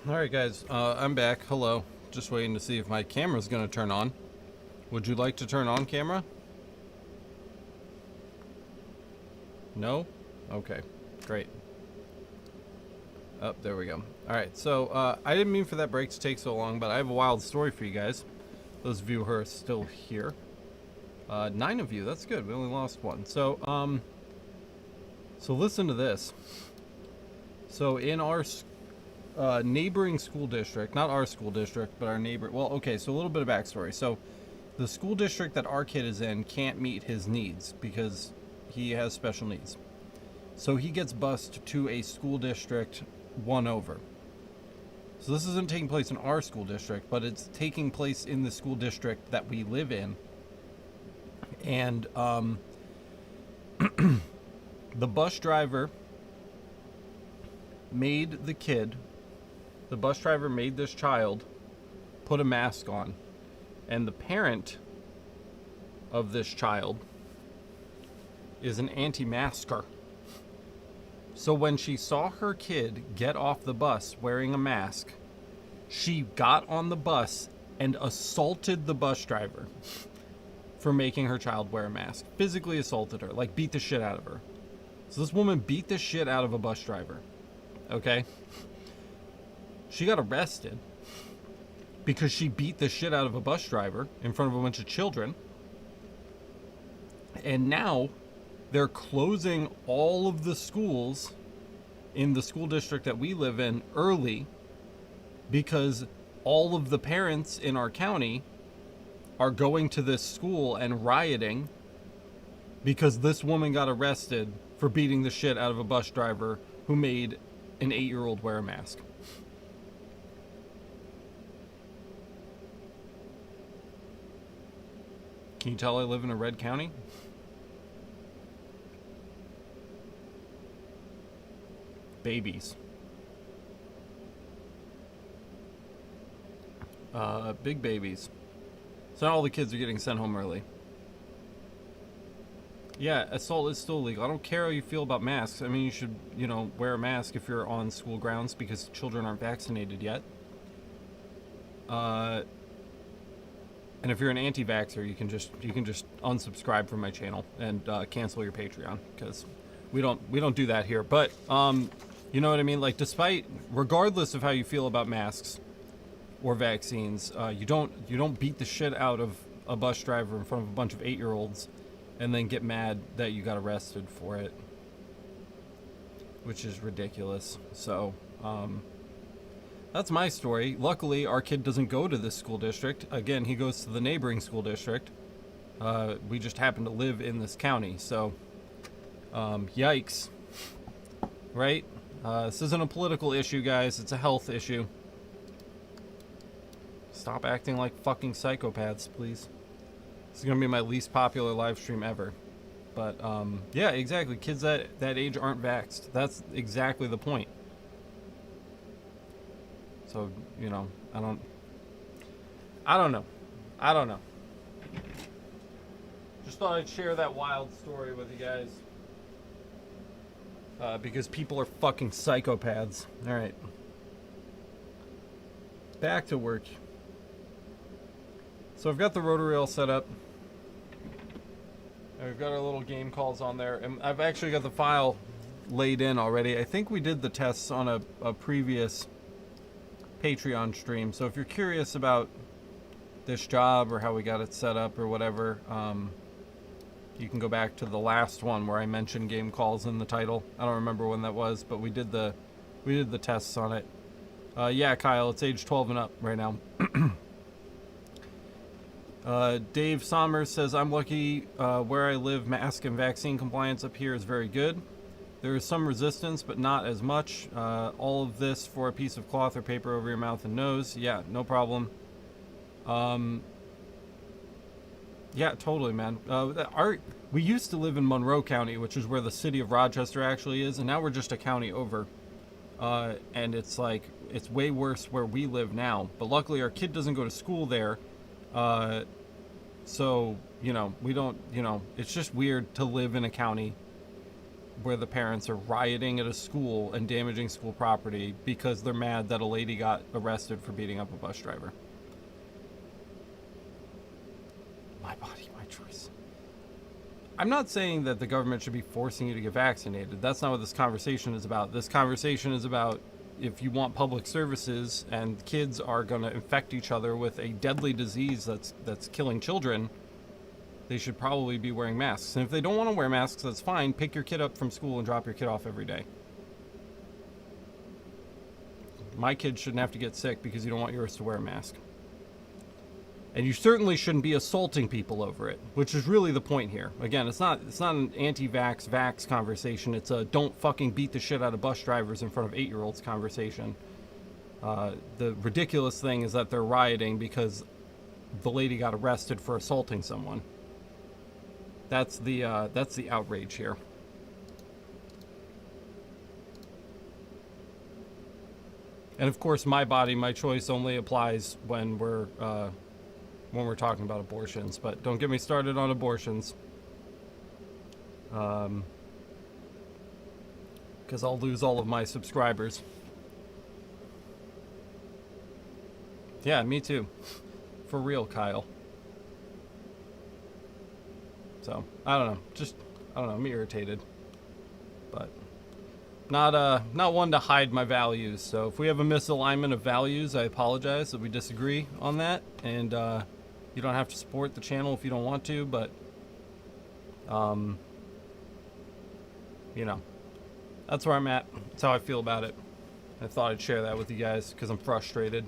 Alright guys, I'm back. Hello. Just waiting to see if my camera's gonna turn on. Would you like to turn on camera? No? Okay, great. Oh, there we go. Alright, so I didn't mean for that break to take so long, but I have a wild story for you guys. Those of you who are still here. 9 of you, that's good. We only lost 1. So listen to this. So in our neighboring school district, not our school district, but our neighbor, well, okay, so a little bit of backstory. So the school district that our kid is in can't meet his needs because he has special needs. So he gets bused to a school district 1 over. So this isn't taking place in our school district, but it's taking place in the school district that we live in. And the bus driver made this child put a mask on. And the parent of this child is an anti-masker. So when she saw her kid get off the bus wearing a mask, she got on the bus and assaulted the bus driver for making her child wear a mask. Physically assaulted her, like beat the shit out of her. So this woman beat the shit out of a bus driver. Okay? She got arrested because she beat the shit out of a bus driver in front of a bunch of children. And now they're closing all of the schools in the school district that we live in early because all of the parents in our county are going to this school and rioting because this woman got arrested for beating the shit out of a bus driver who made an 8-year-old wear a mask. Can you tell I live in a red county? Babies. Big babies. So not all the kids are getting sent home early. Yeah, assault is still illegal. I don't care how you feel about masks. I mean, you should, wear a mask if you're on school grounds because children aren't vaccinated yet. And if you're an anti-vaxxer, you can just unsubscribe from my channel and cancel your Patreon because we don't do that here. But you know what I mean? Like, regardless of how you feel about masks or vaccines, you don't beat the shit out of a bus driver in front of a bunch of 8-year-olds and then get mad that you got arrested for it, which is ridiculous. So that's my story. Luckily, our kid doesn't go to this school district. Again, he goes to the neighboring school district. We just happen to live in this county, so yikes, right? This isn't a political issue, guys. It's a health issue. Stop acting like fucking psychopaths, please. This is going to be my least popular live stream ever. But, yeah, exactly. Kids that age aren't vaxxed. That's exactly the point. So, I don't know. Just thought I'd share that wild story with you guys. Because people are fucking psychopaths. Alright. Back to work. So I've got the rotary all set up. And we've got our little game calls on there. And I've actually got the file laid in already. I think we did the tests on a previous Patreon stream. So if you're curious about this job or how we got it set up or whatever, you can go back to the last one where I mentioned game calls in the title. I don't remember when that was, but we did the tests on it. Yeah, Kyle, it's age 12 and up right now. Dave Sommers says, I'm lucky where I live, mask and vaccine compliance up here is very good. There is some resistance, but not as much. All of this for a piece of cloth or paper over your mouth and nose. Yeah, no problem. Yeah, totally, man. We used to live in Monroe County, which is where the city of Rochester actually is, and now we're just a county over. And it's like, it's way worse where we live now. But luckily our kid doesn't go to school there. So, we don't, it's just weird to live in a county where the parents are rioting at a school and damaging school property because they're mad that a lady got arrested for beating up a bus driver. My body, my choice. I'm not saying that the government should be forcing you to get vaccinated. That's not what this conversation is about. This conversation is about if you want public services and kids are going to infect each other with a deadly disease that's killing children, they should probably be wearing masks. And if they don't want to wear masks, that's fine. Pick your kid up from school and drop your kid off every day. My kid shouldn't have to get sick because you don't want yours to wear a mask. And you certainly shouldn't be assaulting people over it, which is really the point here. Again, it's not an anti-vax, vax conversation. It's a don't fucking beat the shit out of bus drivers in front of 8-year-olds conversation. The ridiculous thing is that they're rioting because the lady got arrested for assaulting someone. That's the outrage here. And of course, my body, my choice only applies when we're talking about abortions. But don't get me started on abortions, because I'll lose all of my subscribers. Yeah, me too. For real, Kyle. So, I don't know, I'm irritated. But not one to hide my values. So if we have a misalignment of values, I apologize that we disagree on that. And you don't have to support the channel if you don't want to, but you know, that's where I'm at. That's how I feel about it. I thought I'd share that with you guys because I'm frustrated.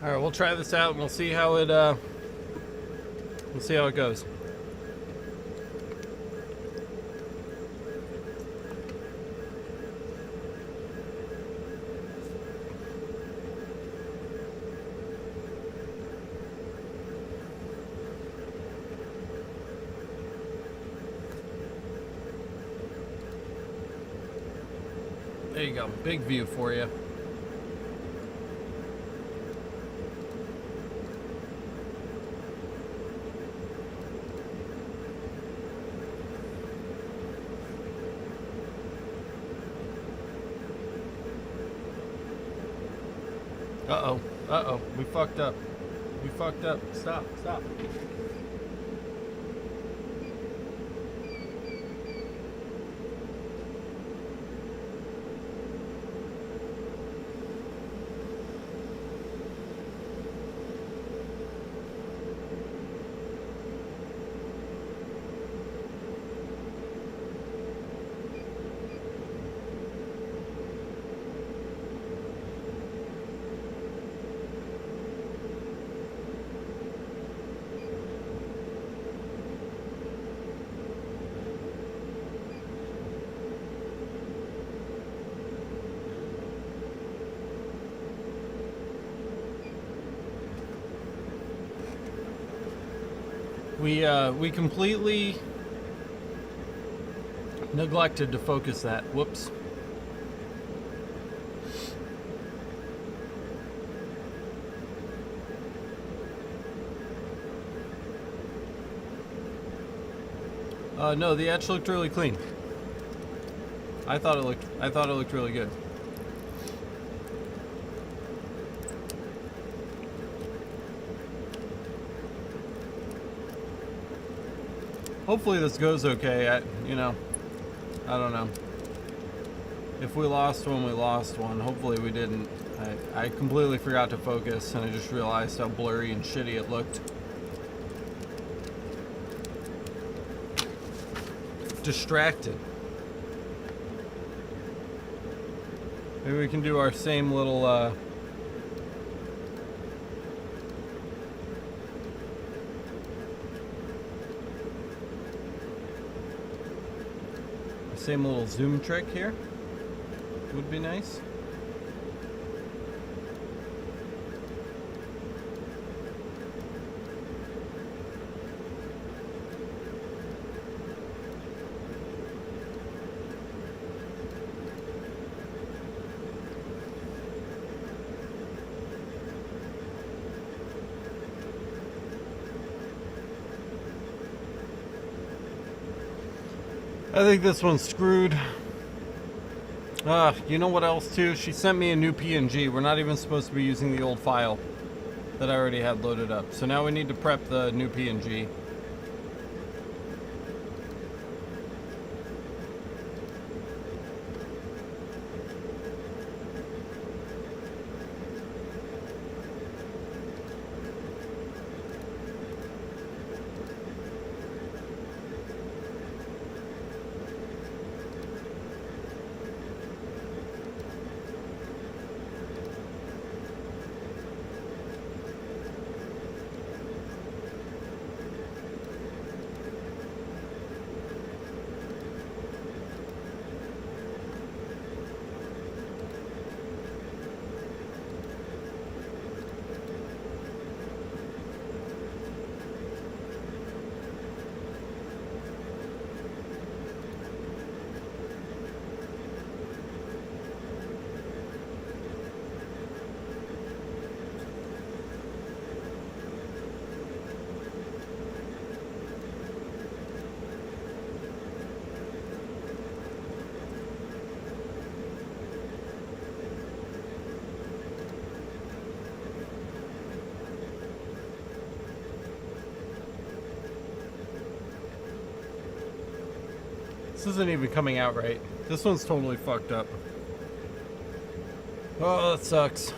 All right, we'll try this out and we'll see how it goes. There you go, big view for you. Uh-oh, we fucked up. Stop. We completely neglected to focus that. Whoops. No, the etch looked really clean. I thought it looked really good. Hopefully this goes okay. I don't know. If we lost one, we lost one. Hopefully we didn't. I completely forgot to focus and I just realized how blurry and shitty it looked. distracted. Maybe we can do our same little same little zoom trick here. Would be nice. I think this one's screwed. You know what else too? She sent me a new PNG. We're not even supposed to be using the old file that I already had loaded up. So now we need to prep the new PNG. This isn't even coming out right. This one's totally fucked up. Oh, that sucks.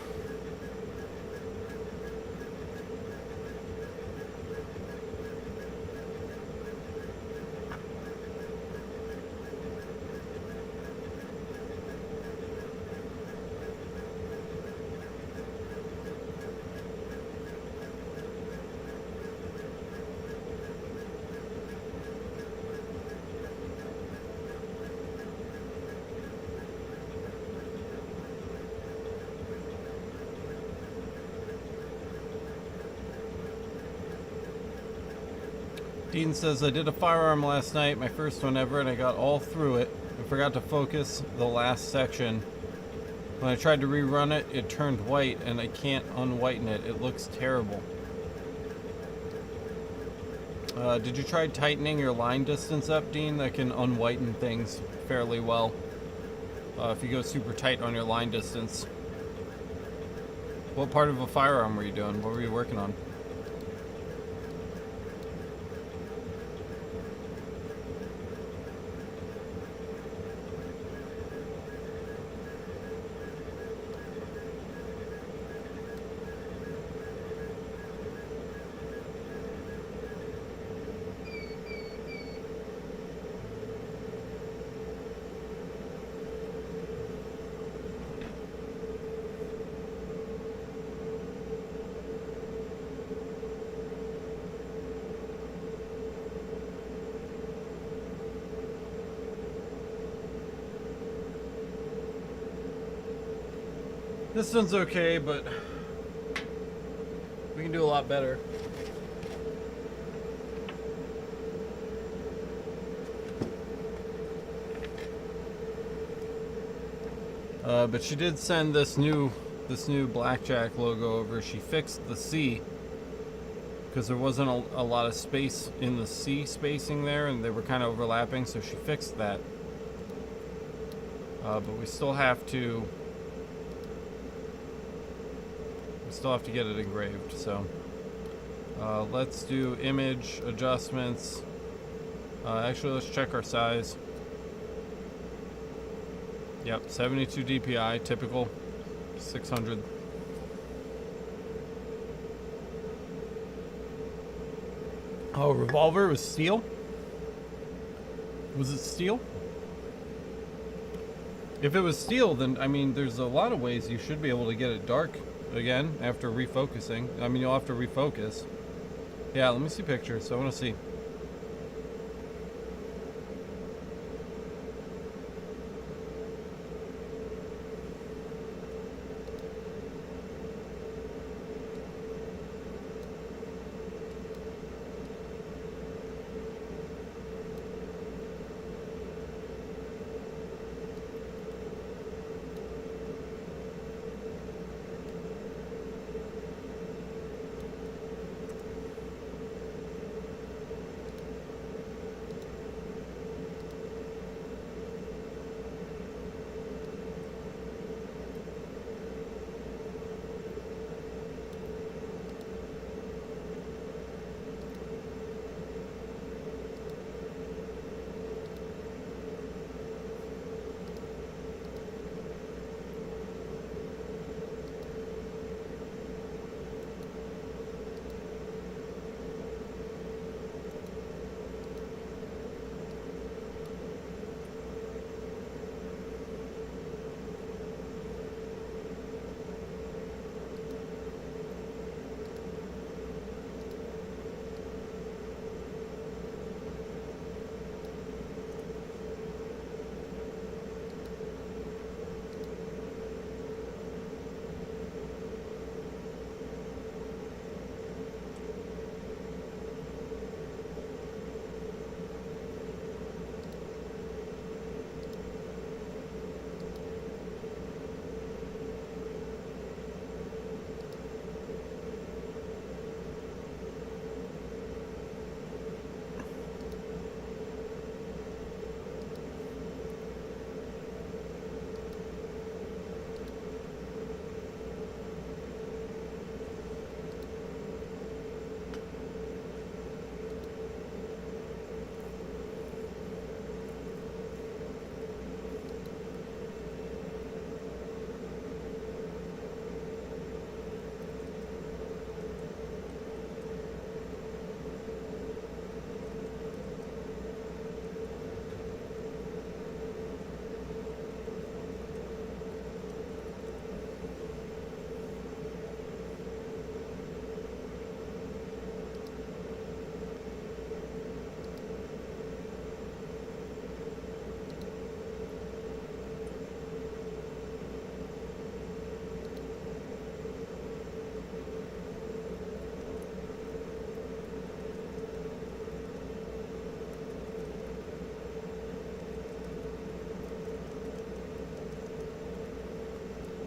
Dean says, I did a firearm last night, my first one ever, and I got all through it. I forgot to focus the last section. When I tried to rerun it, it turned white, and I can't unwhiten it. It looks terrible. Did you try tightening your line distance up, Dean? That can unwhiten things fairly well. If you go super tight on your line distance. What part of a firearm were you doing? What were you working on? This one's okay, but we can do a lot better. But she did send this new blackjack logo over. She fixed the C because there wasn't a lot of space in the C spacing there, and they were kind of overlapping. So she fixed that. But we still have to. Still have to get it engraved, so let's do image adjustments. Actually, let's check our size. Yep, 72 DPI, typical 600. Oh, revolver was steel? Was it steel? If it was steel, then, I mean, there's a lot of ways you should be able to get it dark again after refocusing. I mean, you'll have to refocus. Yeah, let me see pictures. I want to see.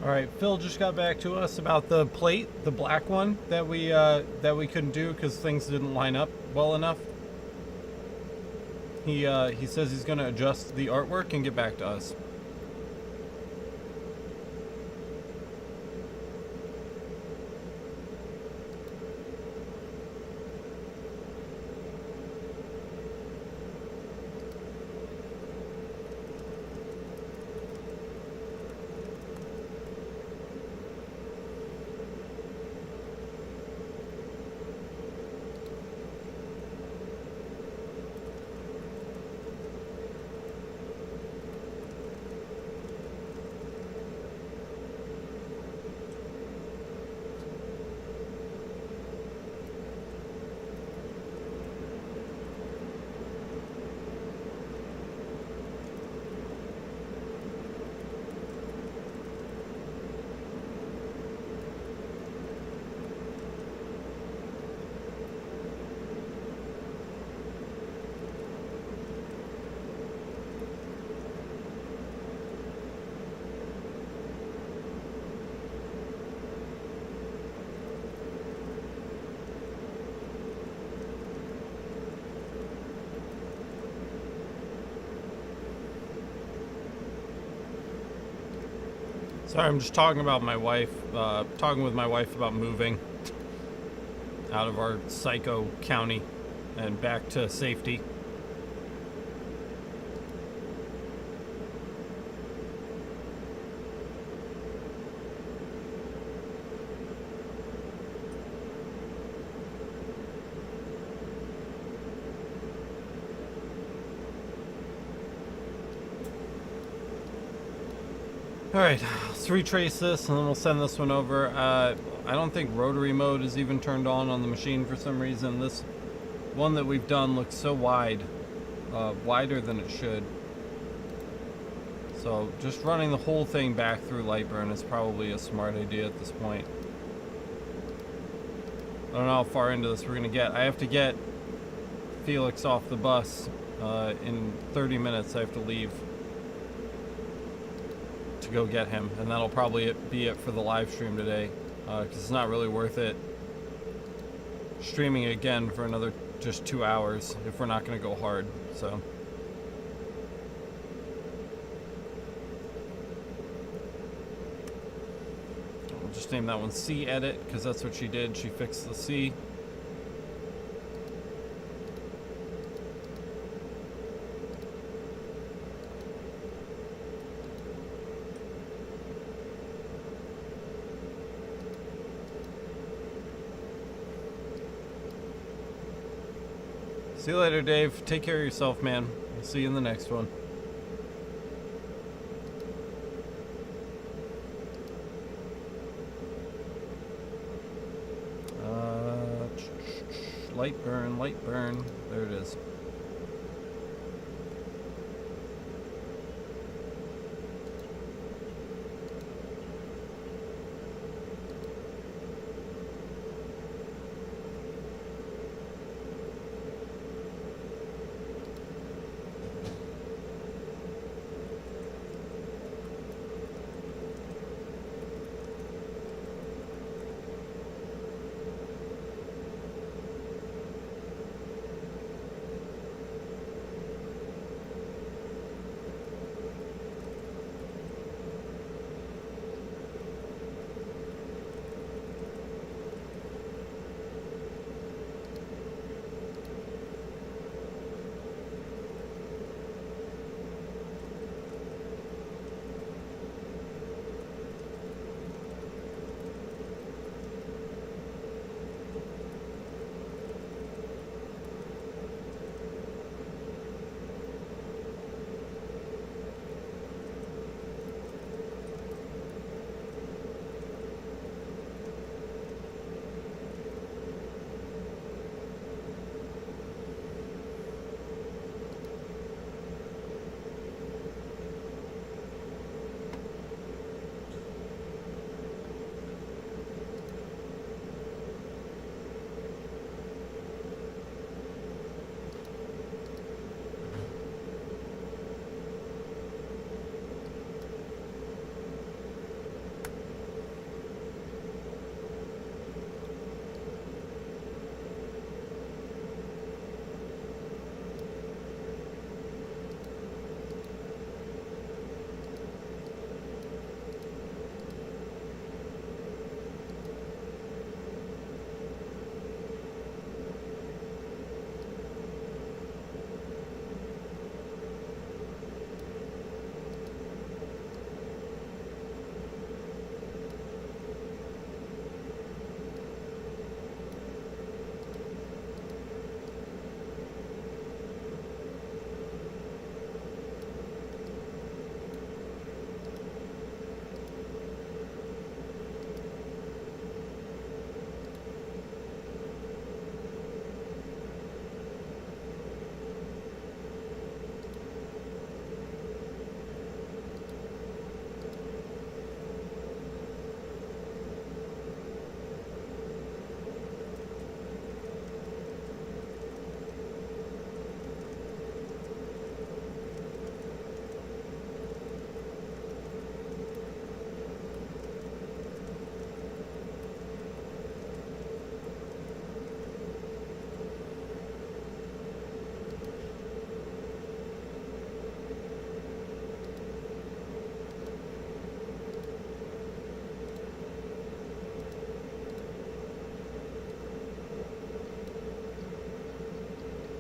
All right, Phil just got back to us about the plate, the black one that we couldn't do because things didn't line up well enough. He says he's going to adjust the artwork and get back to us. Sorry, I'm just talking about my wife, talking with my wife about moving out of our psycho county and back to safety. Alright, let's retrace this and then we'll send this one over. I don't think rotary mode is even turned on the machine for some reason. This one that we've done looks so wide, wider than it should. So just running the whole thing back through Lightburn is probably a smart idea at this point. I don't know how far into this we're going to get. I have to get Felix off the bus in 30 minutes. I have to leave to go get him, and that'll probably be it for the live stream today, because it's not really worth it streaming again for another just 2 hours if we're not going to go hard. So we'll just name that one C edit, because that's what she did. She fixed the C. See you later, Dave. Take care of yourself, man. I'll see you in the next one. Light burn, light burn. There it is.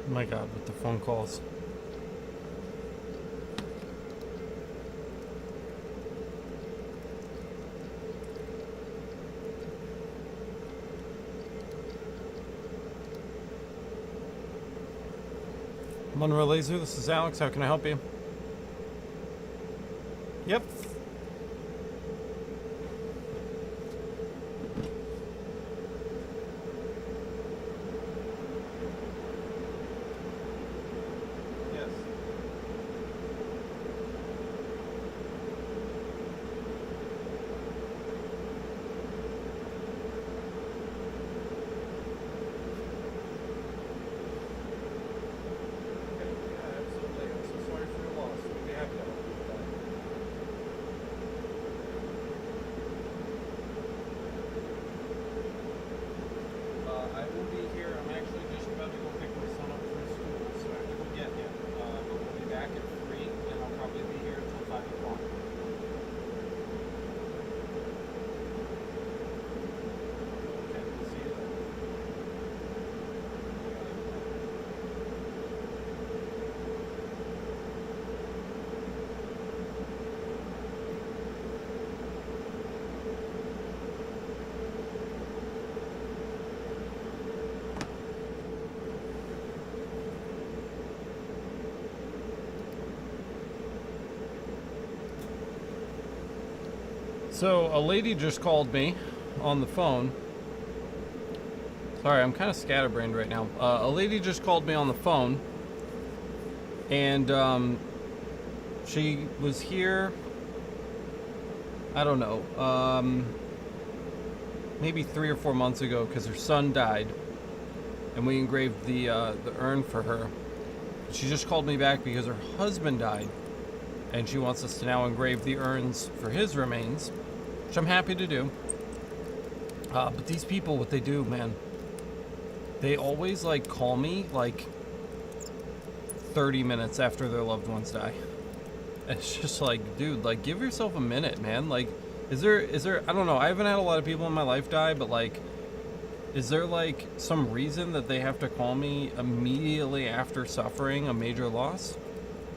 Oh my God, with the phone calls. Monroe Laser, this is Alex. How can I help you? Yep. So a lady just called me on the phone. Sorry, I'm kind of scatterbrained right now. A lady just called me on the phone, and she was here, I don't know, maybe 3 or 4 months ago, because her son died, and we engraved the urn for her. She just called me back because her husband died, and she wants us to now engrave the urns for his remains, which I'm happy to do. But these people, what they do, man, they always like call me like 30 minutes after their loved ones die. It's just like, dude, like, give yourself a minute, man. Like, is there, I don't know, I haven't had a lot of people in my life die, but like, is there like some reason that they have to call me immediately after suffering a major loss?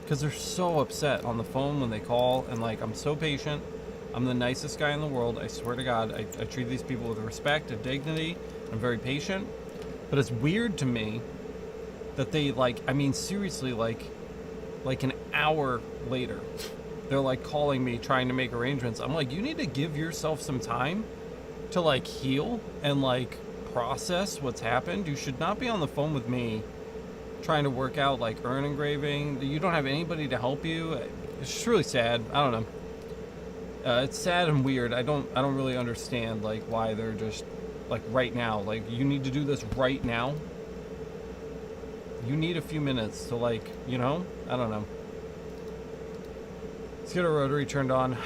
Because they're so upset on the phone when they call, and like, I'm so patient. I'm the nicest guy in the world, I swear to God. I treat these people with respect and dignity. I'm very patient. But it's weird to me that they like, I mean, seriously, like an hour later, they're like calling me trying to make arrangements. I'm like, you need to give yourself some time to like heal and like process what's happened. You should not be on the phone with me trying to work out like urn engraving. You don't have anybody to help you. It's just really sad. I don't know. It's sad and weird. I don't really understand like why they're just like right now. Like, you need to do this right now. You need a few minutes to like, you know, I don't know. Let's get our rotary turned on,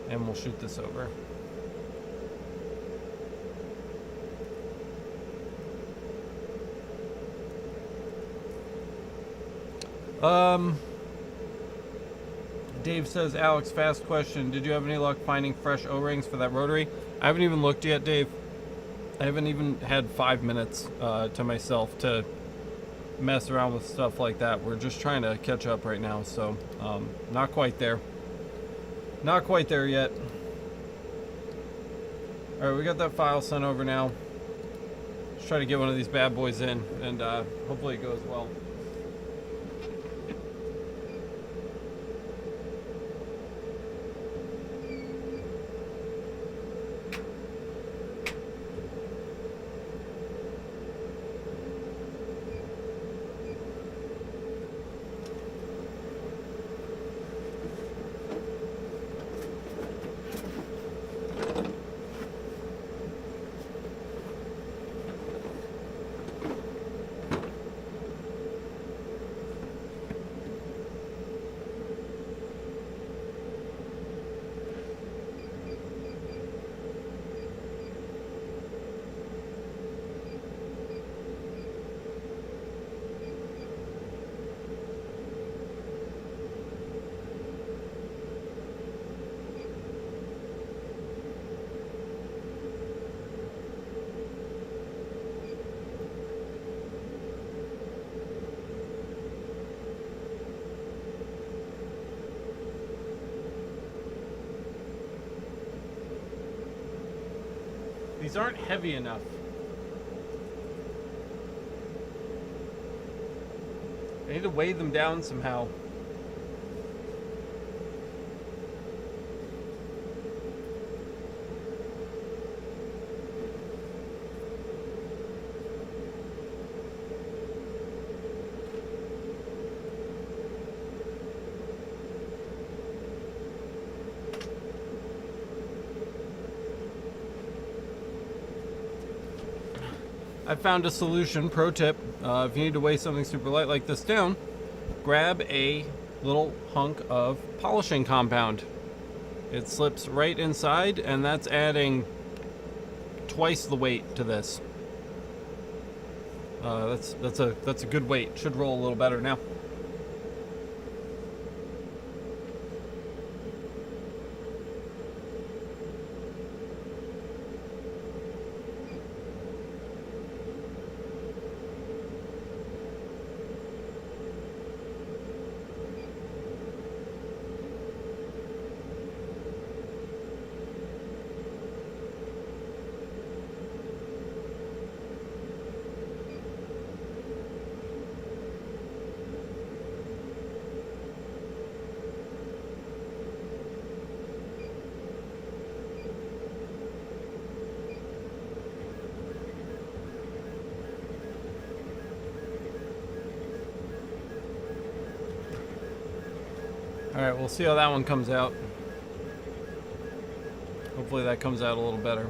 and we'll shoot this over. Dave says, Alex, fast question. Did you have any luck finding fresh O-rings for that rotary? I haven't even looked yet, Dave. I haven't even had 5 minutes to myself to mess around with stuff like that. We're just trying to catch up right now, so not quite there. Not quite there yet. All right, we got that file sent over now. Let's try to get one of these bad boys in, and hopefully it goes well. These aren't heavy enough. I need to weigh them down somehow. I found a solution. Pro tip, if you need to weigh something super light like this down, grab a little hunk of polishing compound. It slips right inside, and that's adding twice the weight to this. That's a good weight. Should roll a little better now. Alright, we'll see how that one comes out. Hopefully that comes out a little better.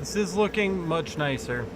This is looking much nicer.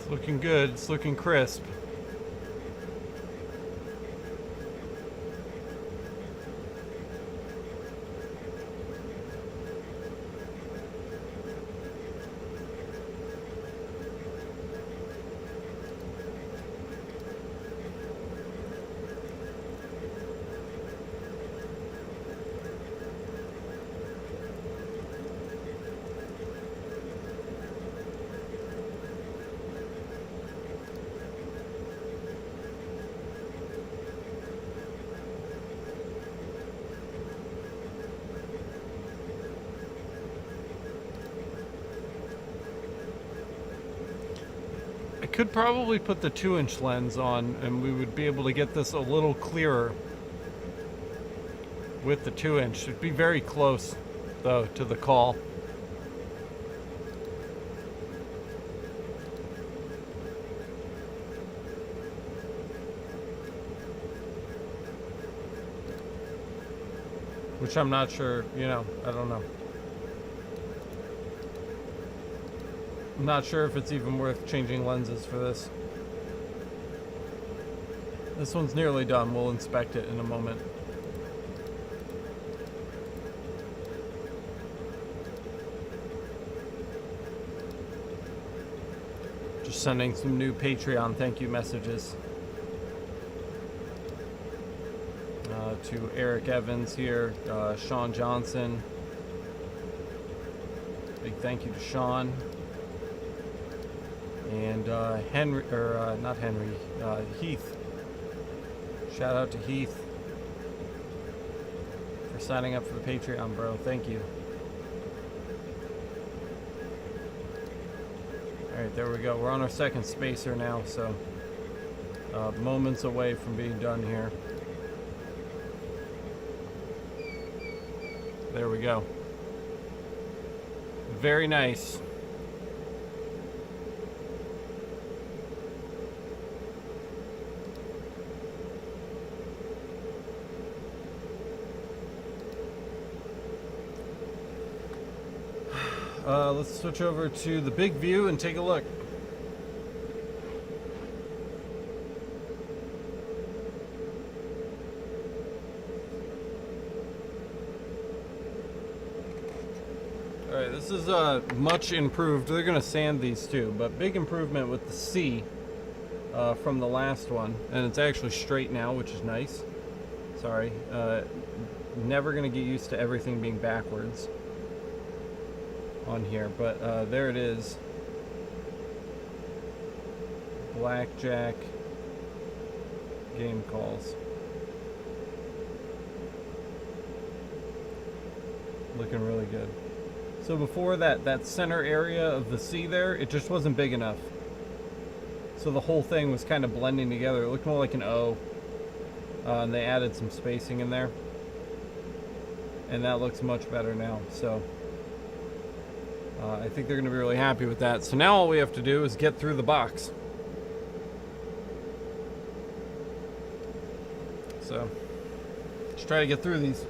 It's looking good, it's looking crisp. I could probably put the 2-inch lens on and we would be able to get this a little clearer with the 2-inch. It'd be very close though to the call. Which I'm not sure, you know, I don't know. I'm not sure if it's even worth changing lenses for this. This one's nearly done. We'll inspect it in a moment. Just sending some new Patreon thank you messages. To Eric Evans here, Sean Johnson. Big thank you to Sean. And Henry, or not Henry, Heath. Shout out to Heath for signing up for the Patreon, bro. Thank you. Alright, there we go. We're on our second spacer now, so moments away from being done here. There we go. Very nice. let's switch over to the big view and take a look. Alright, this is much improved. They're going to sand these too, but big improvement with the C from the last one. And it's actually straight now, which is nice. Sorry. Never going to get used to everything being backwards on here, but there it is. Blackjack game calls. Looking really good. So before that center area of the C there, it just wasn't big enough. So the whole thing was kind of blending together. It looked more like an O. And they added some spacing in there. And that looks much better now. So I think they're going to be really happy with that. So now all we have to do is get through the box. So let's try to get through these.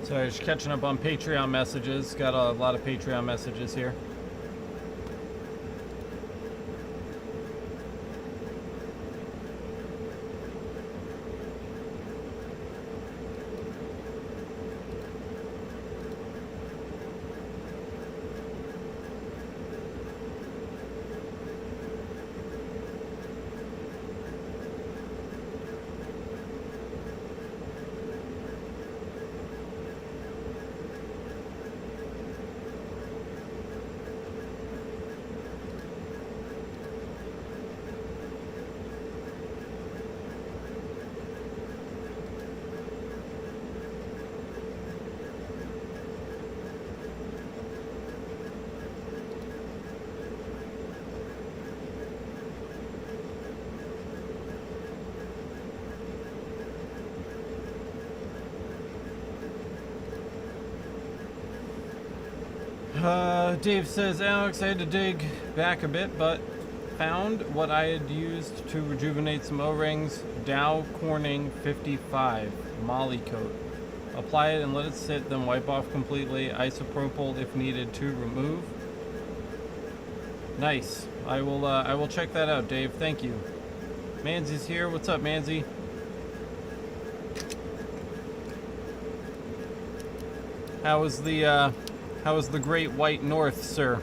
So just catching up on Patreon messages. Got a lot of Patreon messages here. Dave says, Alex, I had to dig back a bit, but found what I had used to rejuvenate some O-rings. Dow Corning 55 Moly Coat. Apply it and let it sit, then wipe off completely. Isopropyl if needed to remove. Nice. I will check that out, Dave. Thank you. Manzy's here. What's up, Manzy? How was the Great White North, sir?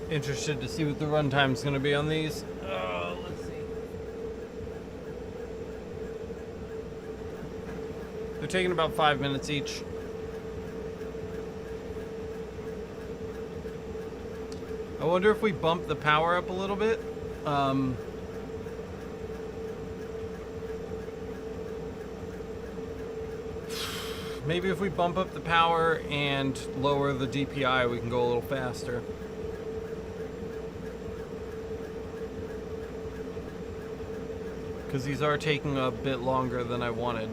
Interested to see what the runtime is going to be on these. Let's see. They're taking about 5 minutes each. I wonder if we bump the power up a little bit. Maybe if we bump up the power and lower the DPI, we can go a little faster. Because these are taking a bit longer than I wanted.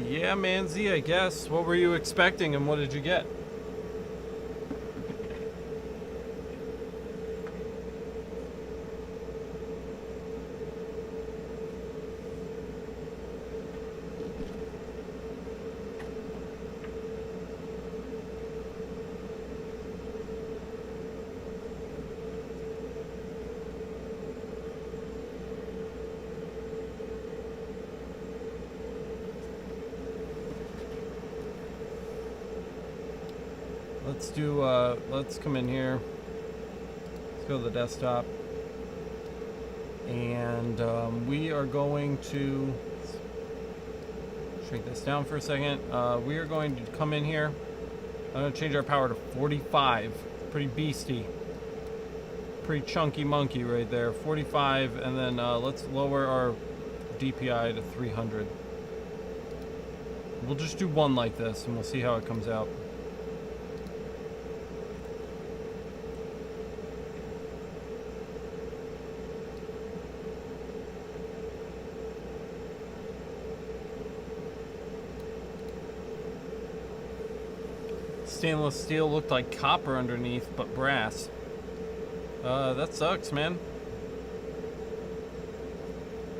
Yeah, Manzi, I guess. What were you expecting and what did you get? Let's come in here. Let's go to the desktop. And we are going to shrink this down for a second. We are going to come in here. I'm going to change our power to 45. Pretty beastie. Pretty chunky monkey right there. 45, and then let's lower our DPI to 300. We'll just do one like this, and we'll see how it comes out. Stainless steel looked like copper underneath, but brass. That sucks, man.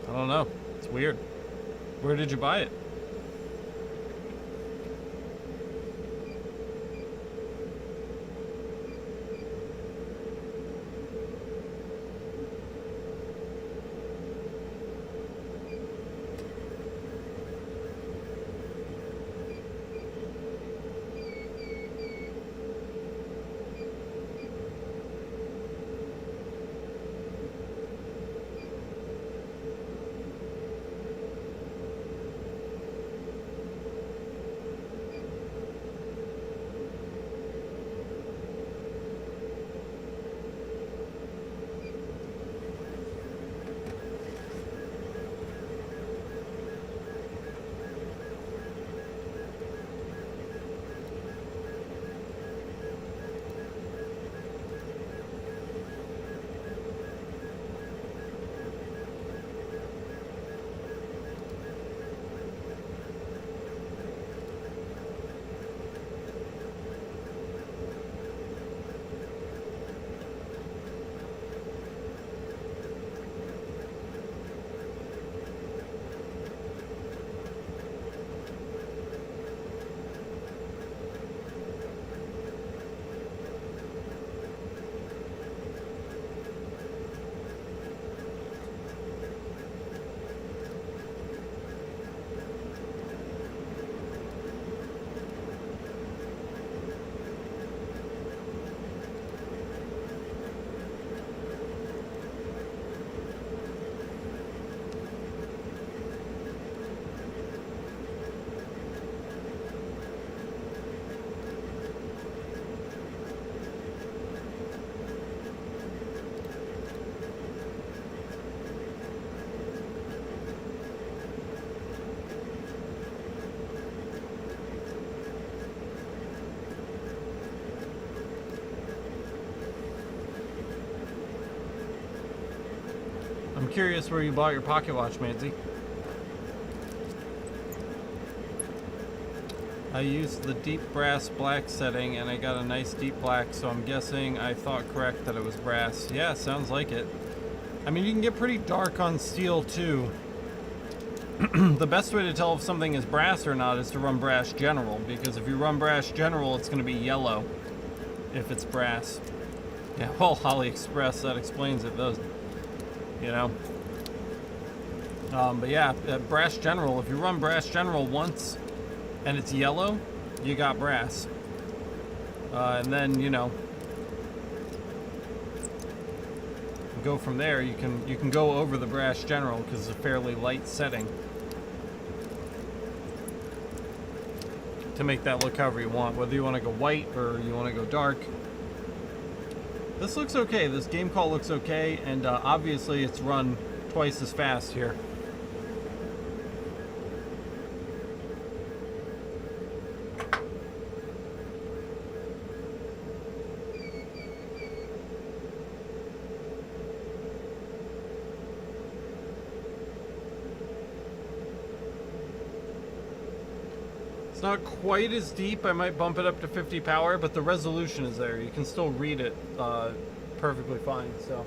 I don't know. It's weird. Where did you buy it? I'm curious where you bought your pocket watch, Manzi. I used the deep brass black setting and I got a nice deep black, so I'm guessing I thought correct that it was brass. Yeah, sounds like it. I mean, you can get pretty dark on steel too. the best way to tell if something is brass or not is to run brass general, because if you run brass general, it's going to be yellow if it's brass. Yeah, well, AliExpress, that explains it, doesn't it? You know? But yeah, brass general, if you run brass general once and it's yellow, you got brass. And then, you know, go from there. You can go over the brass general because it's a fairly light setting to make that look however you want, whether you want to go white or you want to go dark. This looks okay. This game call looks okay, and obviously it's run twice as fast here. It's not quite as deep. I might bump it up to 50 power, but the resolution is there. You can still read it perfectly fine. So.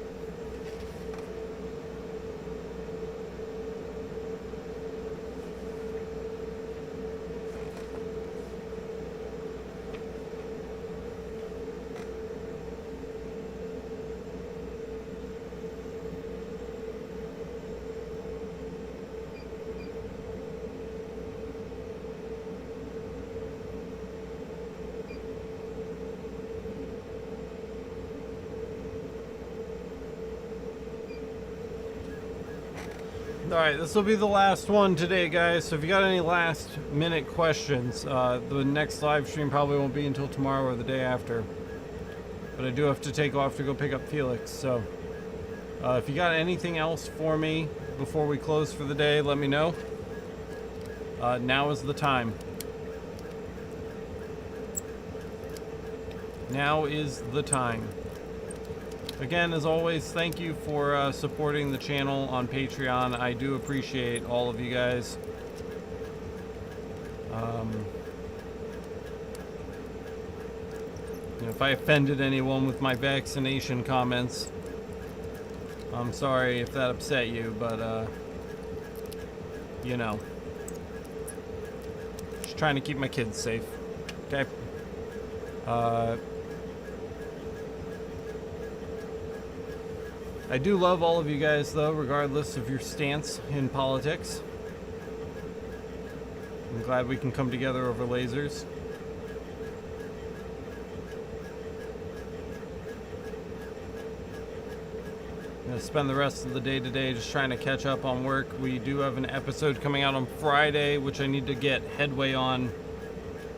Alright, this will be the last one today, guys. So if you got any last minute questions, the next live stream probably won't be until tomorrow or the day after. But I do have to take off to go pick up Felix. So if you got anything else for me before we close for the day, let me know. Now is the time. Now is the time. Again, as always, thank you for supporting the channel on Patreon. I do appreciate all of you guys. You know, if I offended anyone with my vaccination comments, I'm sorry if that upset you, but you know, just trying to keep my kids safe. Okay. I do love all of you guys, though, regardless of your stance in politics. I'm glad we can come together over lasers. I'm going to spend the rest of the day today just trying to catch up on work. We do have an episode coming out on Friday, which I need to get headway on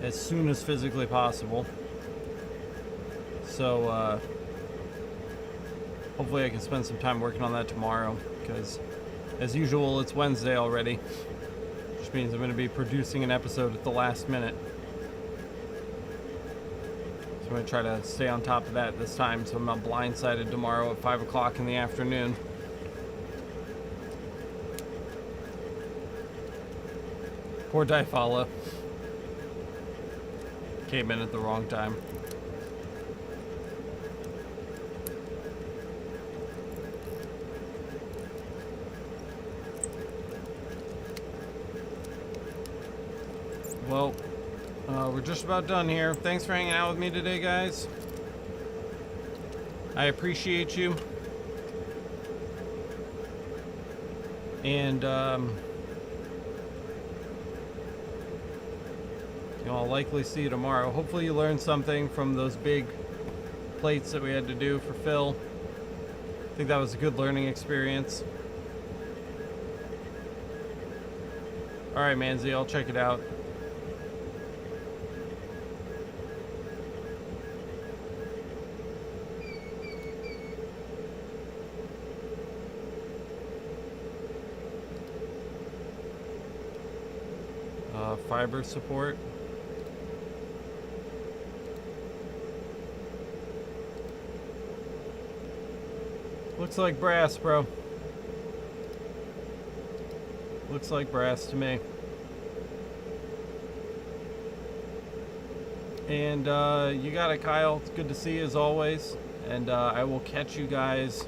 as soon as physically possible. So, hopefully I can spend some time working on that tomorrow, because as usual it's Wednesday already, which means I'm going to be producing an episode at the last minute. So I'm going to try to stay on top of that this time so I'm not blindsided tomorrow at 5 o'clock in the afternoon. Poor Difala. Came in at the wrong time. Well, we're just about done here. Thanks for hanging out with me today, guys. I appreciate you. And, you know, I'll likely see you tomorrow. Hopefully you learned something from those big plates that we had to do for Phil. I think that was a good learning experience. Alright, Manzi, I'll check it out. Fiber support. Looks like brass, bro. Looks like brass to me. And you got it, Kyle. It's good to see you as always. And I will catch you guys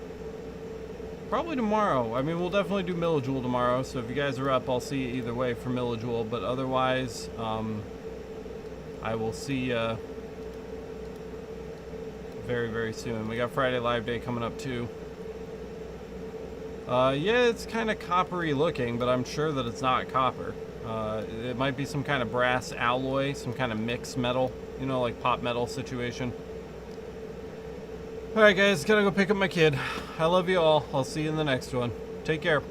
Probably tomorrow. I mean, we'll definitely do millijoule tomorrow, so if you guys are up, I'll see you either way for millijoule, but otherwise, I will see you very, very soon. We got Friday Live Day coming up, too. Yeah, it's kind of coppery looking, but I'm sure that it's not copper. It might be some kind of brass alloy, some kind of mixed metal, you know, like pop metal situation. Alright guys, gotta go pick up my kid. I love you all. I'll see you in the next one. Take care.